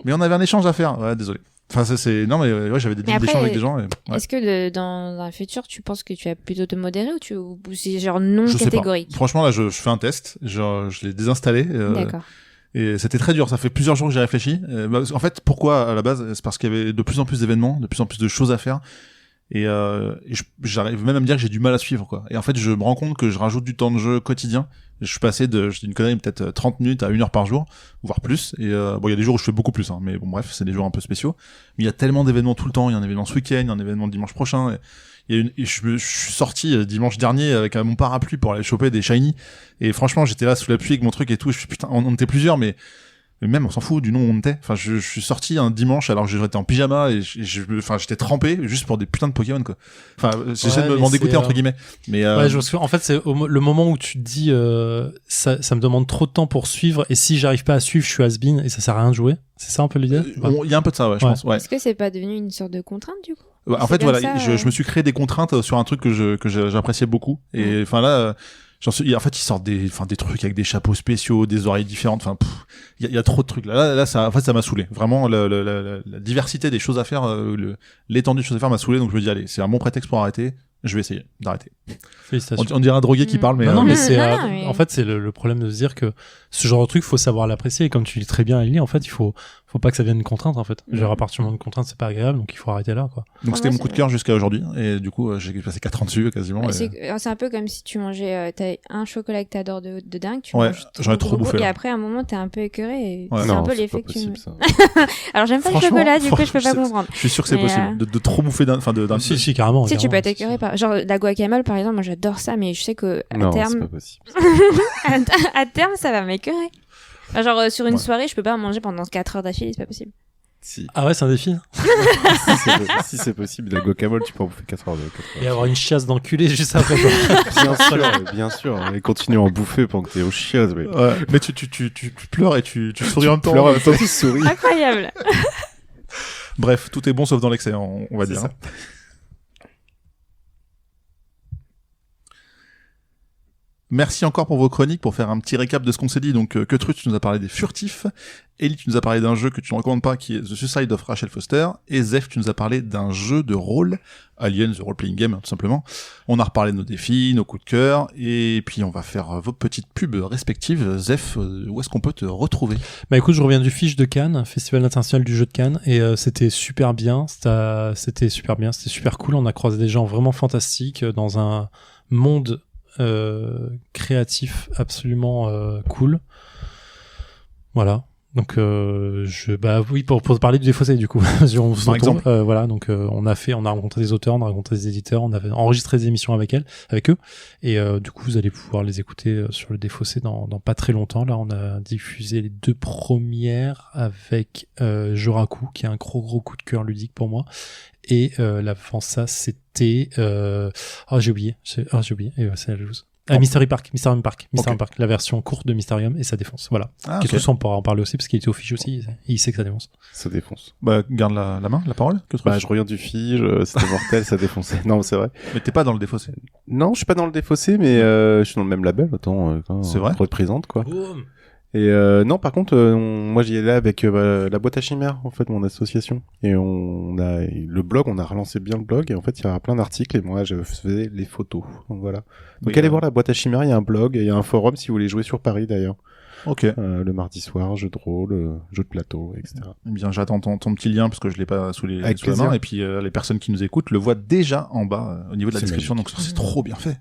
Mais on avait un échange à faire. Ouais, désolé. Enfin, non, mais ouais, j'avais des deals d'échange avec des gens. Est-ce que dans un futur, tu penses que tu vas plutôt te modérer ou c'est genre non catégorique? Franchement, là, je fais un test. Je l'ai désinstallé. D'accord. Et c'était très dur. Ça fait plusieurs jours que j'ai réfléchi. En fait, pourquoi à la base? C'est parce qu'il y avait de plus en plus d'événements, de plus en plus de choses à faire. Et j'arrive même à me dire que j'ai du mal à suivre, quoi. Et en fait, je me rends compte que je rajoute du temps de jeu quotidien. Je suis passé je dis une connerie, peut-être 30 minutes à 1 heure par jour, voire plus. Et il y a des jours où je fais beaucoup plus, hein, mais bon, bref, c'est des jours un peu spéciaux. Mais il y a tellement d'événements tout le temps. Il y a un événement ce week-end, il y a un événement dimanche prochain. Et je suis sorti dimanche dernier avec mon parapluie pour aller choper des shiny. Et franchement, j'étais là sous la pluie avec mon truc et tout. Je suis putain, on était plusieurs, mais même on s'en fout du nom où on était. Enfin, je suis sorti un dimanche alors que j'étais en pyjama et j'étais trempé juste pour des putains de Pokémon, quoi. Enfin, j'essaie de m'en dégoûter entre guillemets. Mais ouais, je me souviens. En fait, c'est le moment où tu te dis ça me demande trop de temps pour suivre et si j'arrive pas à suivre, je suis has-been et ça sert à rien de jouer. C'est ça un peu l'idée? Il y a un peu de ça, ouais, je pense. Ouais. Est-ce que c'est pas devenu une sorte de contrainte du coup? En fait, voilà, je me suis créé des contraintes sur un truc que j'appréciais beaucoup et enfin là. En fait, ils sortent des trucs avec des chapeaux spéciaux, des oreilles différentes. Enfin, il y a trop de trucs là. Ça, en fait, ça m'a saoulé. Vraiment, la diversité des choses à faire, l'étendue des choses à faire m'a saoulé. Donc je me dis, allez, c'est un bon prétexte pour arrêter. Je vais essayer d'arrêter. Félicitations. On dirait un drogué qui parle, mais non, mais c'est en fait c'est le problème de se dire que ce genre de truc, faut savoir l'apprécier. Et comme tu dis très bien, Ellie, en fait, il faut pas que ça devienne une contrainte. En fait, genre à partir du moment de contrainte, c'est pas agréable, donc il faut arrêter là, quoi. Donc c'était mon coup de cœur jusqu'à aujourd'hui, et du coup j'ai passé 4 ans dessus quasiment. C'est un peu comme si tu mangeais, t'as un chocolat que t'adores de dingue, tu manges j'en ai trop bouffé. Et après à un moment t'es un peu écœuré. Et ouais, c'est un peu l'effet que tu. Ça. Alors j'aime pas le chocolat, du coup je peux pas comprendre. Je suis sûr que c'est possible de trop bouffer d'un. Si carrément. Si tu peux être écœuré par genre la guacamole par exemple, moi j'adore ça, mais je sais que à terme. C'est pas possible. à terme ça va m'écœurer. Genre sur une soirée, je peux pas en manger pendant 4 heures d'affilée, c'est pas possible. Si. Ah ouais, c'est un défi. Si c'est possible, la guacamole, tu peux en bouffer 4 heures. Et avoir une chiasse d'enculé juste après. Bien sûr. Et continuer à en bouffer pendant que t'es aux chiasses. Mais, mais tu pleures et tu souris en même temps. Tu pleures en même temps, tu souris. Incroyable. Bref, tout est bon sauf dans l'excès, on va dire. Ça. Merci encore pour vos chroniques. Pour faire un petit récap de ce qu'on s'est dit, donc Queutru, tu nous as parlé des furtifs, Ellie, tu nous as parlé d'un jeu que tu ne recommandes pas qui est The Suicide of Rachel Foster, et Zef, tu nous as parlé d'un jeu de rôle, Alien, The Role Playing Game, tout simplement. On a reparlé de nos défis, nos coups de cœur, et puis on va faire vos petites pubs respectives. Zef, où est-ce qu'on peut te retrouver? Bah écoute, je reviens du Fiche de Cannes, Festival international du jeu de Cannes, et c'était super bien, c'était super cool. On a croisé des gens vraiment fantastiques dans un monde créatif absolument cool. Voilà. Donc pour parler du Défaussé du coup par exemple. Voilà, donc on a rencontré des auteurs, on a rencontré des éditeurs, on avait enregistré des émissions avec eux, et du coup vous allez pouvoir les écouter sur le Défaussé dans pas très longtemps. Là on a diffusé les 2 premières avec Joraku, qui est un gros coup de cœur ludique pour moi, et l'avant ça c'était j'ai oublié, et c'est la loose. Mysterium Park, la version courte de Mysterium, et ça défonce. Voilà. Queutru, on pourra en parler aussi parce qu'il était au Fige aussi, et il sait que ça défonce. Ça défonce. Bah, garde la main, la parole. Je reviens du Fige, c'était mortel, ça défonçait. Non, c'est vrai. Mais t'es pas dans le Défaussé. Non, je suis pas dans le Défaussé, mais je suis dans le même label, autant c'est vrai. Représente, quoi. Boom. Et non, par contre, moi j'y allais avec la boîte à chimères, en fait, mon association. Et le blog, on a relancé bien le blog, et en fait, il y a plein d'articles, et moi, je faisais les photos. Donc voilà. Donc allez voir la boîte à chimères, il y a un blog, et il y a un forum si vous voulez jouer sur Paris d'ailleurs. Ok. Le mardi soir, jeu de rôle, jeu de plateau, etc. Eh bien, j'attends ton petit lien parce que je l'ai pas sous la plaisir. main, et puis les personnes qui nous écoutent le voient déjà en bas au niveau de la description, magique. donc c'est trop bien fait.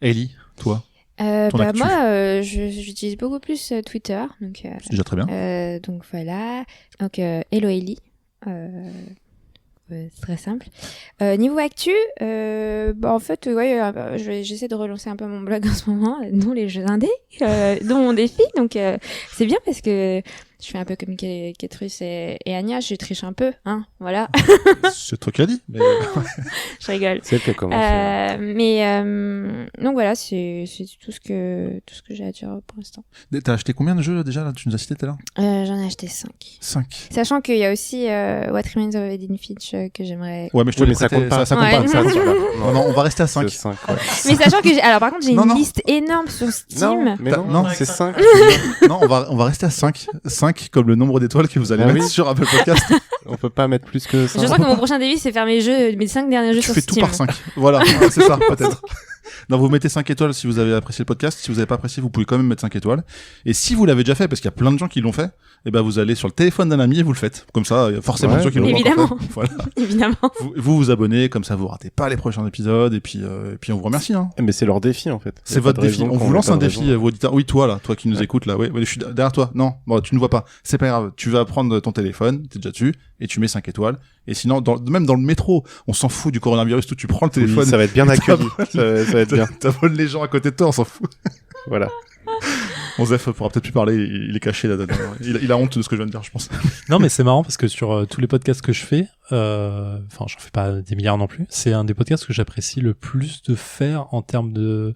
Ellie, toi? Moi, j'utilise beaucoup plus Twitter, donc c'est déjà très bien. donc voilà. Donc hello Ellie. C'est très simple. Niveau actu, en fait, j'essaie de relancer un peu mon blog en ce moment, dont les jeux indés, dont mon défi. Donc c'est bien parce que je fais un peu comme Quetrus et Anya, je triche un peu, hein, voilà. C'est toi qui as dit. Mais... je rigole. C'est elle qui a commencé. Donc voilà, c'est tout ce que j'ai à dire pour l'instant. T'as acheté combien de jeux déjà là? Tu nous as cité tout à l'heure. J'en ai acheté 5. 5. Sachant qu'il y a aussi What Remains of Edith Finch que j'aimerais. Ouais, mais je te ça compte pas. Ça compte Ouais. pas. Non, on va rester à 5. 5 Mais sachant que alors par contre j'ai Non. une liste énorme sur Steam. Non, c'est 5. Non, on va rester à 5. 5 comme le nombre d'étoiles que vous allez mettre sur Apple Podcast. On peut pas mettre plus que 5. Je sens que mon prochain défi c'est faire mes 5 derniers jeux Tu sur fais Steam. tout par 5. Voilà, c'est ça, peut-être. Non, vous mettez 5 étoiles si vous avez apprécié le podcast. Si vous avez pas apprécié, vous pouvez quand même mettre 5 étoiles. Et si vous l'avez déjà fait, parce qu'il y a plein de gens qui l'ont fait, et ben vous allez sur le téléphone d'un ami et vous le faites. Comme ça, il y a forcément des gens qui l'ont pas encore fait. Voilà. Évidemment. Vous abonnez, comme ça vous ratez pas les prochains épisodes, et puis on vous remercie, hein. Mais c'est leur défi, en fait. C'est votre défi. On vous lance un défi, vous auditeurs. Oui, toi qui nous écoutes, là. Ouais, je suis derrière toi. Non, bon, tu ne vois pas. C'est pas grave. Tu vas prendre ton téléphone, t'es déjà dessus, et tu mets 5 étoiles. Et sinon, même dans le métro, on s'en fout du coronavirus, tout, tu prends le téléphone. Oui, ça va être bien accueilli. ça va être bien. T'abonnes les gens à côté de toi, on s'en fout. Voilà. Bon, Zef pourra peut-être plus parler, il est caché là. Il a honte de ce que je viens de dire, je pense. Non, mais c'est marrant parce que sur tous les podcasts que je fais, j'en fais pas des milliards non plus, c'est un des podcasts que j'apprécie le plus de faire en termes de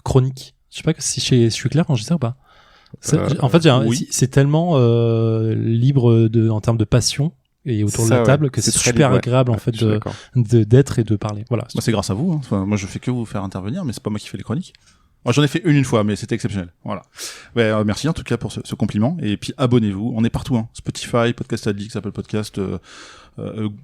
chronique. Je sais pas si je suis clair quand je dis ça ou pas. En fait, oui. c'est tellement libre en termes de passion et autour de la table que c'est super agréable en fait d'être et de parler. Voilà. Moi, c'est grâce à vous. Hein. Enfin, moi, je fais que vous faire intervenir, mais c'est pas moi qui fais les chroniques. Moi, j'en ai fait une fois, mais c'était exceptionnel. Voilà. Merci en tout cas pour ce compliment. Et puis abonnez-vous. On est partout. Hein. Spotify, Podcast Addict, Apple Podcast,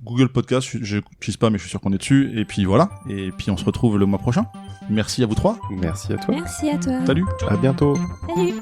Google Podcast. Je n'utilise pas, mais je suis sûr qu'on est dessus. Et puis voilà. Et puis on se retrouve le mois prochain. Merci à vous trois. Merci à toi. Merci à toi. Salut. À bientôt. Salut.